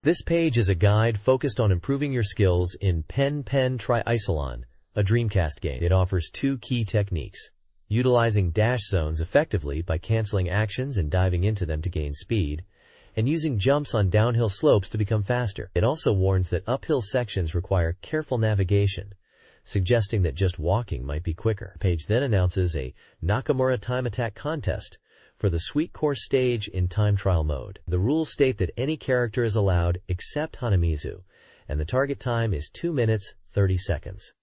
This page is a guide focused on improving your skills in Pen Pen Triathlon, a Dreamcast game. It offers 2 key techniques: utilizing dash zones effectively by canceling actions and diving into them to gain speed, and using jumps on downhill slopes to become faster. It also warns that uphill sections require careful navigation, suggesting that just walking might be quicker. The page then announces a Nakamura time attack contest for the Sweet Course stage in time trial mode. The rules state that any character is allowed except Hanamizu, and the target time is 2 minutes 30 seconds.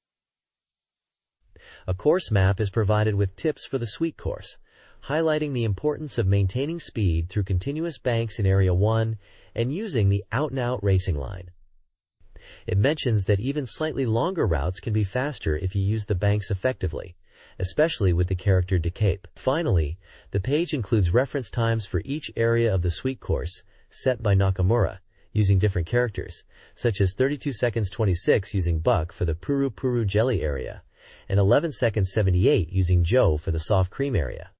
A course map is provided with tips for the Sweet Course, highlighting the importance of maintaining speed through continuous banks in Area 1 and using the out-and-out racing line. It mentions that even slightly longer routes can be faster if you use the banks effectively, especially with the character Decape. Finally, the page includes reference times for each area of the Sweet Course set by Nakamura, using different characters, such as 32 seconds 26 using Buck for the Puru Puru Jelly area, and 11 seconds 78 using Joe for the Soft Cream area.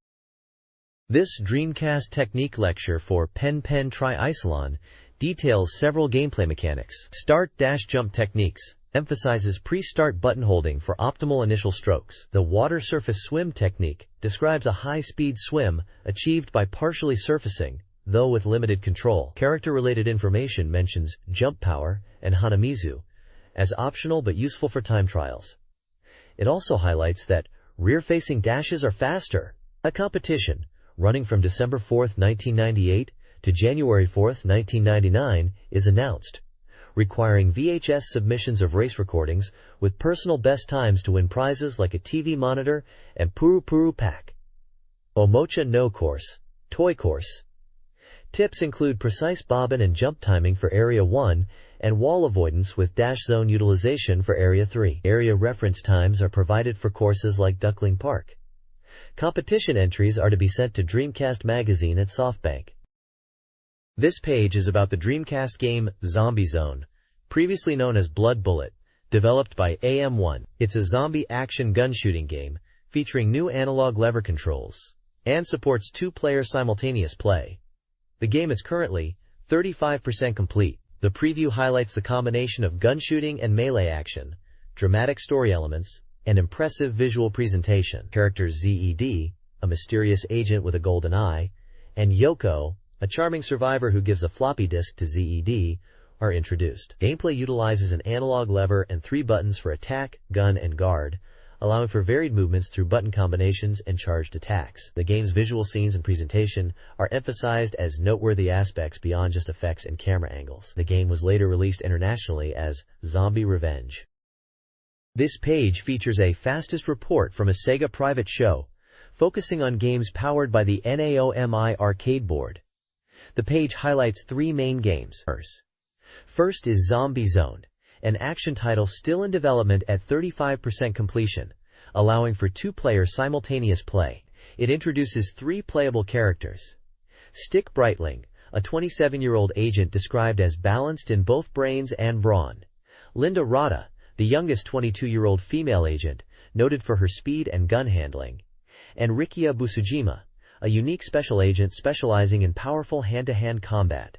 This Dreamcast technique lecture for Pen Pen Triathlon details several gameplay mechanics. Start-dash-jump techniques. emphasizes pre-start button holding for optimal initial strokes. The water surface swim technique describes a high-speed swim achieved by partially surfacing, though with limited control. Character-related information mentions jump power and Hanamizu as optional but useful for time trials. It also highlights that rear-facing dashes are faster. A competition, running from December 4, 1998 to January 4, 1999, is announced, requiring VHS submissions of race recordings with personal best times to win prizes like a TV monitor and Puru Puru Pack. Omocha no course, toy course. Tips include precise bobbin and jump timing for Area 1 and wall avoidance with dash zone utilization for Area 3. Area reference times are provided for courses like Duckling Park. Competition entries are to be sent to Dreamcast Magazine at SoftBank. This page is about the Dreamcast game Zombie Zone, previously known as Blood Bullet, developed by AM1. It's a zombie action gun shooting game featuring new analog lever controls and supports two-player simultaneous play. The game is currently 35% complete. The preview highlights the combination of gun shooting and melee action, dramatic story elements, and impressive visual presentation. Characters Zed, a mysterious agent with a golden eye, and Yoko, a charming survivor who gives a floppy disk to Zed, are introduced. Gameplay utilizes an analog lever and 3 buttons for attack, gun, and guard, allowing for varied movements through button combinations and charged attacks. The game's visual scenes and presentation are emphasized as noteworthy aspects beyond just effects and camera angles. The game was later released internationally as Zombie Revenge. This page features a fastest report from a Sega private show, focusing on games powered by the NAOMI arcade board. The page highlights 3 main games. First is Zombie Zone, an action title still in development at 35% completion, allowing for 2-player simultaneous play. It introduces 3 playable characters. Stick Brightling, a 27-year-old agent described as balanced in both brains and brawn. Linda Rada, the youngest 22-year-old female agent, noted for her speed and gun handling. And Rikia Busujima, a unique special agent specializing in powerful hand-to-hand combat.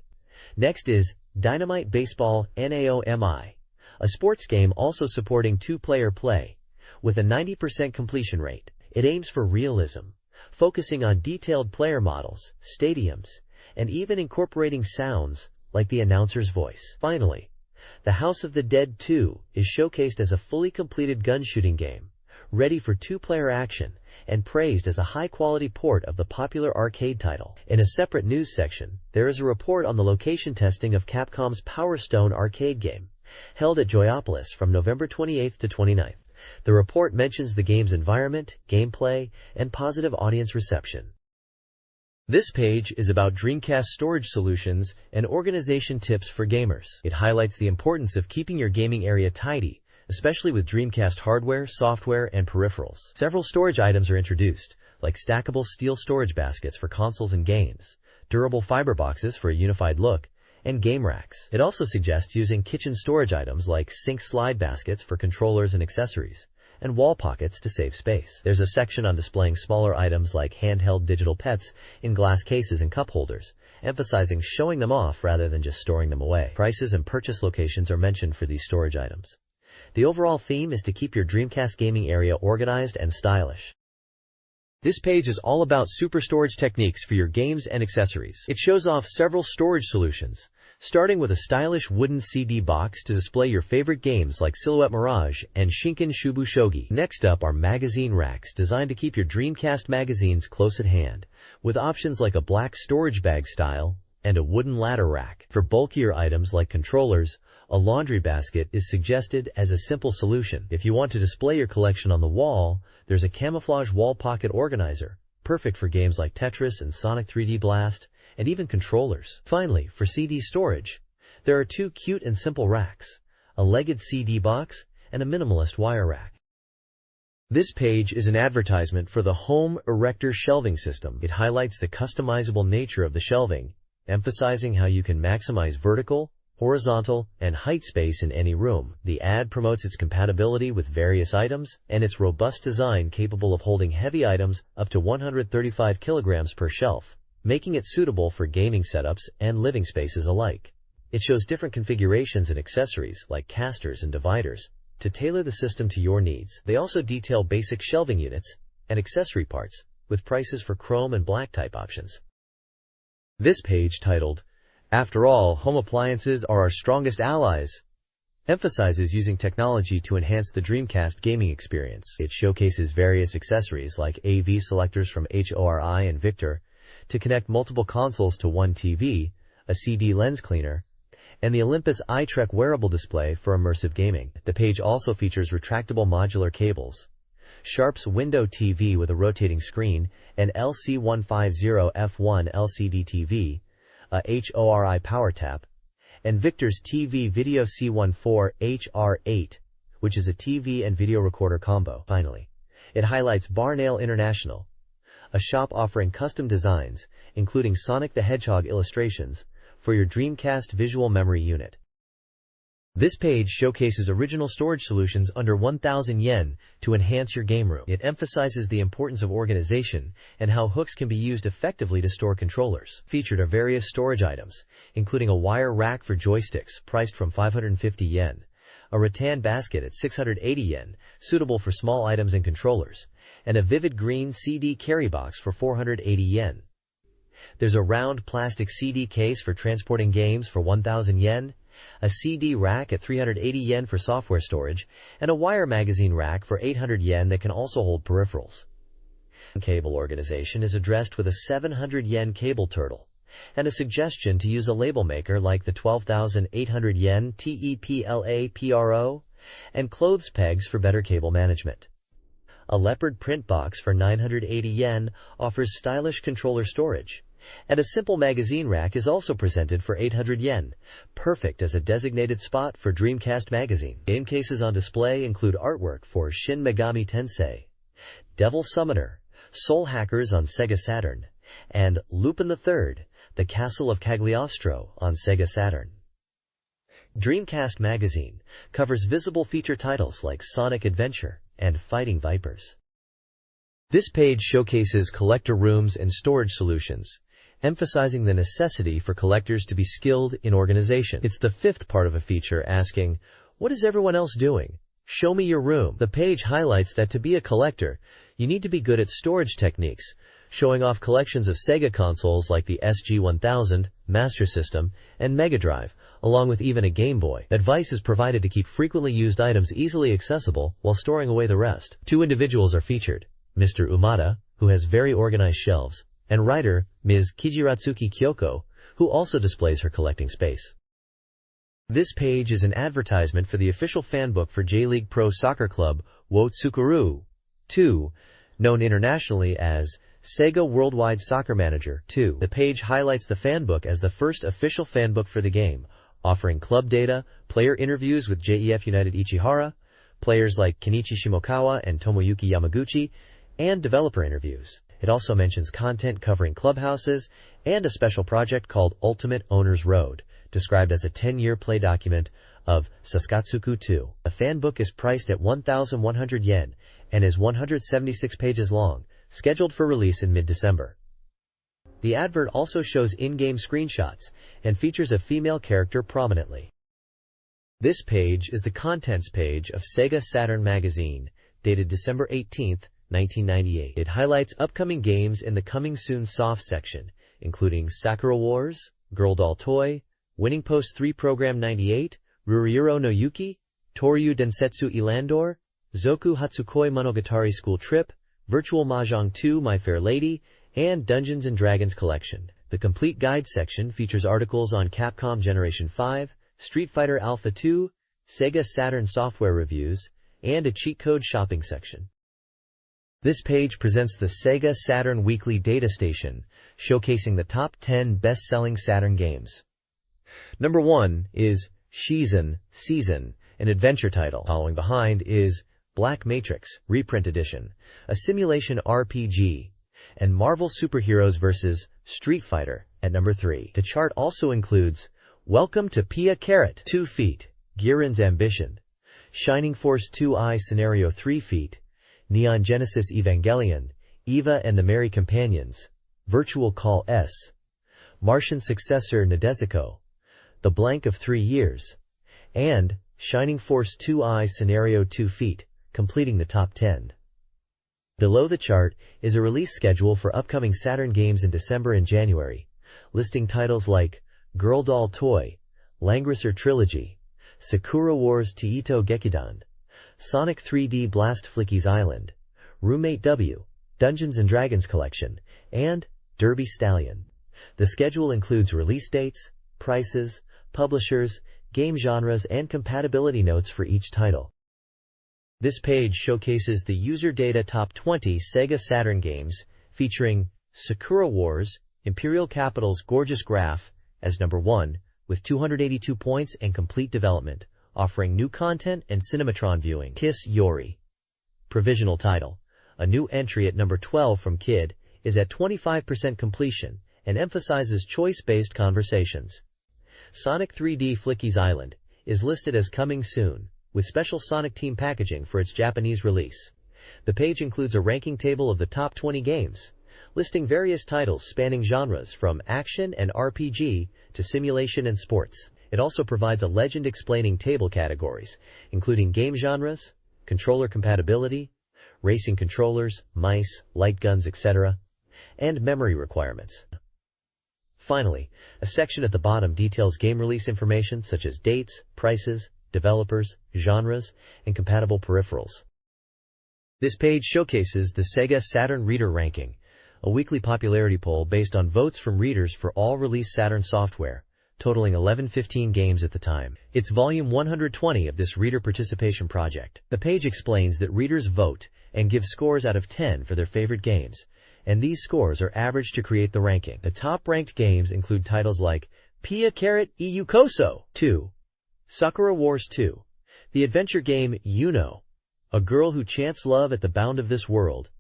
Next is Dynamite Baseball NAOMI, a sports game also supporting 2-player play, with a 90% completion rate. It aims for realism, focusing on detailed player models, stadiums, and even incorporating sounds like the announcer's voice. Finally, The House of the Dead 2 is showcased as a fully completed gun shooting game, ready for 2-player action, and praised as a high-quality port of the popular arcade title. In a separate news section, there is a report on the location testing of Capcom's Power Stone arcade game, held at Joyopolis from November 28th to 29th. The report mentions the game's environment, gameplay, and positive audience reception. This page is about Dreamcast storage solutions and organization tips for gamers. It highlights the importance of keeping your gaming area tidy, especially with Dreamcast hardware, software, and peripherals. Several storage items are introduced, like stackable steel storage baskets for consoles and games, durable fiber boxes for a unified look, and game racks. It also suggests using kitchen storage items like sink slide baskets for controllers and accessories, and wall pockets to save space. There's a section on displaying smaller items like handheld digital pets in glass cases and cup holders, emphasizing showing them off rather than just storing them away. Prices and purchase locations are mentioned for these storage items. The overall theme is to keep your Dreamcast gaming area organized and stylish. This page is all about super storage techniques for your games and accessories. It shows off several storage solutions, starting with a stylish wooden CD box to display your favorite games like Silhouette Mirage and Shinken Shubu Shogi. Next up are magazine racks designed to keep your Dreamcast magazines close at hand, with options like a black storage bag style and a wooden ladder rack. For bulkier items like controllers, a laundry basket is suggested as a simple solution. If you want to display your collection on the wall, there's a camouflage wall pocket organizer, perfect for games like Tetris and Sonic 3D Blast, and even controllers. Finally, for CD storage, there are 2 cute and simple racks, a legged CD box and a minimalist wire rack. This page is an advertisement for the Home Erector shelving system. It highlights the customizable nature of the shelving, emphasizing how you can maximize vertical, horizontal, and height space in any room. The ad promotes its compatibility with various items and its robust design capable of holding heavy items up to 135 kilograms per shelf, making it suitable for gaming setups and living spaces alike. It shows different configurations and accessories like casters and dividers to tailor the system to your needs. They also detail basic shelving units and accessory parts with prices for chrome and black type options. This page, titled, "After all, home appliances are our strongest allies," emphasizes using technology to enhance the Dreamcast gaming experience. It showcases various accessories like AV selectors from HORI and Victor to connect multiple consoles to one TV, a CD lens cleaner, and the Olympus iTrek wearable display for immersive gaming. The page also features retractable modular cables, Sharp's Window TV with a rotating screen, an LC150F1 LCD TV, a HORI power tap, and Victor's TV Video C14HR8, which is a TV and video recorder combo. Finally, it highlights Barnail International, a shop offering custom designs, including Sonic the Hedgehog illustrations, for your Dreamcast visual memory unit. This page showcases original storage solutions under 1,000 yen to enhance your game room. It emphasizes the importance of organization and how hooks can be used effectively to store controllers. Featured are various storage items, including a wire rack for joysticks priced from 550 yen, a rattan basket at 680 yen, suitable for small items and controllers, and a vivid green CD carry box for 480 yen. There's a round plastic CD case for transporting games for 1,000 yen, a CD rack at 380 yen for software storage, and a wire magazine rack for 800 yen that can also hold peripherals. Cable organization is addressed with a 700 yen cable turtle, and a suggestion to use a label maker like the 12,800 yen TEPLA PRO, and clothes pegs for better cable management. A leopard print box for 980 yen offers stylish controller storage, and a simple magazine rack is also presented for 800 yen, perfect as a designated spot for Dreamcast Magazine. Game cases on display include artwork for Shin Megami Tensei, Devil Summoner, Soul Hackers on Sega Saturn, and Lupin III, The Castle of Cagliostro on Sega Saturn. Dreamcast Magazine covers visible feature titles like Sonic Adventure and Fighting Vipers. This page showcases collector rooms and storage solutions, emphasizing the necessity for collectors to be skilled in organization. It's the fifth part of a feature asking, "What is everyone else doing? Show me your room." The page highlights that to be a collector, you need to be good at storage techniques, showing off collections of Sega consoles like the SG-1000, Master System, and Mega Drive, along with even a Game Boy. Advice is provided to keep frequently used items easily accessible while storing away the rest. Two individuals are featured, Mr. Umada, who has very organized shelves, and writer Ms. Kijiratsuki Kyoko, who also displays her collecting space. This page is an advertisement for the official fanbook for J-League Pro Soccer Club Wo Tsukuru 2, known internationally as Sega Worldwide Soccer Manager 2. The page highlights the fanbook as the first official fanbook for the game, offering club data, player interviews with JEF United Ichihara, players like Kenichi Shimokawa and Tomoyuki Yamaguchi, and developer interviews. It also mentions content covering clubhouses and a special project called Ultimate Owner's Road, described as a 10-year play document of Saskatsuku 2. The fanbook is priced at 1,100 yen and is 176 pages long, scheduled for release in mid-December. The advert also shows in-game screenshots and features a female character prominently. This page is the contents page of Sega Saturn Magazine, dated December 18, 1998. It highlights upcoming games in the Coming Soon Soft section, including Sakura Wars, Girl Doll Toy, Winning Post 3 Program 98, Ruriuro no Yuki, Toryu Densetsu Ilandor, Zoku Hatsukoi Monogatari School Trip, Virtual Mahjong 2 My Fair Lady, and Dungeons & Dragons Collection. The complete guide section features articles on Capcom Generation 5, Street Fighter Alpha 2, Sega Saturn software reviews, and a cheat code shopping section. This page presents the Sega Saturn Weekly Data Station, showcasing the top 10 best-selling Saturn games. Number 1 is Season, an adventure title. Following behind is Black Matrix, Reprint Edition, a simulation RPG, and Marvel Superheroes vs. Street Fighter at number 3. The chart also includes Welcome to Pia Carrot, 2 feet, Girin's Ambition, Shining Force 2i Scenario 3 feet, Neon Genesis Evangelion, Eva and the Merry Companions, Virtual Call S, Martian Successor Nadesico, The Blank of 3 Years, and Shining Force 2i Scenario 2 Feet, completing the top 10. Below the chart is a release schedule for upcoming Saturn games in December and January, listing titles like Girl Doll Toy, Langrisser Trilogy, Sakura Wars Teito Gekidan, Sonic 3D Blast Flicky's Island, Roommate W, Dungeons & Dragons Collection, and Derby Stallion. The schedule includes release dates, prices, publishers, game genres, and compatibility notes for each title. This page showcases the user data top 20 Sega Saturn games, featuring Sakura Wars, Imperial Capital's gorgeous graph, as number 1, with 282 points and complete development, offering new content and Cinematron viewing. Kiss Yori. Provisional title. A new entry at number 12 from Kid is at 25% completion and emphasizes choice-based conversations. Sonic 3D Flicky's Island is listed as coming soon, with special Sonic Team packaging for its Japanese release. The page includes a ranking table of the top 20 games, listing various titles spanning genres from action and RPG to simulation and sports. It also provides a legend explaining table categories, including game genres, controller compatibility, racing controllers, mice, light guns, etc., and memory requirements. Finally, a section at the bottom details game release information such as dates, prices, developers, genres, and compatible peripherals. This page showcases the Sega Saturn Reader Ranking, a weekly popularity poll based on votes from readers for all released Saturn software, totaling 1115 games at the time. It's volume 120 of this reader participation project. The page explains that readers vote and give scores out of 10 for their favorite games, and these scores are averaged to create the ranking. The top-ranked games include titles like Pia Carrot EU Koso 2, Sakura Wars 2, the adventure game Yuno, A Girl Who Chants Love at the Bound of This World,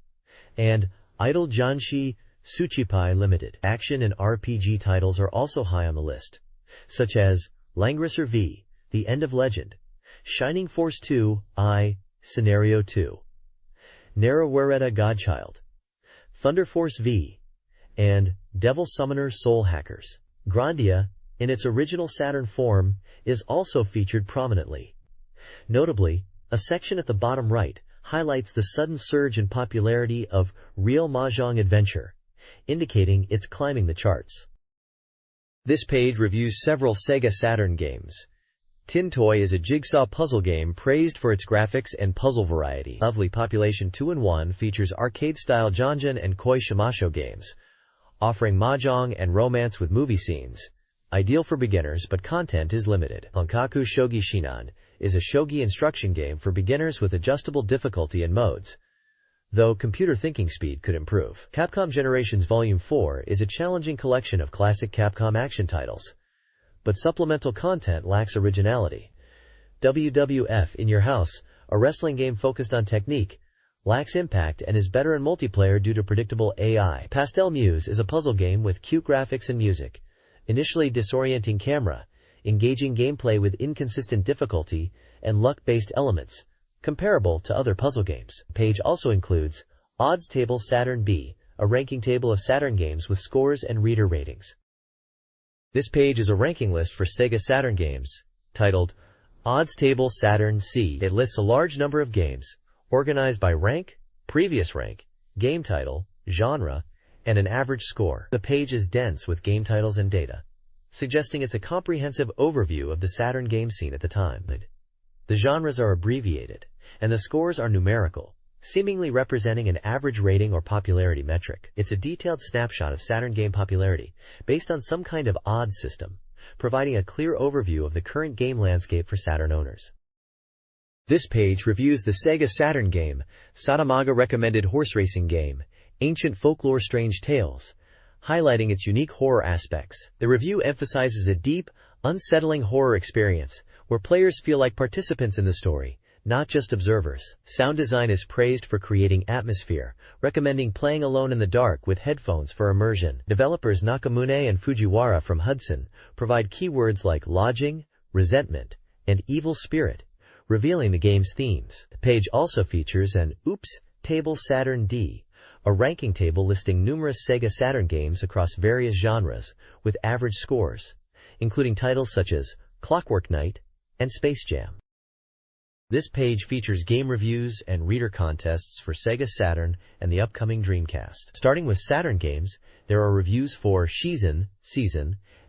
and Idol Janshi Tsuchipai Limited. Action and RPG titles are also high on the list, such as Langrisser V, The End of Legend, Shining Force 2i Scenario 2, Narrated Godchild, Thunder Force V, and Devil Summoner Soul Hackers. Grandia, in its original Saturn form, is also featured prominently. Notably, a section at the bottom right highlights the sudden surge in popularity of Real Mahjong Adventure, indicating it's climbing the charts. This page reviews several Sega Saturn games. Tin Toy is a jigsaw puzzle game praised for its graphics and puzzle variety. Lovely Population 2-in-1 features arcade-style Janjan and Koi Shimasho games, offering mahjong and romance with movie scenes. Ideal for beginners, but content is limited. Honkaku Shogi Shinan is a shogi instruction game for beginners with adjustable difficulty and modes, though computer thinking speed could improve. Capcom Generations Volume 4 is a challenging collection of classic Capcom action titles, but supplemental content lacks originality. WWF In Your House, a wrestling game focused on technique, lacks impact and is better in multiplayer due to predictable AI. Pastel Muse is a puzzle game with cute graphics and music, initially disorienting camera, engaging gameplay with inconsistent difficulty, and luck-based elements, comparable to other puzzle games. The page also includes Odds Table Saturn B, a ranking table of Saturn games with scores and reader ratings. This page is a ranking list for Sega Saturn games, titled Odds Table Saturn C. It lists a large number of games, organized by rank, previous rank, game title, genre, and an average score. The page is dense with game titles and data, suggesting it's a comprehensive overview of the Saturn game scene at the time. The genres are abbreviated, and the scores are numerical, seemingly representing an average rating or popularity metric. It's a detailed snapshot of Saturn game popularity, based on some kind of odds system, providing a clear overview of the current game landscape for Saturn owners. This page reviews the Sega Saturn game, Satamaga recommended horse racing game, Ancient Folklore Strange Tales, highlighting its unique horror aspects. The review emphasizes a deep, unsettling horror experience, where players feel like participants in the story, not just observers. Sound design is praised for creating atmosphere, recommending playing alone in the dark with headphones for immersion. Developers Nakamune and Fujiwara from Hudson provide keywords like lodging, resentment, and evil spirit, revealing the game's themes. The page also features an Oops Table Saturn D, a ranking table listing numerous Sega Saturn games across various genres, with average scores, including titles such as Clockwork Knight and Space Jam. This page features game reviews and reader contests for Sega Saturn and the upcoming Dreamcast. Starting with Saturn games, there are reviews for Season,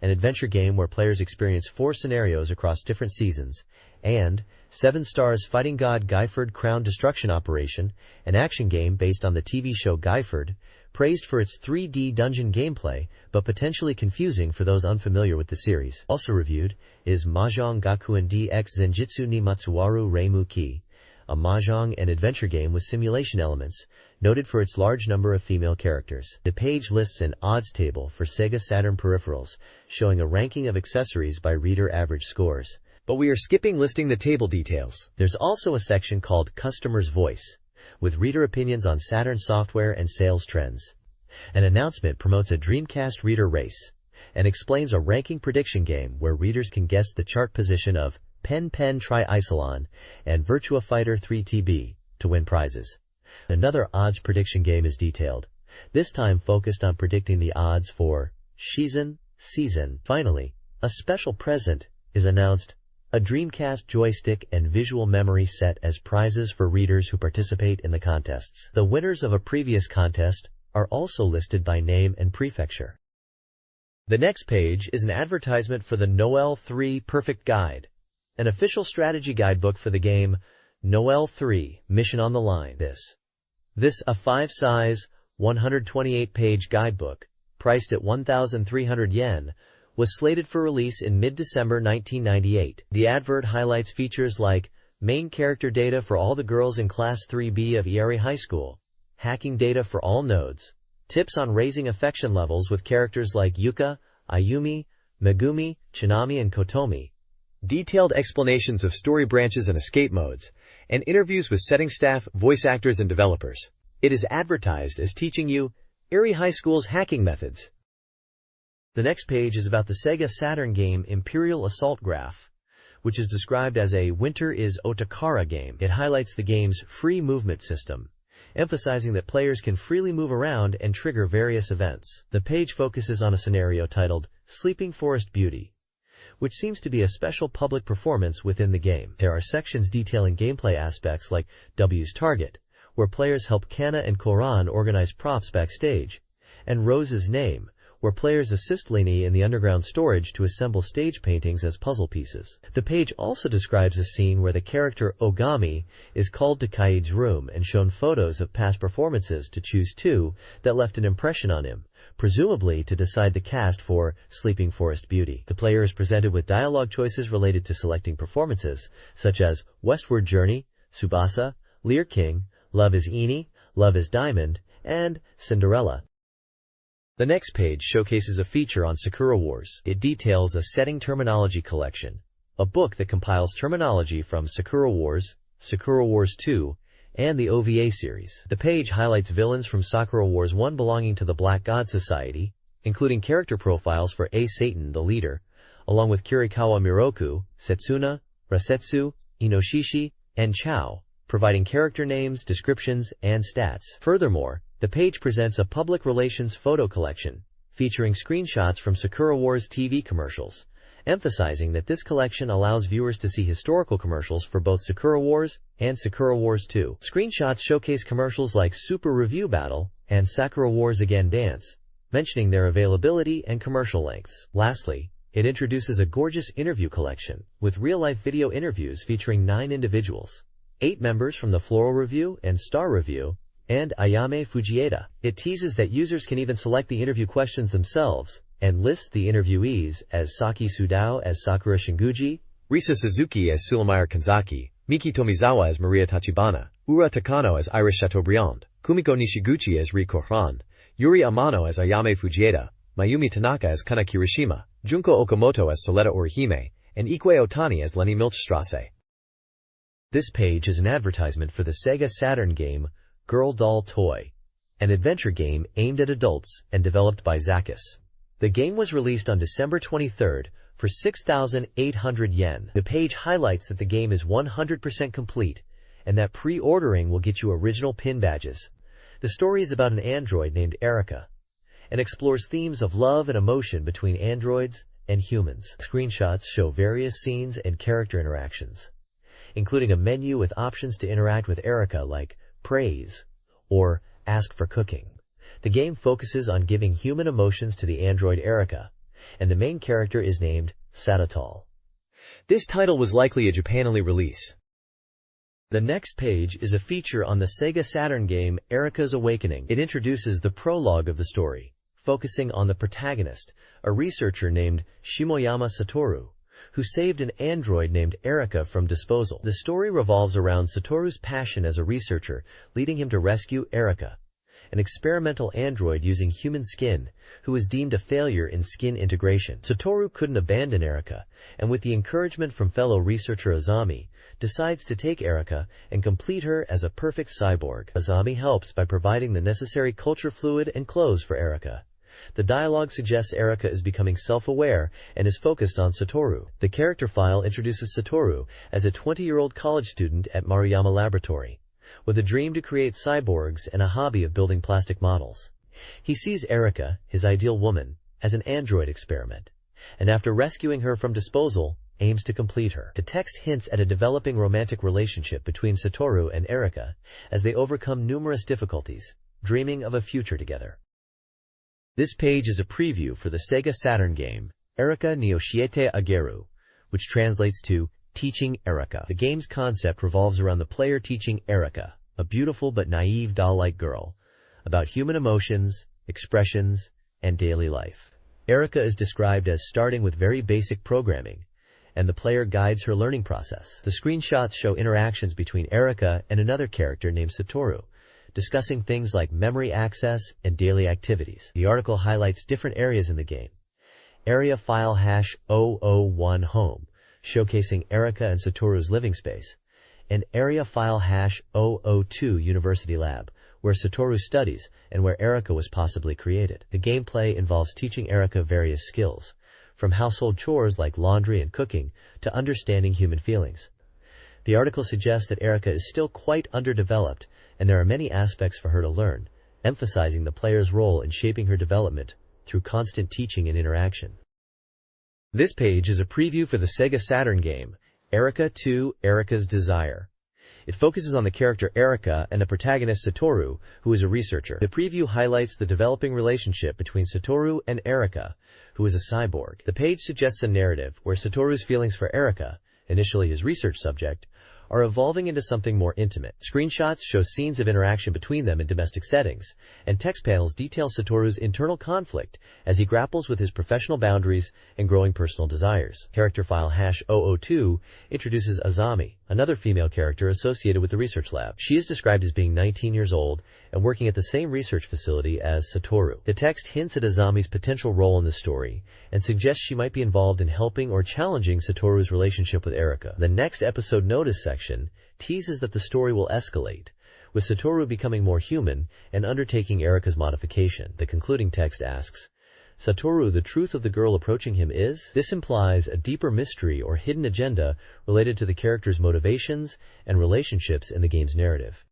an adventure game where players experience 4 scenarios across different seasons, and 7 Stars Fighting God Guyford Crown Destruction Operation, an action game based on the TV show Guyford, praised for its 3D dungeon gameplay, but potentially confusing for those unfamiliar with the series. Also reviewed is Mahjong Gakuen DX Zenjitsu ni Matsuwaru Reimu Ki, a mahjong and adventure game with simulation elements, noted for its large number of female characters. The page lists an odds table for Sega Saturn peripherals, showing a ranking of accessories by reader average scores. But we are skipping listing the table details. There's also a section called Customer's Voice, with reader opinions on Saturn software and sales trends. An announcement promotes a Dreamcast reader race and explains a ranking prediction game where readers can guess the chart position of Pen Tri-Isolon and Virtua Fighter 3TB to win prizes. Another odds prediction game is detailed, this time focused on predicting the odds for Season. Finally, a special present is announced, a Dreamcast joystick and visual memory set as prizes for readers who participate in the contests. The winners of a previous contest are also listed by name and prefecture. The next page is an advertisement for the Noel 3 Perfect Guide, an official strategy guidebook for the game Noel 3 Mission on the Line. This a 5-size, 128-page guidebook, priced at 1,300 yen, was slated for release in mid-December 1998. The advert highlights features like main character data for all the girls in Class 3B of Iari High School, hacking data for all nodes, tips on raising affection levels with characters like Yuka, Ayumi, Megumi, Tsunami, and Kotomi, detailed explanations of story branches and escape modes, and interviews with setting staff, voice actors, and developers. It is advertised as teaching you Iari High School's hacking methods. The next page is about the Sega Saturn game Imperial Assault Graph, which is described as a Winter is Otakara game. It highlights the game's free movement system, emphasizing that players can freely move around and trigger various events. The page focuses on a scenario titled Sleeping Forest Beauty, which seems to be a special public performance within the game. There are sections detailing gameplay aspects like W's Target, where players help Kana and Koran organize props backstage, and Rose's Name, where players assist Lini in the underground storage to assemble stage paintings as puzzle pieces. The page also describes a scene where the character Ogami is called to Kaid's room and shown photos of past performances to choose 2 that left an impression on him, presumably to decide the cast for Sleeping Forest Beauty. The player is presented with dialogue choices related to selecting performances, such as Westward Journey, Tsubasa, Lear King, Love is Eni, Love is Diamond, and Cinderella. The next page showcases a feature on Sakura Wars. It details a setting terminology collection, a book that compiles terminology from Sakura Wars 2, and the OVA series. The page highlights villains from Sakura Wars 1 belonging to the Black God Society, including character profiles for A. Satan, the leader, along with Kirikawa Miroku, Setsuna, Rasetsu, Inoshishi, and Chao, providing character names, descriptions, and stats. Furthermore, the page presents a public relations photo collection, featuring screenshots from Sakura Wars TV commercials, emphasizing that this collection allows viewers to see historical commercials for both Sakura Wars and Sakura Wars 2. Screenshots showcase commercials like Super Review Battle and Sakura Wars Again Dance, mentioning their availability and commercial lengths. Lastly, it introduces a gorgeous interview collection, with real-life video interviews featuring 9 individuals, 8 members from the Floral Review and Star Review, and Ayame Fujieda. It teases that users can even select the interview questions themselves, and lists the interviewees as Saki Sudao as Sakura Shinguji, Risa Suzuki as Sulamire Kanzaki, Miki Tomizawa as Maria Tachibana, Ura Takano as Iris Chateaubriand, Kumiko Nishiguchi as Ri Kohan, Yuri Amano as Ayame Fujieda, Mayumi Tanaka as Kana Kirishima, Junko Okamoto as Soleta Orihime, and Ikue Otani as Lenny Milchstrasse. This page is an advertisement for the Sega Saturn game Girl Doll Toy, an adventure game aimed at adults and developed by Zakus. The game was released on December 23rd for 6,800 yen. The page highlights that the game is 100% complete and that pre-ordering will get you original pin badges. The story is about an android named Erica and explores themes of love and emotion between androids and humans. Screenshots show various scenes and character interactions, including a menu with options to interact with Erica like praise or ask for cooking. The game focuses on giving human emotions to the android Erica, and the main character is named Satotal. This title was likely a Japan-only release. The next page is a feature on the Sega Saturn game Erica's Awakening. It introduces the prologue of the story, focusing on the protagonist, a researcher named Shimoyama Satoru, who saved an android named Erica from disposal. The story revolves around Satoru's passion as a researcher, leading him to rescue Erica, an experimental android using human skin, who was deemed a failure in skin integration. Satoru couldn't abandon Erica, and with the encouragement from fellow researcher Azami, decides to take Erica and complete her as a perfect cyborg. Azami helps by providing the necessary culture fluid and clothes for Erica. The dialogue suggests Erica is becoming self-aware and is focused on Satoru. The character file introduces Satoru as a 20-year-old college student at Maruyama Laboratory, with a dream to create cyborgs and a hobby of building plastic models. He sees Erica, his ideal woman, as an android experiment, and after rescuing her from disposal, aims to complete her. The text hints at a developing romantic relationship between Satoru and Erica as they overcome numerous difficulties, dreaming of a future together. This page is a preview for the Sega Saturn game, Erica ni Oshiete Ageru, which translates to Teaching Erica. The game's concept revolves around the player teaching Erica, a beautiful but naive doll-like girl, about human emotions, expressions, and daily life. Erica is described as starting with very basic programming, and the player guides her learning process. The screenshots show interactions between Erica and another character named Satoru, discussing things like memory access and daily activities. The article highlights different areas in the game. Area file hash 001 home, showcasing Erica and Satoru's living space, and area file hash 002 university lab, where Satoru studies and where Erica was possibly created. The gameplay involves teaching Erica various skills, from household chores like laundry and cooking to understanding human feelings. The article suggests that Erica is still quite underdeveloped, and there are many aspects for her to learn, emphasizing the player's role in shaping her development through constant teaching and interaction. This page is a preview for the Sega Saturn game, Erica 2: Erica's Desire. It focuses on the character Erica and the protagonist Satoru, who is a researcher. The preview highlights the developing relationship between Satoru and Erica, who is a cyborg. The page suggests a narrative where Satoru's feelings for Erica, initially his research subject, are evolving into something more intimate. Screenshots show scenes of interaction between them in domestic settings, and text panels detail Satoru's internal conflict as he grapples with his professional boundaries and growing personal desires. Character file hash 002 introduces Azami, another female character associated with the research lab. She is described as being 19 years old and working at the same research facility as Satoru. The text hints at Azami's potential role in the story and suggests she might be involved in helping or challenging Satoru's relationship with Erica. The next episode notice section teases that the story will escalate, with Satoru becoming more human and undertaking Erica's modification. The concluding text asks, Satoru, the truth of the girl approaching him is? This implies a deeper mystery or hidden agenda related to the character's motivations and relationships in the game's narrative.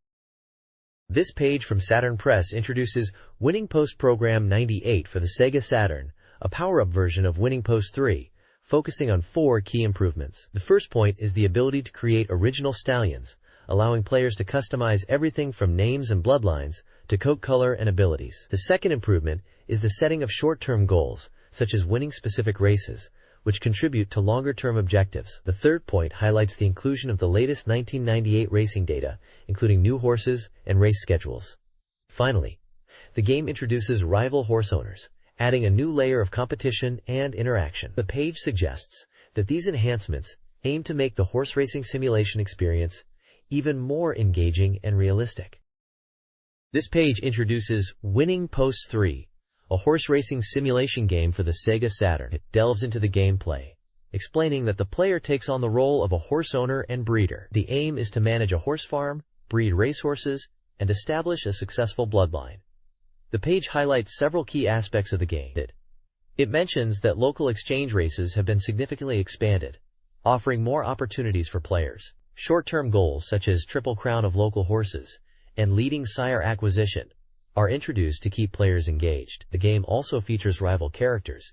This page from Saturn Press introduces Winning Post Program 98 for the Sega Saturn, a power-up version of Winning Post 3, focusing on 4 key improvements. The first point is the ability to create original stallions, allowing players to customize everything from names and bloodlines to coat color and abilities. The second improvement is the setting of short-term goals, such as winning specific races, which contribute to longer-term objectives. The third point highlights the inclusion of the latest 1998 racing data, including new horses and race schedules. Finally, the game introduces rival horse owners, adding a new layer of competition and interaction. The page suggests that these enhancements aim to make the horse racing simulation experience even more engaging and realistic. This page introduces Winning Post 3, a horse racing simulation game for the Sega Saturn. It delves into the gameplay, explaining that the player takes on the role of a horse owner and breeder. The aim is to manage a horse farm, breed racehorses, and establish a successful bloodline. The page highlights several key aspects of the game. It mentions that local exchange races have been significantly expanded, offering more opportunities for players. Short-term goals such as Triple Crown of local horses and leading sire acquisition are introduced to keep players engaged. The game also features rival characters,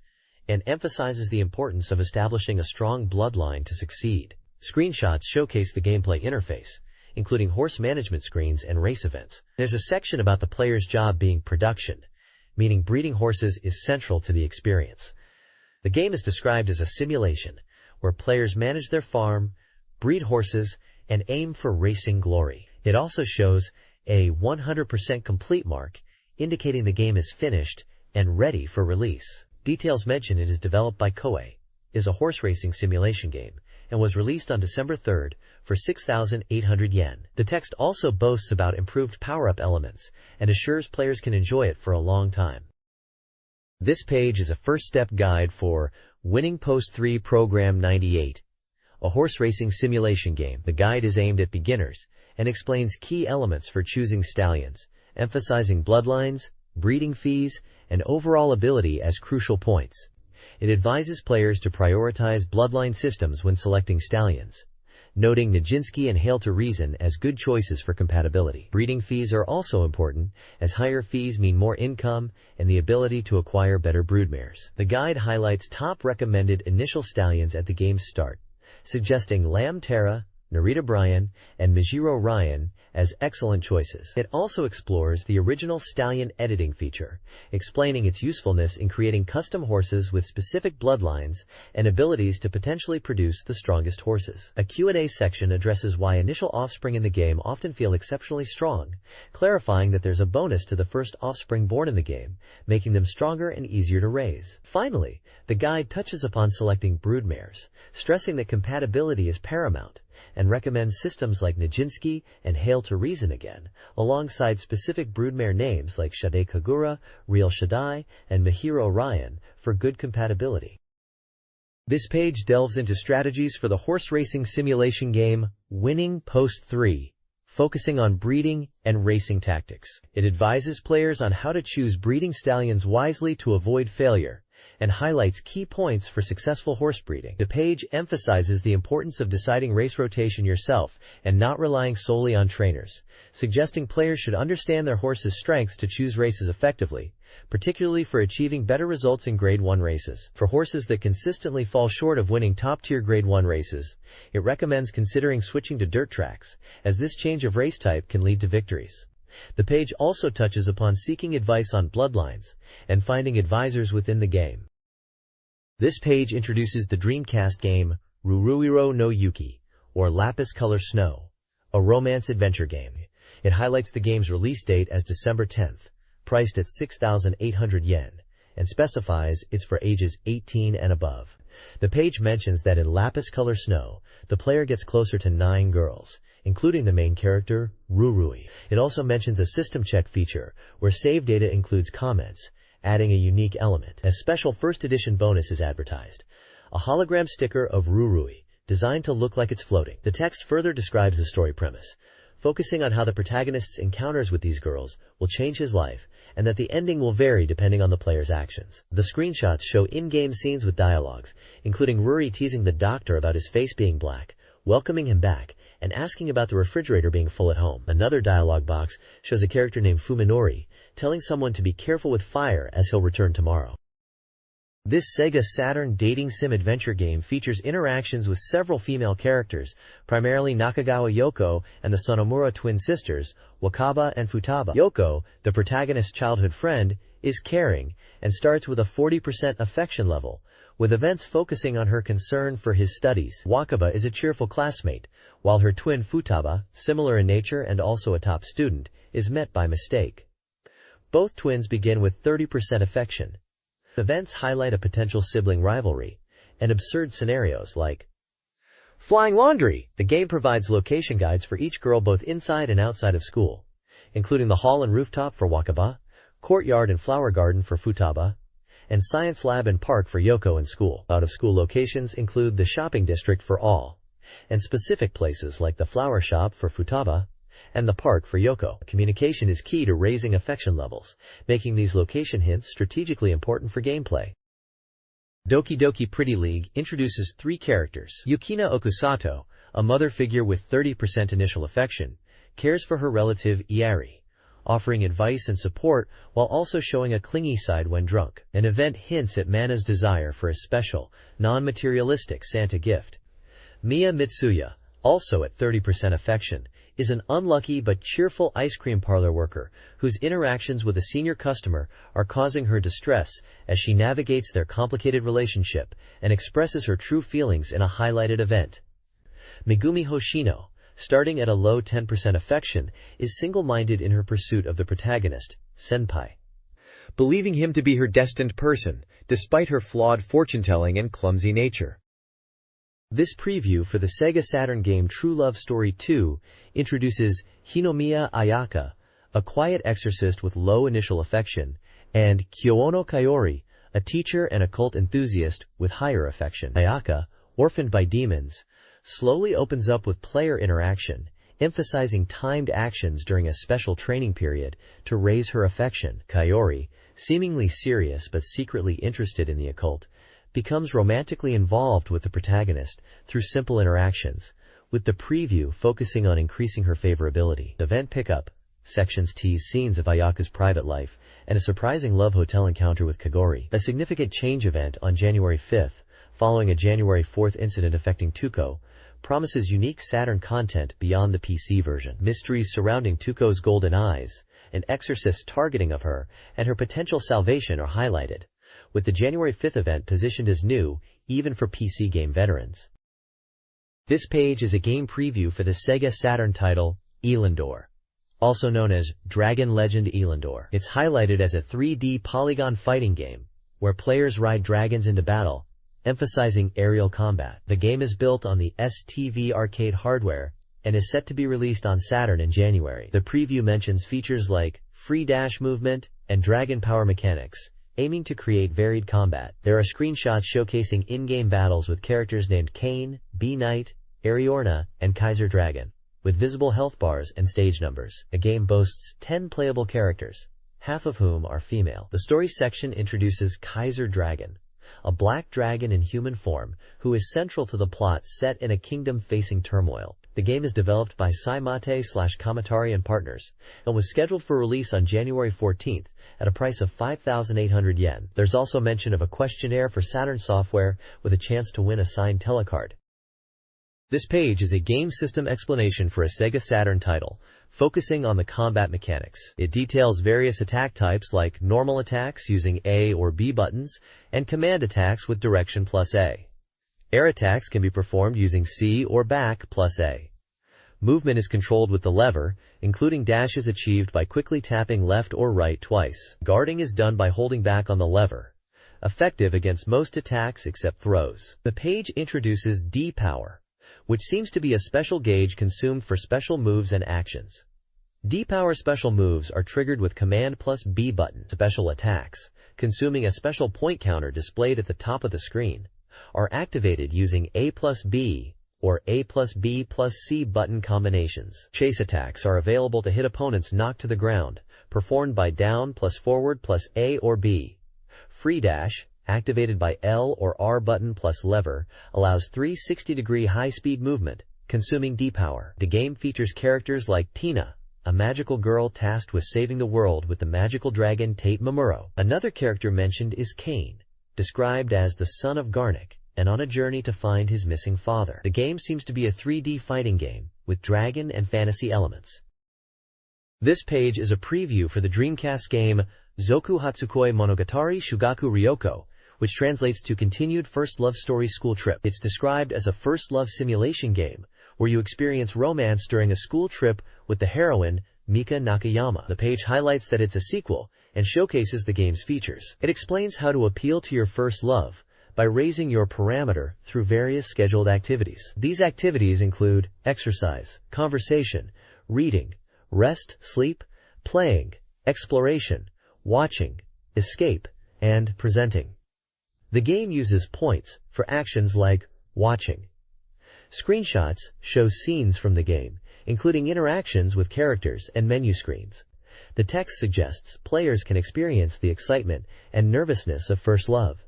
and emphasizes the importance of establishing a strong bloodline to succeed. Screenshots showcase the gameplay interface, including horse management screens and race events. There's a section about the player's job being production, meaning breeding horses is central to the experience. The game is described as a simulation, where players manage their farm, breed horses, and aim for racing glory. It also shows a 100% complete mark, indicating the game is finished and ready for release. Details mention it is developed by Koei, is a horse racing simulation game, and was released on December 3rd for 6,800 yen. The text also boasts about improved power-up elements and assures players can enjoy it for a long time. This page is a first-step guide for Winning Post 3 Program 98, a horse racing simulation game. The guide is aimed at beginners and explains key elements for choosing stallions, emphasizing bloodlines, breeding fees, and overall ability as crucial points. It advises players to prioritize bloodline systems when selecting stallions, noting Nijinsky and Hail to Reason as good choices for compatibility. Breeding fees are also important, as higher fees mean more income and the ability to acquire better broodmares. The guide highlights top recommended initial stallions at the game's start, suggesting Lam Tara, Narita Bryan, and Mijiro Ryan as excellent choices. It also explores the original stallion editing feature, explaining its usefulness in creating custom horses with specific bloodlines and abilities to potentially produce the strongest horses. A Q&A section addresses why initial offspring in the game often feel exceptionally strong, clarifying that there's a bonus to the first offspring born in the game, making them stronger and easier to raise. Finally, the guide touches upon selecting broodmares, stressing that compatibility is paramount, and recommends systems like Nijinsky and Hail to Reason again, alongside specific broodmare names like Shade Kagura, Real Shaddai, and Mihiro Ryan for good compatibility. This page delves into strategies for the horse racing simulation game Winning Post 3, focusing on breeding and racing tactics. It advises players on how to choose breeding stallions wisely to avoid failure, and highlights key points for successful horse breeding. The page emphasizes the importance of deciding race rotation yourself and not relying solely on trainers, suggesting players should understand their horse's strengths to choose races effectively, particularly for achieving better results in Grade 1 races. For horses that consistently fall short of winning top-tier Grade 1 races, it recommends considering switching to dirt tracks, as this change of race type can lead to victories. The page also touches upon seeking advice on bloodlines and finding advisors within the game. This page introduces the Dreamcast game Ruruiro no Yuki, or Lapis Color Snow, a romance adventure game. It highlights the game's release date as December 10th, priced at 6,800 yen, and specifies it's for ages 18 and above. The page mentions that in Lapis Color Snow, the player gets closer to 9 girls, including the main character, Rurui. It also mentions a system check feature, where save data includes comments, adding a unique element. A special first edition bonus is advertised, a hologram sticker of Rurui, designed to look like it's floating. The text further describes the story premise, focusing on how the protagonist's encounters with these girls will change his life, and that the ending will vary depending on the player's actions. The screenshots show in-game scenes with dialogues, including Ruri teasing the doctor about his face being black, welcoming him back, and asking about the refrigerator being full at home. Another dialogue box shows a character named Fuminori telling someone to be careful with fire as he'll return tomorrow. This Sega Saturn dating sim adventure game features interactions with several female characters, primarily Nakagawa Yoko and the Sonomura twin sisters, Wakaba and Futaba. Yoko, the protagonist's childhood friend, is caring and starts with a 40% affection level, with events focusing on her concern for his studies. Wakaba is a cheerful classmate, while her twin Futaba, similar in nature and also a top student, is met by mistake. Both twins begin with 30% affection. Events highlight a potential sibling rivalry and absurd scenarios like flying laundry. The game provides location guides for each girl both inside and outside of school, including the hall and rooftop for Wakaba, courtyard and flower garden for Futaba, and science lab and park for Yoko in school. Out-of-school locations include the shopping district for all, and specific places like the flower shop for Futaba and the park for Yoko. Communication is key to raising affection levels, making these location hints strategically important for gameplay. Doki Doki Pretty League introduces 3 characters. Yukina Okusato, a mother figure with 30% initial affection, cares for her relative Iari, offering advice and support while also showing a clingy side when drunk. An event hints at Mana's desire for a special, non-materialistic Santa gift. Miya Mitsuya, also at 30% affection, is an unlucky but cheerful ice cream parlor worker whose interactions with a senior customer are causing her distress as she navigates their complicated relationship and expresses her true feelings in a highlighted event. Megumi Hoshino, starting at a low 10% affection, is single-minded in her pursuit of the protagonist, Senpai, believing him to be her destined person, despite her flawed fortune-telling and clumsy nature. This preview for the Sega Saturn game True Love Story 2 introduces Hinomiya Ayaka, a quiet exorcist with low initial affection, and Kyono Kaori, a teacher and occult enthusiast with higher affection. Ayaka, orphaned by demons, slowly opens up with player interaction, emphasizing timed actions during a special training period to raise her affection. Kaori, seemingly serious but secretly interested in the occult, becomes romantically involved with the protagonist through simple interactions, with the preview focusing on increasing her favorability. Event Pickup sections tease scenes of Ayaka's private life and a surprising love hotel encounter with Kagori. A significant change event on January 5th, following a January 4th incident affecting Tuko, promises unique Saturn content beyond the PC version. Mysteries surrounding Tuko's golden eyes, an exorcist's targeting of her, and her potential salvation are highlighted, with the January 5th event positioned as new, even for PC game veterans. This page is a game preview for the Sega Saturn title, Elandor, also known as Dragon Legend Elandor. It's highlighted as a 3D polygon fighting game, where players ride dragons into battle, emphasizing aerial combat. The game is built on the STV arcade hardware, and is set to be released on Saturn in January. The preview mentions features like free dash movement and dragon power mechanics, aiming to create varied combat. There are screenshots showcasing in-game battles with characters named Kane, B-Knight, Ariorna, and Kaiser Dragon, with visible health bars and stage numbers. The game boasts 10 playable characters, half of whom are female. The story section introduces Kaiser Dragon, a black dragon in human form who is central to the plot set in a kingdom facing turmoil. The game is developed by Saimate/Kamatari and Partners, and was scheduled for release on January 14th at a price of 5,800 yen. There's also mention of a questionnaire for Saturn software with a chance to win a signed telecard. This page is a game system explanation for a Sega Saturn title, focusing on the combat mechanics. It details various attack types like normal attacks using A or B buttons, and command attacks with direction plus A. Air attacks can be performed using C or back plus A. Movement is controlled with the lever, including dashes achieved by quickly tapping left or right twice. Guarding is done by holding back on the lever, effective against most attacks except throws. The page introduces D-Power, which seems to be a special gauge consumed for special moves and actions. D-Power special moves are triggered with Command plus B button. Special attacks, consuming a special point counter displayed at the top of the screen, are activated using A plus B or A plus B plus C button combinations. Chase attacks are available to hit opponents knocked to the ground, performed by down plus forward plus A or B. Free dash, activated by L or R button plus lever, allows 360-degree high-speed movement, consuming D-Power. The game features characters like Tina, a magical girl tasked with saving the world with the magical dragon Tate Mamuro. Another character mentioned is Kane, described as the son of Garnick, and on a journey to find his missing father. The game seems to be a 3D fighting game, with dragon and fantasy elements. This page is a preview for the Dreamcast game Zoku Hatsukoi Monogatari Shugaku Ryoko, which translates to Continued First Love Story School Trip. It's described as a first love simulation game, where you experience romance during a school trip with the heroine, Mika Nakayama. The page highlights that it's a sequel, and showcases the game's features. It explains how to appeal to your first love by raising your parameter through various scheduled activities. These activities include exercise, conversation, reading, rest, sleep, playing, exploration, watching, escape, and presenting. The game uses points for actions like watching. Screenshots show scenes from the game, including interactions with characters and menu screens. The text suggests players can experience the excitement and nervousness of first love,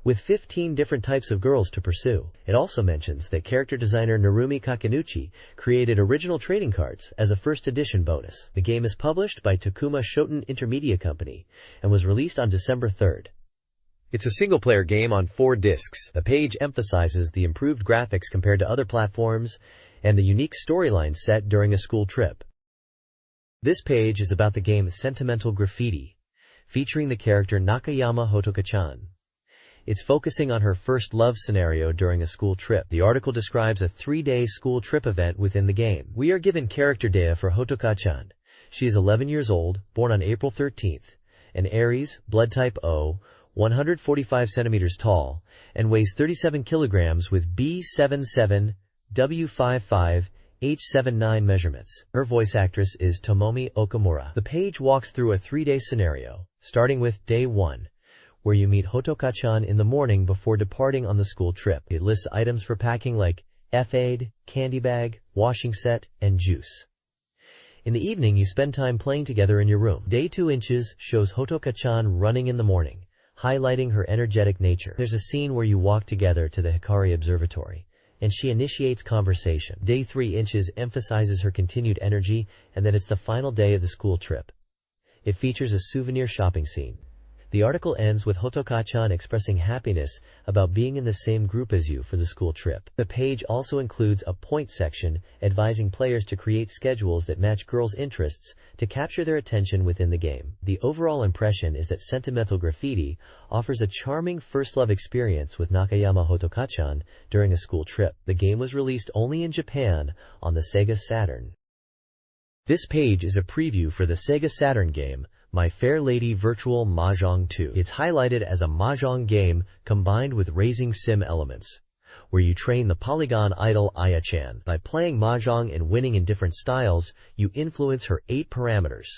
with 15 different types of girls to pursue. It also mentions that character designer Narumi Kakinuchi created original trading cards as a first edition bonus. The game is published by Takuma Shoten Intermedia Company and was released on December 3rd. It's a single-player game on 4 discs. The page emphasizes the improved graphics compared to other platforms and the unique storyline set during a school trip. This page is about the game Sentimental Graffiti, featuring the character Nakayama Hotoka-chan. It's focusing on her first love scenario during a school trip. The article describes a 3-day school trip event within the game. We are given character data for Hotoka-chan. She is 11 years old, born on April 13th, an Aries, blood type O, 145 centimeters tall, and weighs 37 kilograms with B77, W55, H79 measurements. Her voice actress is Tomomi Okamura. The page walks through a 3-day scenario, starting with Day 1, where you meet Hotoka-chan in the morning before departing on the school trip. It lists items for packing like F-aid, candy bag, washing set, and juice. In the evening, you spend time playing together in your room. Day 2 inches shows Hotoka-chan running in the morning, highlighting her energetic nature. There's a scene where you walk together to the Hikari Observatory, and she initiates conversation. Day 3 inches emphasizes her continued energy and that it's the final day of the school trip. It features a souvenir shopping scene. The article ends with Hotoka-chan expressing happiness about being in the same group as you for the school trip. The page also includes a point section advising players to create schedules that match girls' interests to capture their attention within the game. The overall impression is that Sentimental Graffiti offers a charming first love experience with Nakayama Hotoka-chan during a school trip. The game was released only in Japan on the Sega Saturn. This page is a preview for the Sega Saturn game My Fair Lady Virtual Mahjong 2. It's highlighted as a mahjong game combined with raising sim elements, where you train the polygon idol Aya-chan. By playing mahjong and winning in different styles, you influence her 8 parameters: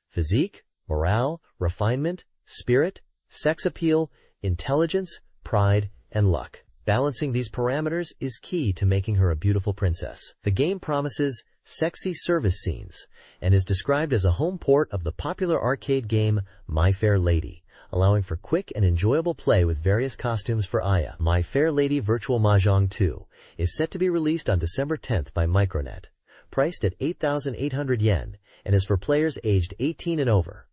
physique, morale, refinement, spirit, sex appeal, intelligence, pride, and luck. Balancing these parameters is key to making her a beautiful princess. The game promises sexy service scenes and is described as a home port of the popular arcade game My Fair Lady, allowing for quick and enjoyable play with various costumes for Aya. My Fair Lady Virtual Mahjong 2 is set to be released on December 10th by Micronet, priced at 8,800 yen, and is for players aged 18 and over.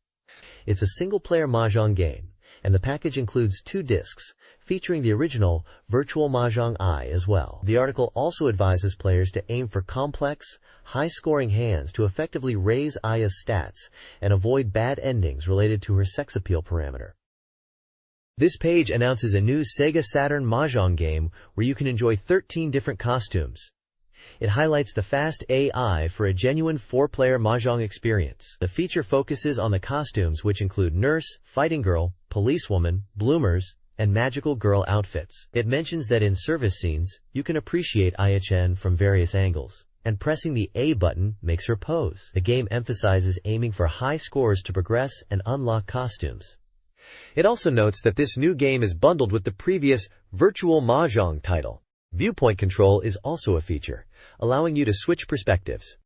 It's a single-player mahjong game, and the package includes 2 discs, featuring the original Virtual Mahjong I as well. The article also advises players to aim for complex, high-scoring hands to effectively raise Aya's stats and avoid bad endings related to her sex appeal parameter. This page announces a new Sega Saturn Mahjong game where you can enjoy 13 different costumes. It highlights the fast AI for a genuine 4-player mahjong experience. The feature focuses on the costumes, which include nurse, fighting girl, policewoman, bloomers, and magical girl outfits. It mentions that in service scenes, you can appreciate Aya-chan from various angles, and pressing the A button makes her pose. The game emphasizes aiming for high scores to progress and unlock costumes. It also notes that this new game is bundled with the previous Virtual Mahjong title. Viewpoint control is also a feature, allowing you to switch perspectives.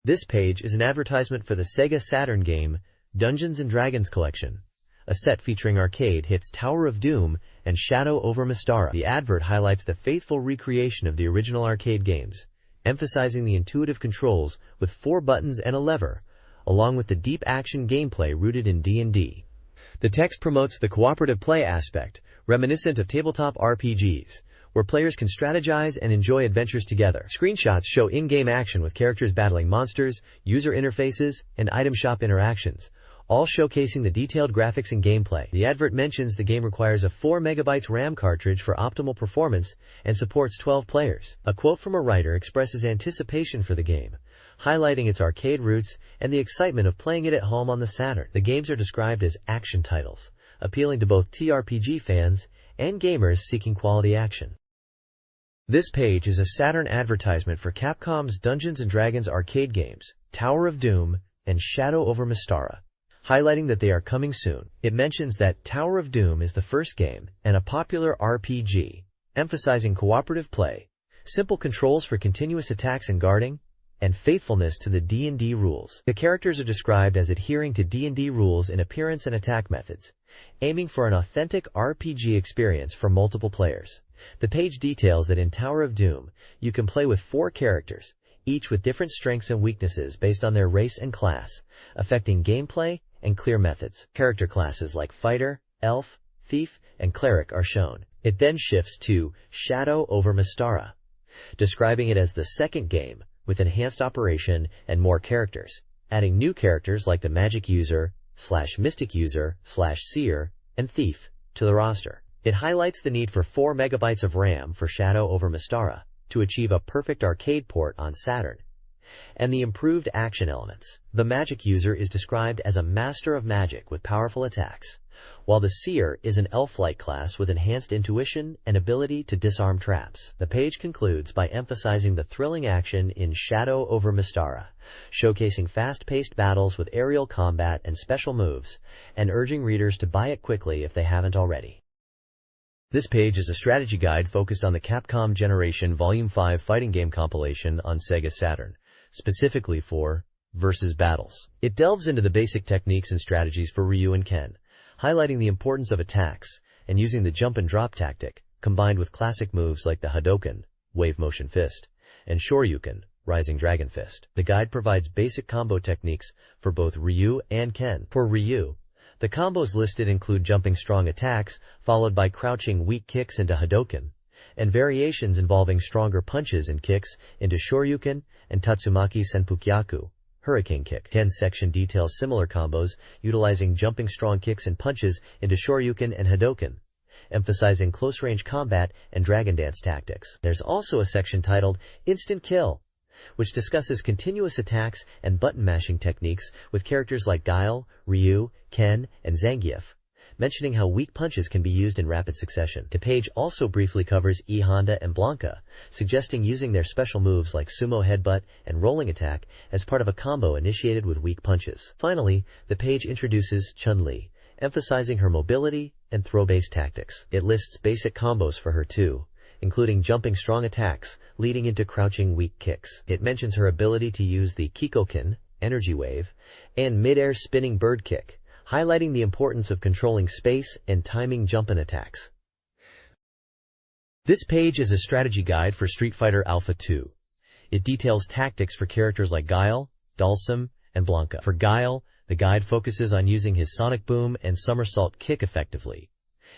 This page is an advertisement for the Sega Saturn game Dungeons & Dragons Collection, a set featuring arcade hits Tower of Doom and Shadow over Mystara. The advert highlights the faithful recreation of the original arcade games, emphasizing the intuitive controls with 4 buttons and a lever, along with the deep action gameplay rooted in D&D. The text promotes the cooperative play aspect, reminiscent of tabletop RPGs, where players can strategize and enjoy adventures together. Screenshots show in-game action with characters battling monsters, user interfaces, and item shop interactions, all showcasing the detailed graphics and gameplay. The advert mentions the game requires a 4 MB RAM cartridge for optimal performance and supports 12 players. A quote from a writer expresses anticipation for the game, highlighting its arcade roots and the excitement of playing it at home on the Saturn. The games are described as action titles, appealing to both TRPG fans and gamers seeking quality action. This page is a Saturn advertisement for Capcom's Dungeons & Dragons arcade games, Tower of Doom and Shadow over Mystara, highlighting that they are coming soon. It mentions that Tower of Doom is the first game and a popular RPG, emphasizing cooperative play, simple controls for continuous attacks and guarding, and faithfulness to the D&D rules. The characters are described as adhering to D&D rules in appearance and attack methods, aiming for an authentic RPG experience for multiple players. The page details that in Tower of Doom, you can play with 4 characters, each with different strengths and weaknesses based on their race and class, affecting gameplay and clear methods. Character classes like Fighter, Elf, Thief, and Cleric are shown. It then shifts to Shadow over Mystara, describing it as the second game, with enhanced operation and more characters, adding new characters like the Magic User, /Mystic User, /Seer, and Thief to the roster. It highlights the need for 4 MB of RAM for Shadow over Mystara to achieve a perfect arcade port on Saturn, and the improved action elements. The Magic User is described as a master of magic with powerful attacks, while the Seer is an elf-like class with enhanced intuition and ability to disarm traps. The page concludes by emphasizing the thrilling action in Shadow over Mystara, showcasing fast-paced battles with aerial combat and special moves, and urging readers to buy it quickly if they haven't already. This page is a strategy guide focused on the Capcom Generation Volume 5 fighting game compilation on Sega Saturn, specifically for versus battles. It delves into the basic techniques and strategies for Ryu and Ken, highlighting the importance of attacks and using the jump and drop tactic, combined with classic moves like the Hadouken, Wave Motion Fist, and Shoryuken, Rising Dragon Fist. The guide provides basic combo techniques for both Ryu and Ken. For Ryu, the combos listed include jumping strong attacks, followed by crouching weak kicks into Hadouken, and variations involving stronger punches and kicks into Shoryuken and Tatsumaki Senpukyaku, Hurricane Kick. Ken's section details similar combos, utilizing jumping strong kicks and punches into Shoryuken and Hadouken, emphasizing close-range combat and Dragon Dance tactics. There's also a section titled Instant Kill, which discusses continuous attacks and button-mashing techniques with characters like Guile, Ryu, Ken, and Zangief, mentioning how weak punches can be used in rapid succession. The page also briefly covers E Honda and Blanca, suggesting using their special moves like Sumo Headbutt and Rolling Attack as part of a combo initiated with weak punches. Finally, the page introduces Chun-Li, emphasizing her mobility and throw-based tactics. It lists basic combos for her too, including jumping strong attacks, leading into crouching weak kicks. It mentions her ability to use the Kikoken, Energy Wave, and mid-air spinning bird kick, highlighting the importance of controlling space and timing jump-in attacks. This page is a strategy guide for Street Fighter Alpha 2. It details tactics for characters like Guile, Dhalsim, and Blanca. For Guile, the guide focuses on using his Sonic Boom and Somersault Kick effectively,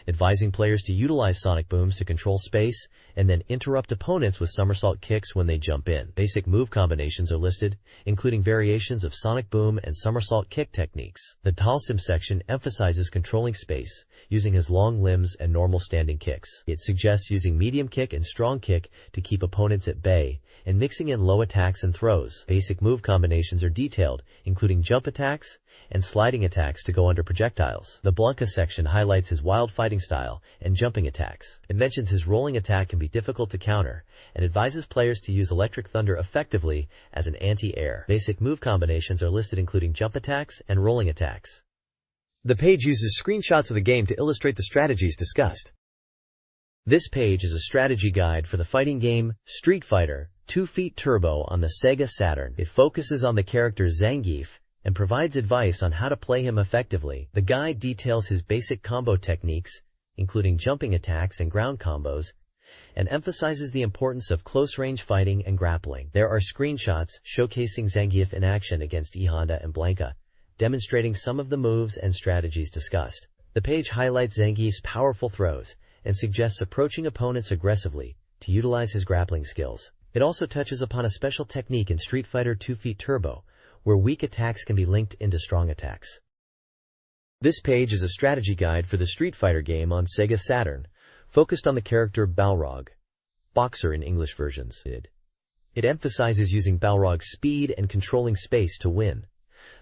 advising players to utilize Sonic Booms to control space and then interrupt opponents with Somersault Kicks when they jump in. Basic move combinations are listed, including variations of Sonic Boom and Somersault Kick techniques. The Dhalsim section emphasizes controlling space, using his long limbs and normal standing kicks. It suggests using medium kick and strong kick to keep opponents at bay, and mixing in low attacks and throws. Basic move combinations are detailed, including jump attacks and sliding attacks to go under projectiles. The Blanca section highlights his wild fighting style and jumping attacks. It mentions his rolling attack can be difficult to counter, and advises players to use Electric Thunder effectively as an anti-air. Basic move combinations are listed, including jump attacks and rolling attacks. The page uses screenshots of the game to illustrate the strategies discussed. This page is a strategy guide for the fighting game Street Fighter 2 Feet Turbo on the Sega Saturn. It focuses on the character Zangief and provides advice on how to play him effectively. The guide details his basic combo techniques, including jumping attacks and ground combos, and emphasizes the importance of close-range fighting and grappling. There are screenshots showcasing Zangief in action against E Honda and Blanca, demonstrating some of the moves and strategies discussed. The page highlights Zangief's powerful throws and suggests approaching opponents aggressively to utilize his grappling skills. It also touches upon a special technique in Street Fighter 2 Feet Turbo, where weak attacks can be linked into strong attacks. This page is a strategy guide for the Street Fighter game on Sega Saturn, focused on the character Balrog, Boxer in English versions. It emphasizes using Balrog's speed and controlling space to win.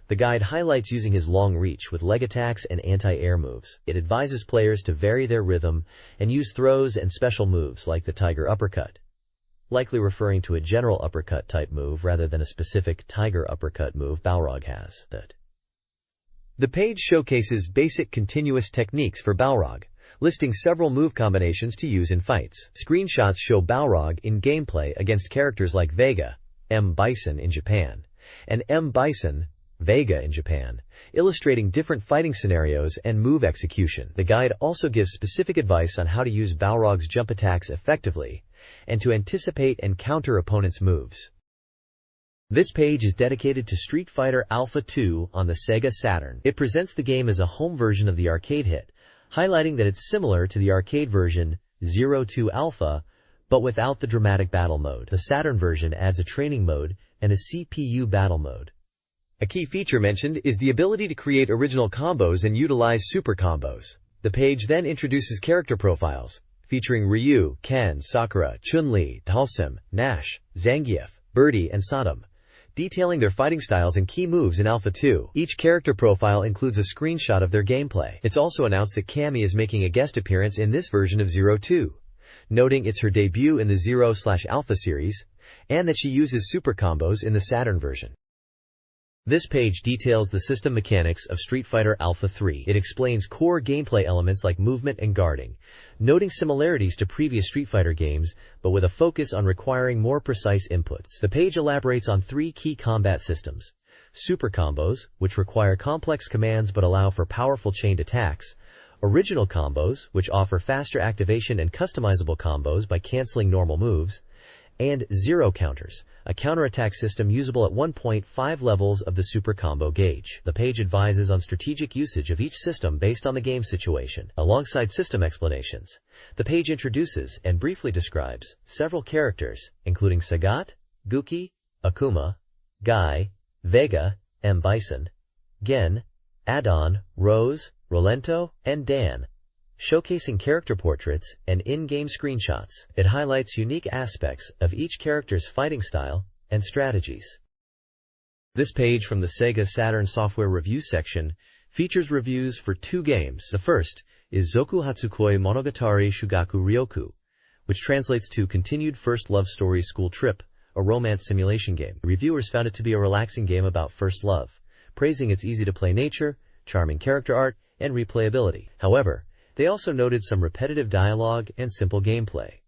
The guide highlights using his long reach with leg attacks and anti-air moves. It advises players to vary their rhythm and use throws and special moves like the Tiger Uppercut, likely referring to a general uppercut type move rather than a specific Tiger Uppercut move Balrog has. The page showcases basic continuous techniques for Balrog, listing several move combinations to use in fights. Screenshots show Balrog in gameplay against characters like Vega, M. Bison in Japan, and M. Bison, Vega in Japan, illustrating different fighting scenarios and move execution. The guide also gives specific advice on how to use Balrog's jump attacks effectively and to anticipate and counter opponents' moves. This page is dedicated to Street Fighter Alpha 2 on the Sega Saturn. It presents the game as a home version of the arcade hit, highlighting that it's similar to the arcade version 02 Alpha, but without the dramatic battle mode. The Saturn version adds a training mode and a CPU battle mode. A key feature mentioned is the ability to create original combos and utilize super combos. The page then introduces character profiles, featuring Ryu, Ken, Sakura, Chun-Li, Dhalsim, Nash, Zangief, Birdie, and Saddam, detailing their fighting styles and key moves in Alpha 2. Each character profile includes a screenshot of their gameplay. It's also announced that Cammy is making a guest appearance in this version of 02, noting it's her debut in the 0/Alpha series, and that she uses super combos in the Saturn version. This page details the system mechanics of Street Fighter Alpha 3. It explains core gameplay elements like movement and guarding, noting similarities to previous Street Fighter games, but with a focus on requiring more precise inputs. The page elaborates on 3 key combat systems: super combos, which require complex commands but allow for powerful chained attacks; original combos, which offer faster activation and customizable combos by canceling normal moves; and zero counters, a counterattack system usable at 1.5 levels of the super combo gauge. The page advises on strategic usage of each system based on the game situation. Alongside system explanations, the page introduces and briefly describes several characters, including Sagat, Guki, Akuma, Guy, Vega, M. Bison, Gen, Adon, Rose, Rolento, and Dan, showcasing character portraits and in-game screenshots. It highlights unique aspects of each character's fighting style and strategies. This page from the Sega Saturn software review section features reviews for 2 games. The first is Zoku Hatsukoi Monogatari Shugaku Ryoku, which translates to Continued First Love Story School Trip, a romance simulation game. Reviewers found it to be a relaxing game about first love, praising its easy-to-play nature, charming character art, and replayability. However, they also noted some repetitive dialogue and simple gameplay.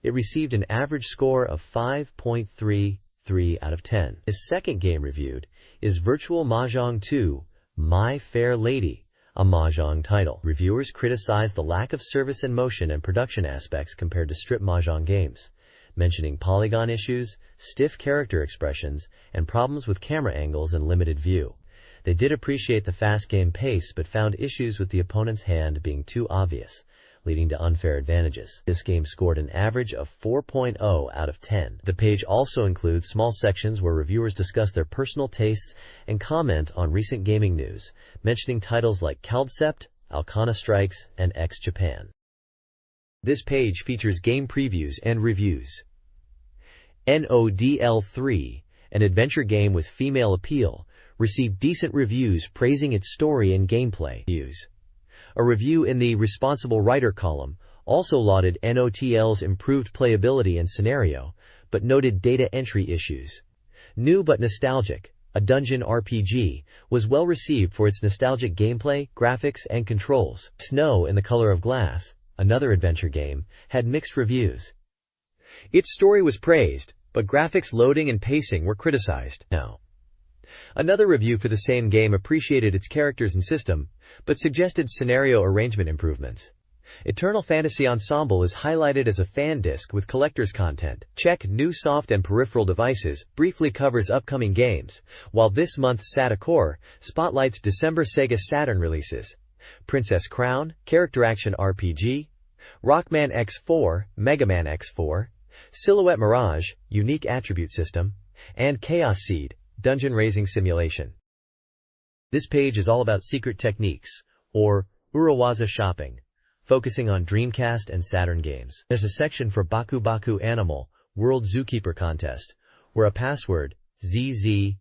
It received an average score of 5.33 out of 10. His second game reviewed is Virtual Mahjong 2, My Fair Lady, a Mahjong title. Reviewers criticized the lack of service in motion and production aspects compared to strip Mahjong games, mentioning polygon issues, stiff character expressions, and problems with camera angles and limited view. They did appreciate the fast game pace but found issues with the opponent's hand being too obvious, leading to unfair advantages. This game scored an average of 4.0 out of 10. The page also includes small sections where reviewers discuss their personal tastes and comment on recent gaming news, mentioning titles like Caldcept, Alcana Strikes, and X Japan. This page features game previews and reviews. NODL 3, an adventure game with female appeal, received decent reviews praising its story and gameplay. A review in the Responsible Writer column also lauded NOTL's improved playability and scenario, but noted data entry issues. New but Nostalgic, a dungeon RPG, was well received for its nostalgic gameplay, graphics, and controls. Snow in the Color of Glass, another adventure game, had mixed reviews. Its story was praised, but graphics, loading, and pacing were criticized. Another review for the same game appreciated its characters and system, but suggested scenario arrangement improvements. Eternal Fantasy Ensemble is highlighted as a fan disc with collector's content. Check New Soft and Peripheral Devices briefly covers upcoming games, while this month's SATA spotlights December Sega Saturn releases: Princess Crown, Character Action RPG, Rockman X4, Mega Man X4, Silhouette Mirage, Unique Attribute System, and Chaos Seed, Dungeon Raising Simulation. This page is all about secret techniques, or Urawaza shopping, focusing on Dreamcast and Saturn games. There's a section for Baku Baku Animal World Zookeeper Contest, where a password, ZZCABA,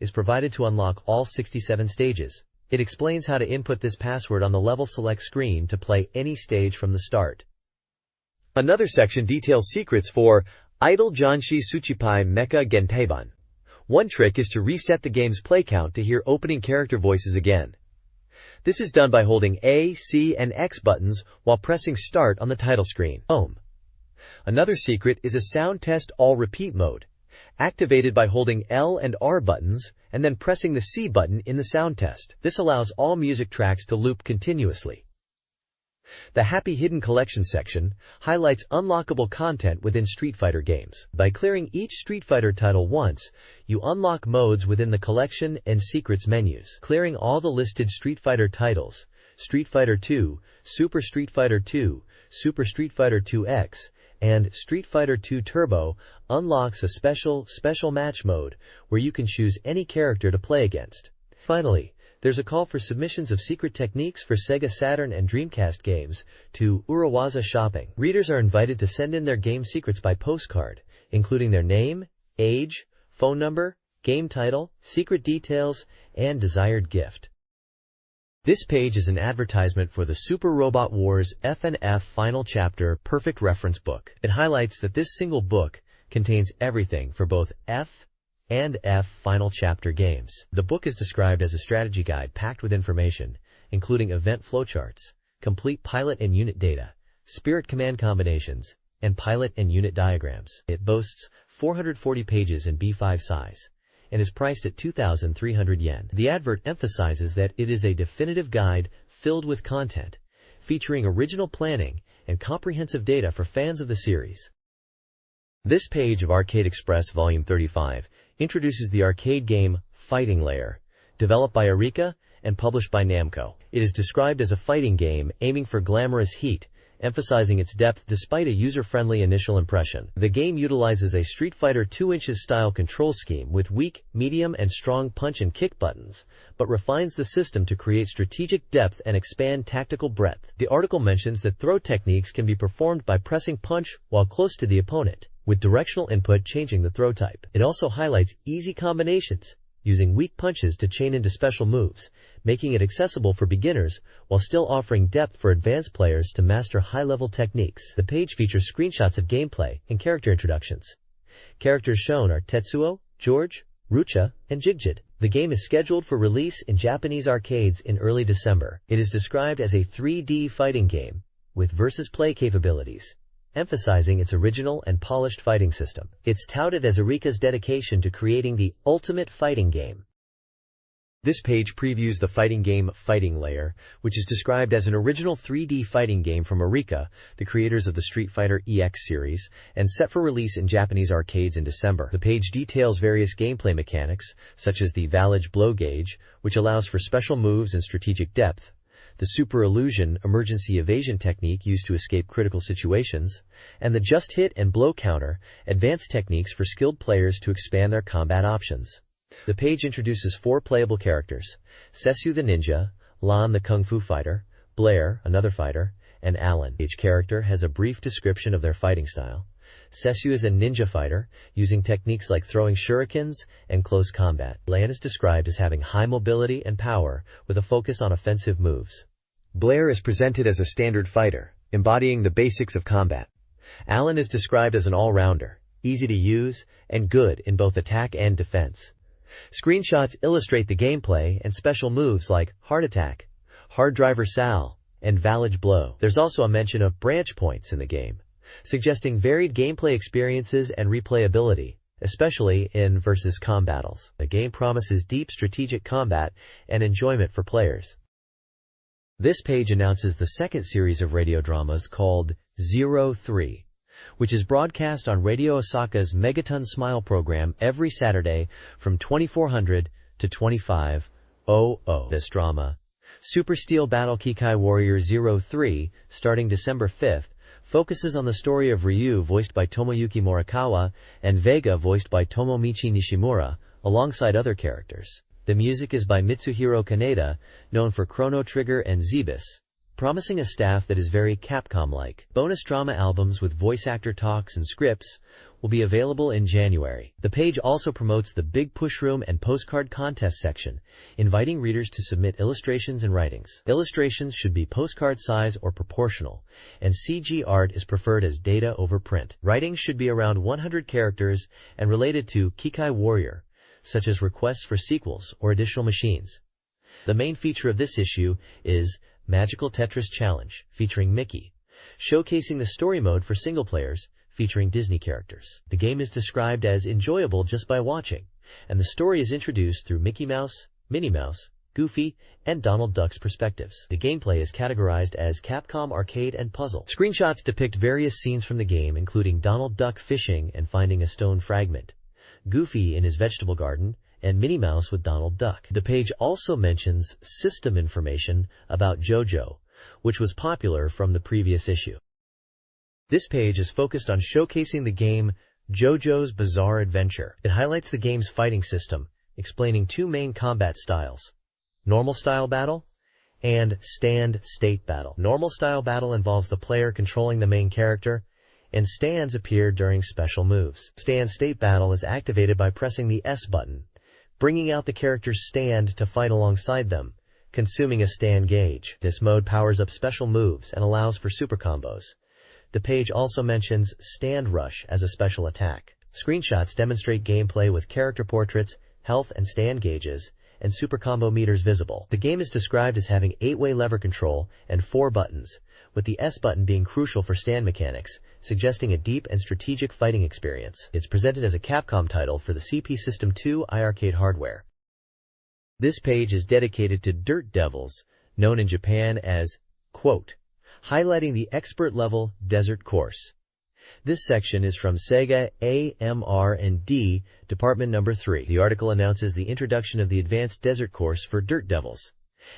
is provided to unlock all 67 stages. It explains how to input this password on the level select screen to play any stage from the start. Another section details secrets for Idle Janshi Suchipai Mecha Genteiban. One trick is to reset the game's play count to hear opening character voices again. This is done by holding A, C, and X buttons while pressing Start on the title screen. Another secret is a sound test all repeat mode, activated by holding L and R buttons and then pressing the C button in the sound test. This allows all music tracks to loop continuously. The Happy Hidden Collection section highlights unlockable content within Street Fighter games. By clearing each Street Fighter title once, you unlock modes within the collection and secrets menus. Clearing all the listed Street Fighter titles, Street Fighter II, Super Street Fighter II, Super Street Fighter II-X, and Street Fighter II Turbo unlocks a special match mode where you can choose any character to play against. Finally, there's a call for submissions of secret techniques for Sega Saturn and Dreamcast games to Urawaza Shopping. Readers are invited to send in their game secrets by postcard, including their name, age, phone number, game title, secret details, and desired gift. This page is an advertisement for the Super Robot Wars F&F Final Chapter Perfect Reference Book. It highlights that this single book contains everything for both F and F Final Chapter games. The book is described as a strategy guide packed with information, including event flowcharts, complete pilot and unit data, spirit command combinations, and pilot and unit diagrams. It boasts 440 pages in B5 size and is priced at 2,300 yen. The advert emphasizes that it is a definitive guide filled with content, featuring original planning and comprehensive data for fans of the series. This page of Arcade Express Volume 35 introduces the arcade game Fighting Layer, developed by Arika and published by Namco. It is described as a fighting game aiming for glamorous heat, emphasizing its depth despite a user-friendly initial impression. The game utilizes a Street Fighter 2 inches style control scheme with weak, medium, and strong punch and kick buttons, but refines the system to create strategic depth and expand tactical breadth. The article mentions that throw techniques can be performed by pressing punch while close to the opponent, with directional input changing the throw type. It also highlights easy combinations, using weak punches to chain into special moves, making it accessible for beginners while still offering depth for advanced players to master high-level techniques. The page features screenshots of gameplay and character introductions. Characters shown are Tetsuo, George, Rucha, and Jigjid. The game is scheduled for release in Japanese arcades in early December. It is described as a 3D fighting game with versus play capabilities, emphasizing its original and polished fighting system. It's touted as Arika's dedication to creating the ultimate fighting game. This page previews the fighting game Fighting Layer, which is described as an original 3D fighting game from Arika, the creators of the Street Fighter EX series, and set for release in Japanese arcades in December. The page details various gameplay mechanics, such as the Valage blow gauge, which allows for special moves and strategic depth, the Super Illusion emergency evasion technique used to escape critical situations, and the Just Hit and Blow counter, advanced techniques for skilled players to expand their combat options. The page introduces 4 playable characters: Sesu the ninja, Lan the kung fu fighter, Blair, another fighter, and Alan. Each character has a brief description of their fighting style. Sesu is a ninja fighter, using techniques like throwing shurikens and close combat. Lan is described as having high mobility and power, with a focus on offensive moves. Blair is presented as a standard fighter, embodying the basics of combat. Alan is described as an all-rounder, easy to use, and good in both attack and defense. Screenshots illustrate the gameplay and special moves like Heart Attack, Hard Driver Sal, and Valage Blow. There's also a mention of branch points in the game, suggesting varied gameplay experiences and replayability, especially in versus com battles. The game promises deep strategic combat and enjoyment for players. This page announces the second series of radio dramas called 03, which is broadcast on Radio Osaka's Megaton Smile program every Saturday from 2400 to 2500. This drama, Super Steel Battle Kikai Warrior 03, starting December 5th, focuses on the story of Ryu, voiced by Tomoyuki Morikawa, and Vega, voiced by Tomomichi Nishimura, alongside other characters. The music is by Mitsuhiro Kaneda, known for Chrono Trigger and Zebus, promising a staff that is very Capcom-like. Bonus drama albums with voice actor talks and scripts will be available in January. The page also promotes the Big Push Room and Postcard Contest section, inviting readers to submit illustrations and writings. Illustrations should be postcard size or proportional, and CG art is preferred as data over print. Writings should be around 100 characters and related to Kikai Warrior, such as requests for sequels or additional machines. The main feature of this issue is Magical Tetris Challenge, featuring Mickey, showcasing the story mode for single players, featuring Disney characters. The game is described as enjoyable just by watching, and the story is introduced through Mickey Mouse, Minnie Mouse, Goofy, and Donald Duck's perspectives. The gameplay is categorized as Capcom arcade and puzzle. Screenshots depict various scenes from the game, including Donald Duck fishing and finding a stone fragment, Goofy in his vegetable garden, and Minnie Mouse with Donald Duck. The page also mentions system information about JoJo, which was popular from the previous issue. This page is focused on showcasing the game JoJo's Bizarre Adventure. It highlights the game's fighting system, explaining two main combat styles: normal style battle and stand state battle. Normal style battle involves the player controlling the main character, and stands appear during special moves. Stand state battle is activated by pressing the S button, bringing out the character's stand to fight alongside them, consuming a stand gauge. This mode powers up special moves and allows for super combos. The page also mentions Stand Rush as a special attack. Screenshots demonstrate gameplay with character portraits, health and stand gauges, and super combo meters visible. The game is described as having 8-way lever control and 4 buttons, with the S button being crucial for stand mechanics, suggesting a deep and strategic fighting experience. It's presented as a Capcom title for the CP System 2 iArcade hardware. This page is dedicated to Dirt Devils, known in Japan as, quote, highlighting the expert-level desert course. This section is from Sega AMR&D, Department No. 3. The article announces the introduction of the Advanced Desert Course for Dirt Devils,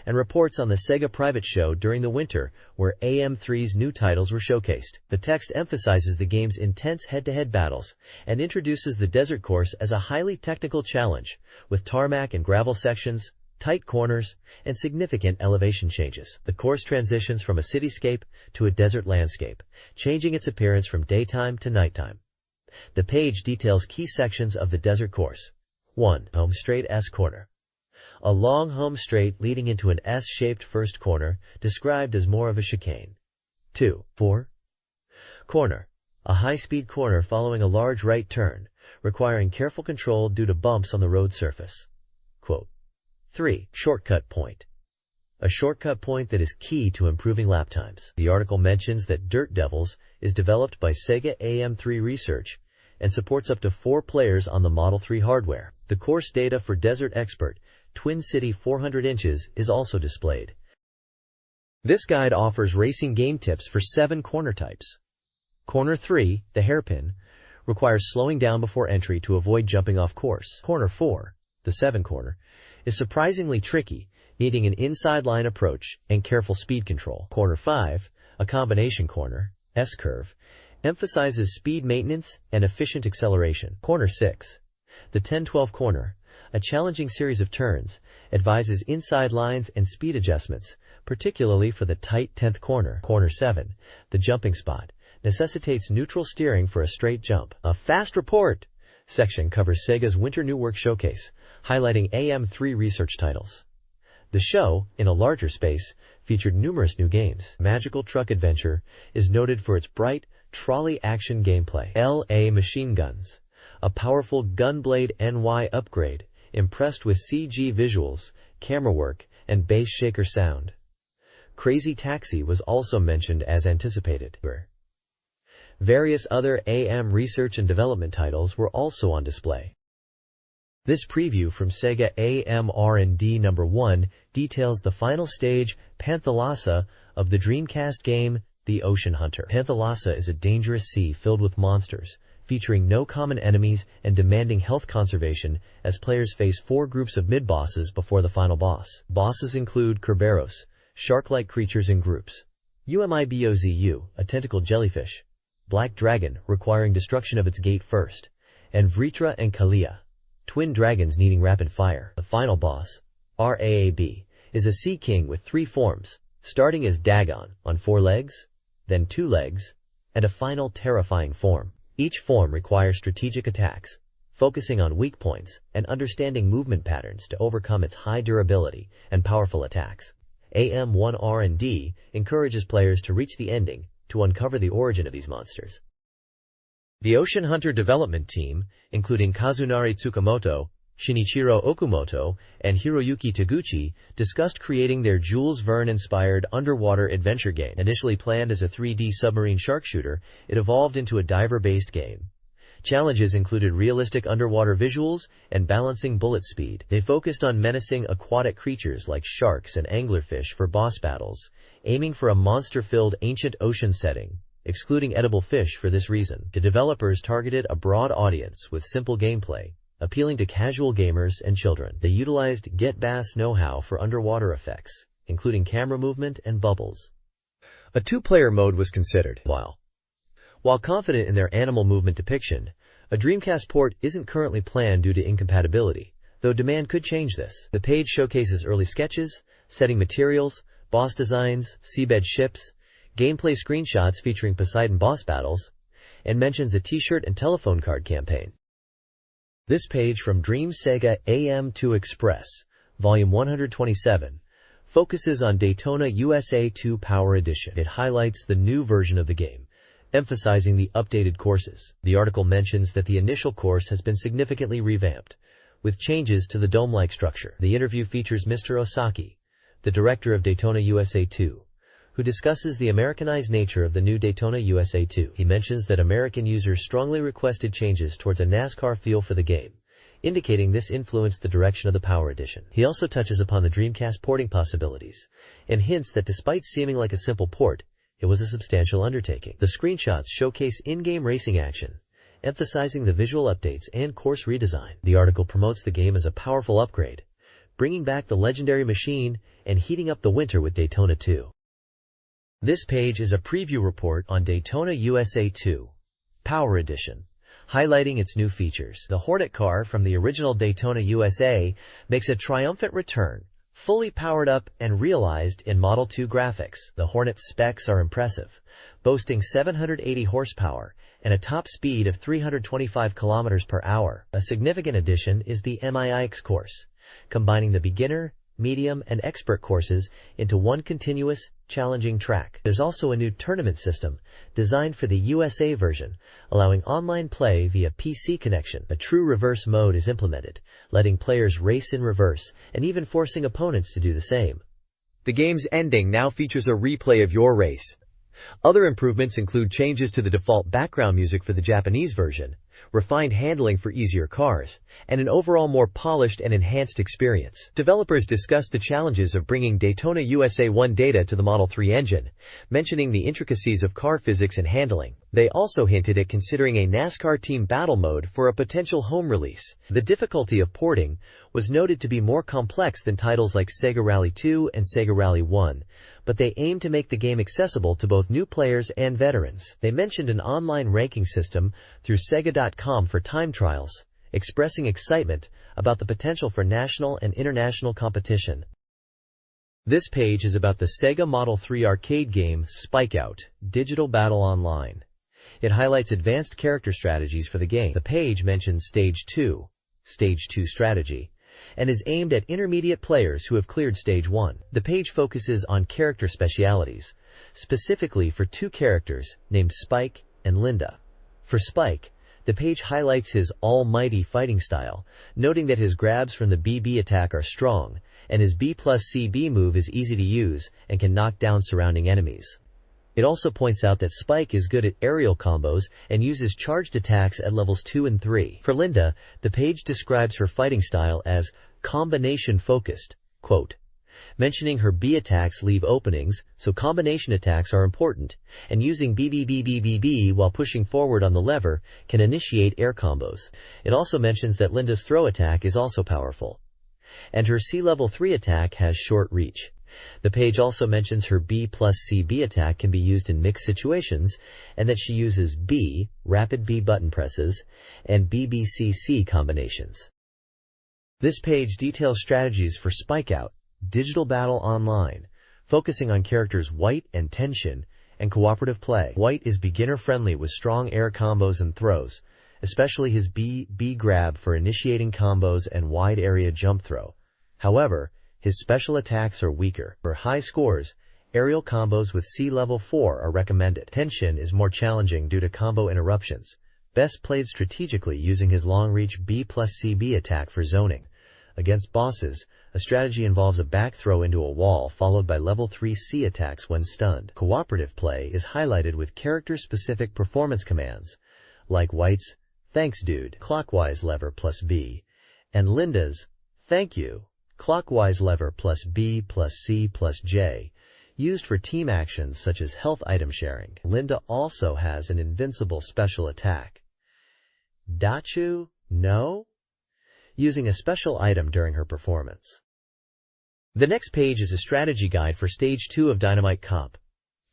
and reports on the Sega Private Show during the winter, where AM3's new titles were showcased. The text emphasizes the game's intense head-to-head battles, and introduces the Desert Course as a highly technical challenge, with tarmac and gravel sections, tight corners, and significant elevation changes. The course transitions from a cityscape to a desert landscape, changing its appearance from daytime to nighttime. The page details key sections of the desert course. 1. Home straight S corner. A long home straight leading into an S-shaped first corner, described as more of a chicane. 2. 4. Corner. A high-speed corner following a large right turn, requiring careful control due to bumps on the road surface. Quote. 3. Shortcut point. A shortcut point that is key to improving lap times. The article mentions that Dirt Devils is developed by Sega AM3 Research and supports up to 4 players on the Model 3 hardware. The course data for Desert Expert, Twin City 400 inches, is also displayed. This guide offers racing game tips for 7 corner types. Corner 3, the hairpin, requires slowing down before entry to avoid jumping off course. Corner 4, the 7 corner, is surprisingly tricky, needing an inside line approach and careful speed control. Corner 5, a combination corner, S-curve, emphasizes speed maintenance and efficient acceleration. Corner 6, the 10-12 corner, a challenging series of turns, advises inside lines and speed adjustments, particularly for the tight 10th corner. Corner 7, the jumping spot, necessitates neutral steering for a straight jump. A fast report section covers Sega's Winter New Work Showcase, highlighting AM3 research titles. The show, in a larger space, featured numerous new games. Magical Truck Adventure is noted for its bright, trolley action gameplay. LA Machine Guns, a powerful Gunblade NY upgrade, impressed with CG visuals, camera work, and bass shaker sound. Crazy Taxi was also mentioned as anticipated. Various other AM research and development titles were also on display. This preview from Sega AMR&D No. 1 details the final stage, Panthalassa, of the Dreamcast game, The Ocean Hunter. Panthalassa is a dangerous sea filled with monsters, featuring no common enemies and demanding health conservation as players face 4 groups of mid-bosses before the final boss. Bosses include Kerberos, shark-like creatures in groups, Umibozu, a tentacled jellyfish, Black Dragon, requiring destruction of its gate first, and Vritra and Kalia, twin dragons needing rapid fire. The final boss, Raab, is a sea king with 3 forms, starting as Dagon, on 4 legs, then 2 legs, and a final terrifying form. Each form requires strategic attacks, focusing on weak points and understanding movement patterns to overcome its high durability and powerful attacks. AM1R&D encourages players to reach the ending to uncover the origin of these monsters. The Ocean Hunter development team, including Kazunari Tsukamoto, Shinichiro Okumoto, and Hiroyuki Taguchi discussed creating their Jules Verne-inspired underwater adventure game. Initially planned as a 3D submarine shark shooter, it evolved into a diver-based game. Challenges included realistic underwater visuals and balancing bullet speed. They focused on menacing aquatic creatures like sharks and anglerfish for boss battles, aiming for a monster-filled ancient ocean setting, excluding edible fish for this reason. The developers targeted a broad audience with simple gameplay, appealing to casual gamers and children. They utilized Get Bass know-how for underwater effects, including camera movement and bubbles. A two-player mode was considered. While confident in their animal movement depiction, a Dreamcast port isn't currently planned due to incompatibility, though demand could change this. The page showcases early sketches, setting materials, boss designs, seabed ships, gameplay screenshots featuring Poseidon boss battles, and mentions a t-shirt and telephone card campaign. This page from Dream Sega AM2 Express, Volume 127, focuses on Daytona USA 2 Power Edition. It highlights the new version of the game, emphasizing the updated courses. The article mentions that the initial course has been significantly revamped, with changes to the dome-like structure. The interview features Mr. Osaki, the director of Daytona USA 2, who discusses the Americanized nature of the new Daytona USA 2. He mentions that American users strongly requested changes towards a NASCAR feel for the game, indicating this influenced the direction of the Power Edition. He also touches upon the Dreamcast porting possibilities, and hints that despite seeming like a simple port, it was a substantial undertaking. The screenshots showcase in-game racing action, emphasizing the visual updates and course redesign. The article promotes the game as a powerful upgrade, bringing back the legendary machine and heating up the winter with Daytona 2. This page is a preview report on Daytona USA 2 Power Edition, highlighting its new features. The Hornet car from the original Daytona USA makes a triumphant return, fully powered up and realized in Model 2 graphics. The Hornet's specs are impressive, boasting 780 horsepower and a top speed of 325 km per hour. A significant addition is the MIX course, combining the beginner, medium, and expert courses into one continuous, challenging track. There's also a new tournament system designed for the USA version, allowing online play via PC connection. A true reverse mode is implemented, letting players race in reverse and even forcing opponents to do the same. The game's ending now features a replay of your race. Other improvements include changes to the default background music for the Japanese version, refined handling for easier cars, and an overall more polished and enhanced experience. Developers discussed the challenges of bringing Daytona USA 1 data to the Model 3 engine, mentioning the intricacies of car physics and handling. They also hinted at considering a NASCAR team battle mode for a potential home release. The difficulty of porting was noted to be more complex than titles like Sega Rally 2 and Sega Rally 1, but they aimed to make the game accessible to both new players and veterans. They mentioned an online ranking system through Sega.com for time trials, expressing excitement about the potential for national and international competition. This page is about the Sega Model 3 arcade game Spike Out: Digital Battle Online. It highlights advanced character strategies for the game. The page mentions Stage 2 strategy, and is aimed at intermediate players who have cleared Stage 1. The page focuses on character specialities, specifically for two characters named Spike and Linda. For Spike, the page highlights his almighty fighting style, noting that his grabs from the BB attack are strong, and his B+CB move is easy to use and can knock down surrounding enemies. It also points out that Spike is good at aerial combos and uses charged attacks at levels 2 and 3. For Linda, the page describes her fighting style as combination-focused, mentioning her B attacks leave openings, so combination attacks are important, and using BBBBBB while pushing forward on the lever can initiate air combos. It also mentions that Linda's throw attack is also powerful, and her C-level 3 attack has short reach. The page also mentions her B+CB attack can be used in mixed situations, and that she uses B, rapid B button presses, and BBCC combinations. This page details strategies for Spike Out: Digital Battle Online, focusing on characters White and Tenshin, and cooperative play. White is beginner-friendly with strong air combos and throws, especially his B grab for initiating combos and wide area jump throw. However, his special attacks are weaker. For high scores, aerial combos with C-level 4 are recommended. Tenshin is more challenging due to combo interruptions, best played strategically using his long-reach B+CB attack for zoning. Against bosses, a strategy involves a back throw into a wall followed by level 3 C attacks when stunned. Cooperative play is highlighted with character-specific performance commands, like White's "Thanks Dude" clockwise lever plus B, and Linda's "Thank You" clockwise lever plus B plus C plus J, used for team actions such as health item sharing. Linda also has an invincible special attack, Dachu No, using a special item during her performance. The next page is a strategy guide for Stage 2 of Dynamite Comp.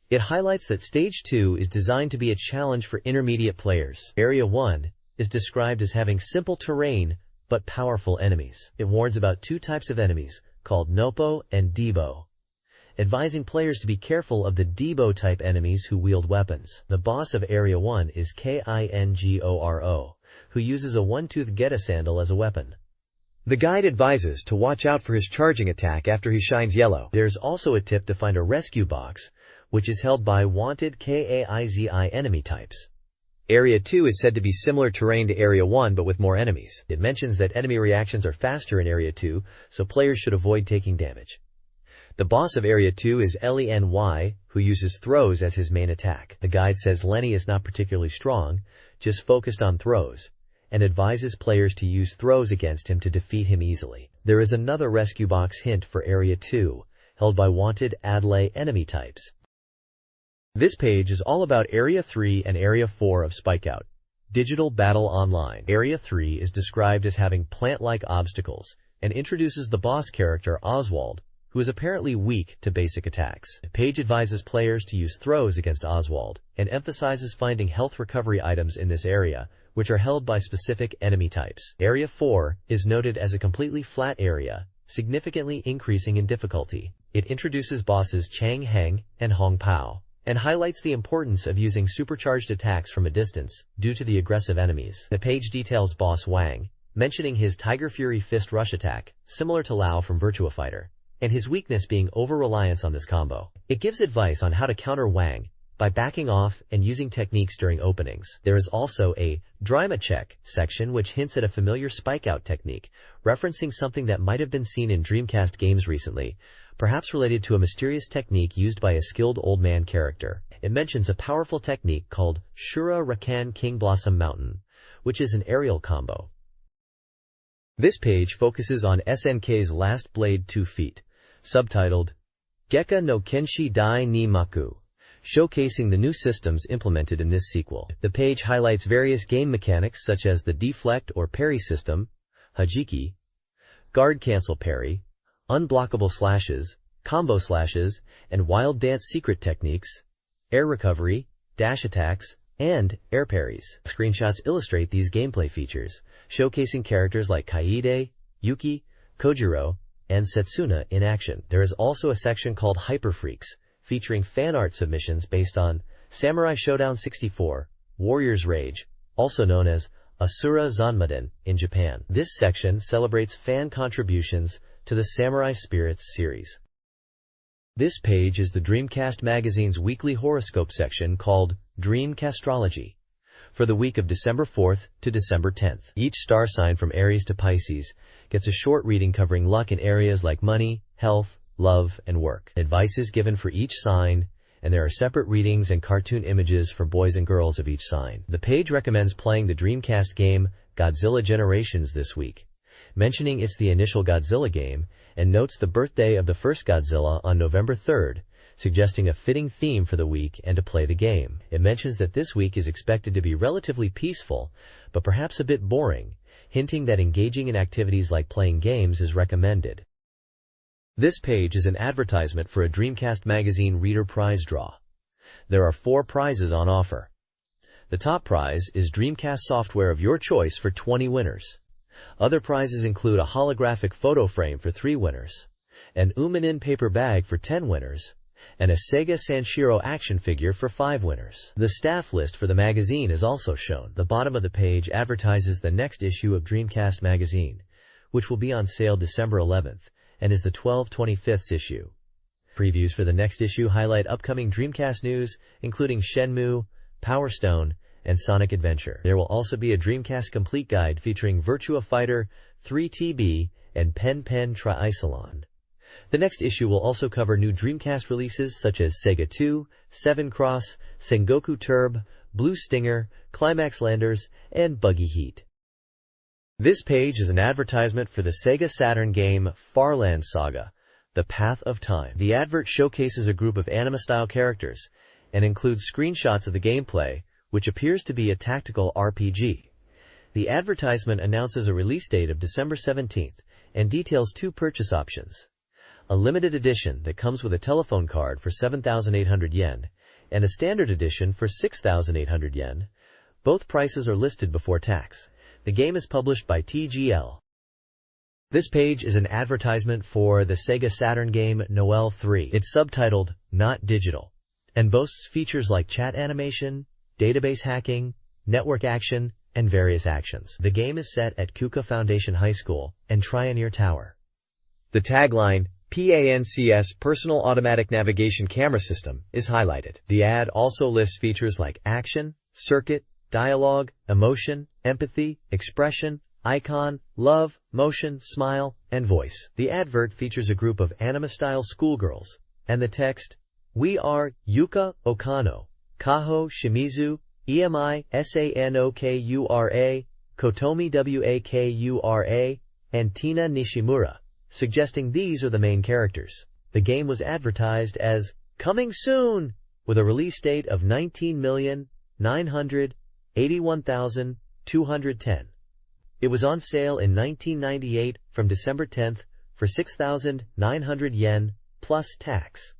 It highlights that Stage 2 is designed to be a challenge for intermediate players. Area 1 is described as having simple terrain but powerful enemies. It warns about two types of enemies, called Nopo and Debo, advising players to be careful of the Debo-type enemies who wield weapons. The boss of Area 1 is Kingoro, who uses a one-tooth Geta sandal as a weapon. The guide advises to watch out for his charging attack after he shines yellow. There's also a tip to find a rescue box, which is held by wanted Kaizi enemy types. Area 2 is said to be similar terrain to Area 1 but with more enemies. It mentions that enemy reactions are faster in Area 2, so players should avoid taking damage. The boss of Area 2 is Leny, who uses throws as his main attack. The guide says Lenny is not particularly strong, just focused on throws, and advises players to use throws against him to defeat him easily. There is another rescue box hint for Area 2, held by wanted Adlai enemy types. This page is all about Area 3 and Area 4 of Spikeout. Digital Battle Online. Area 3 is described as having plant-like obstacles, and introduces the boss character Oswald, who is apparently weak to basic attacks. The page advises players to use throws against Oswald, and emphasizes finding health recovery items in this area, which are held by specific enemy types. Area 4 is noted as a completely flat area, significantly increasing in difficulty. It introduces bosses Chang Heng and Hong Pao, and highlights the importance of using supercharged attacks from a distance, due to the aggressive enemies. The page details Boss Wang, mentioning his Tiger Fury Fist Rush attack, similar to Lao from Virtua Fighter, and his weakness being over-reliance on this combo. It gives advice on how to counter Wang, by backing off and using techniques during openings. There is also a Drama Check section which hints at a familiar spike-out technique, referencing something that might have been seen in Dreamcast games recently, perhaps related to a mysterious technique used by a skilled old man character. It mentions a powerful technique called Shura Rakan King Blossom Mountain, which is an aerial combo. This page focuses on SNK's Last Blade 2 Feet, subtitled Gekka no Kenshi Dai ni Maku, showcasing the new systems implemented in this sequel. The page highlights various game mechanics such as the deflect or parry system, Hajiki, guard cancel parry, unblockable slashes, combo slashes, and wild dance secret techniques, air recovery, dash attacks, and air parries. Screenshots illustrate these gameplay features, showcasing characters like Kaede, Yuki, Kojiro, and Setsuna in action. There is also a section called Hyper Freaks, featuring fan art submissions based on Samurai Showdown 64, Warrior's Rage, also known as Asura Zanmaden in Japan. This section celebrates fan contributions to the Samurai Spirits series. This page is the Dreamcast Magazine's weekly horoscope section called Dreamcastrology, for the week of December 4th to December 10th. Each star sign from Aries to Pisces gets a short reading covering luck in areas like money, health, love, and work. Advice is given for each sign, and there are separate readings and cartoon images for boys and girls of each sign. The page recommends playing the Dreamcast game Godzilla Generations this week, mentioning it's the initial Godzilla game, and notes the birthday of the first Godzilla on November 3rd, suggesting a fitting theme for the week and to play the game. It mentions that this week is expected to be relatively peaceful, but perhaps a bit boring, hinting that engaging in activities like playing games is recommended. This page is an advertisement for a Dreamcast Magazine Reader Prize Draw. There are 4 prizes on offer. The top prize is Dreamcast software of your choice for 20 winners. Other prizes include a holographic photo frame for 3 winners, an Uminin paper bag for 10 winners, and a Sega Sanshiro action figure for 5 winners. The staff list for the magazine is also shown. The bottom of the page advertises the next issue of Dreamcast Magazine, which will be on sale December 11th, and is the 12/25 issue. Previews for the next issue highlight upcoming Dreamcast news, including Shenmue, Power Stone, and Sonic Adventure. There will also be a Dreamcast Complete Guide featuring Virtua Fighter 3TB and Pen Pen Triicelon. The next issue will also cover new Dreamcast releases such as Sega 2, 7 Cross, Sengoku Turb, Blue Stinger, Climax Landers, and Buggy Heat. This page is an advertisement for the Sega Saturn game Farland Saga, The Path of Time. The advert showcases a group of anime-style characters and includes screenshots of the gameplay, which appears to be a tactical RPG. The advertisement announces a release date of December 17th and details two purchase options: a limited edition that comes with a telephone card for 7,800 yen and a standard edition for 6,800 yen. Both prices are listed before tax. The game is published by TGL. This page is an advertisement for the Sega Saturn game Noel 3. It's subtitled Not Digital and boasts features like chat animation, database hacking, network action, and various actions. The game is set at Kuka Foundation High School and Trioneer Tower. The tagline, PANCS Personal Automatic Navigation Camera System, is highlighted. The ad also lists features like action, circuit, dialogue, emotion, empathy, expression, icon, love, motion, smile, and voice. The advert features a group of anime-style schoolgirls, and the text, "We are Yuka Okano, Kaho Shimizu, EMI SANOKURA, Kotomi WAKURA, and Tina Nishimura," suggesting these are the main characters. The game was advertised as coming soon, with a release date of 19,981,210. It was on sale in 1998 from December 10th for 6,900 yen plus tax.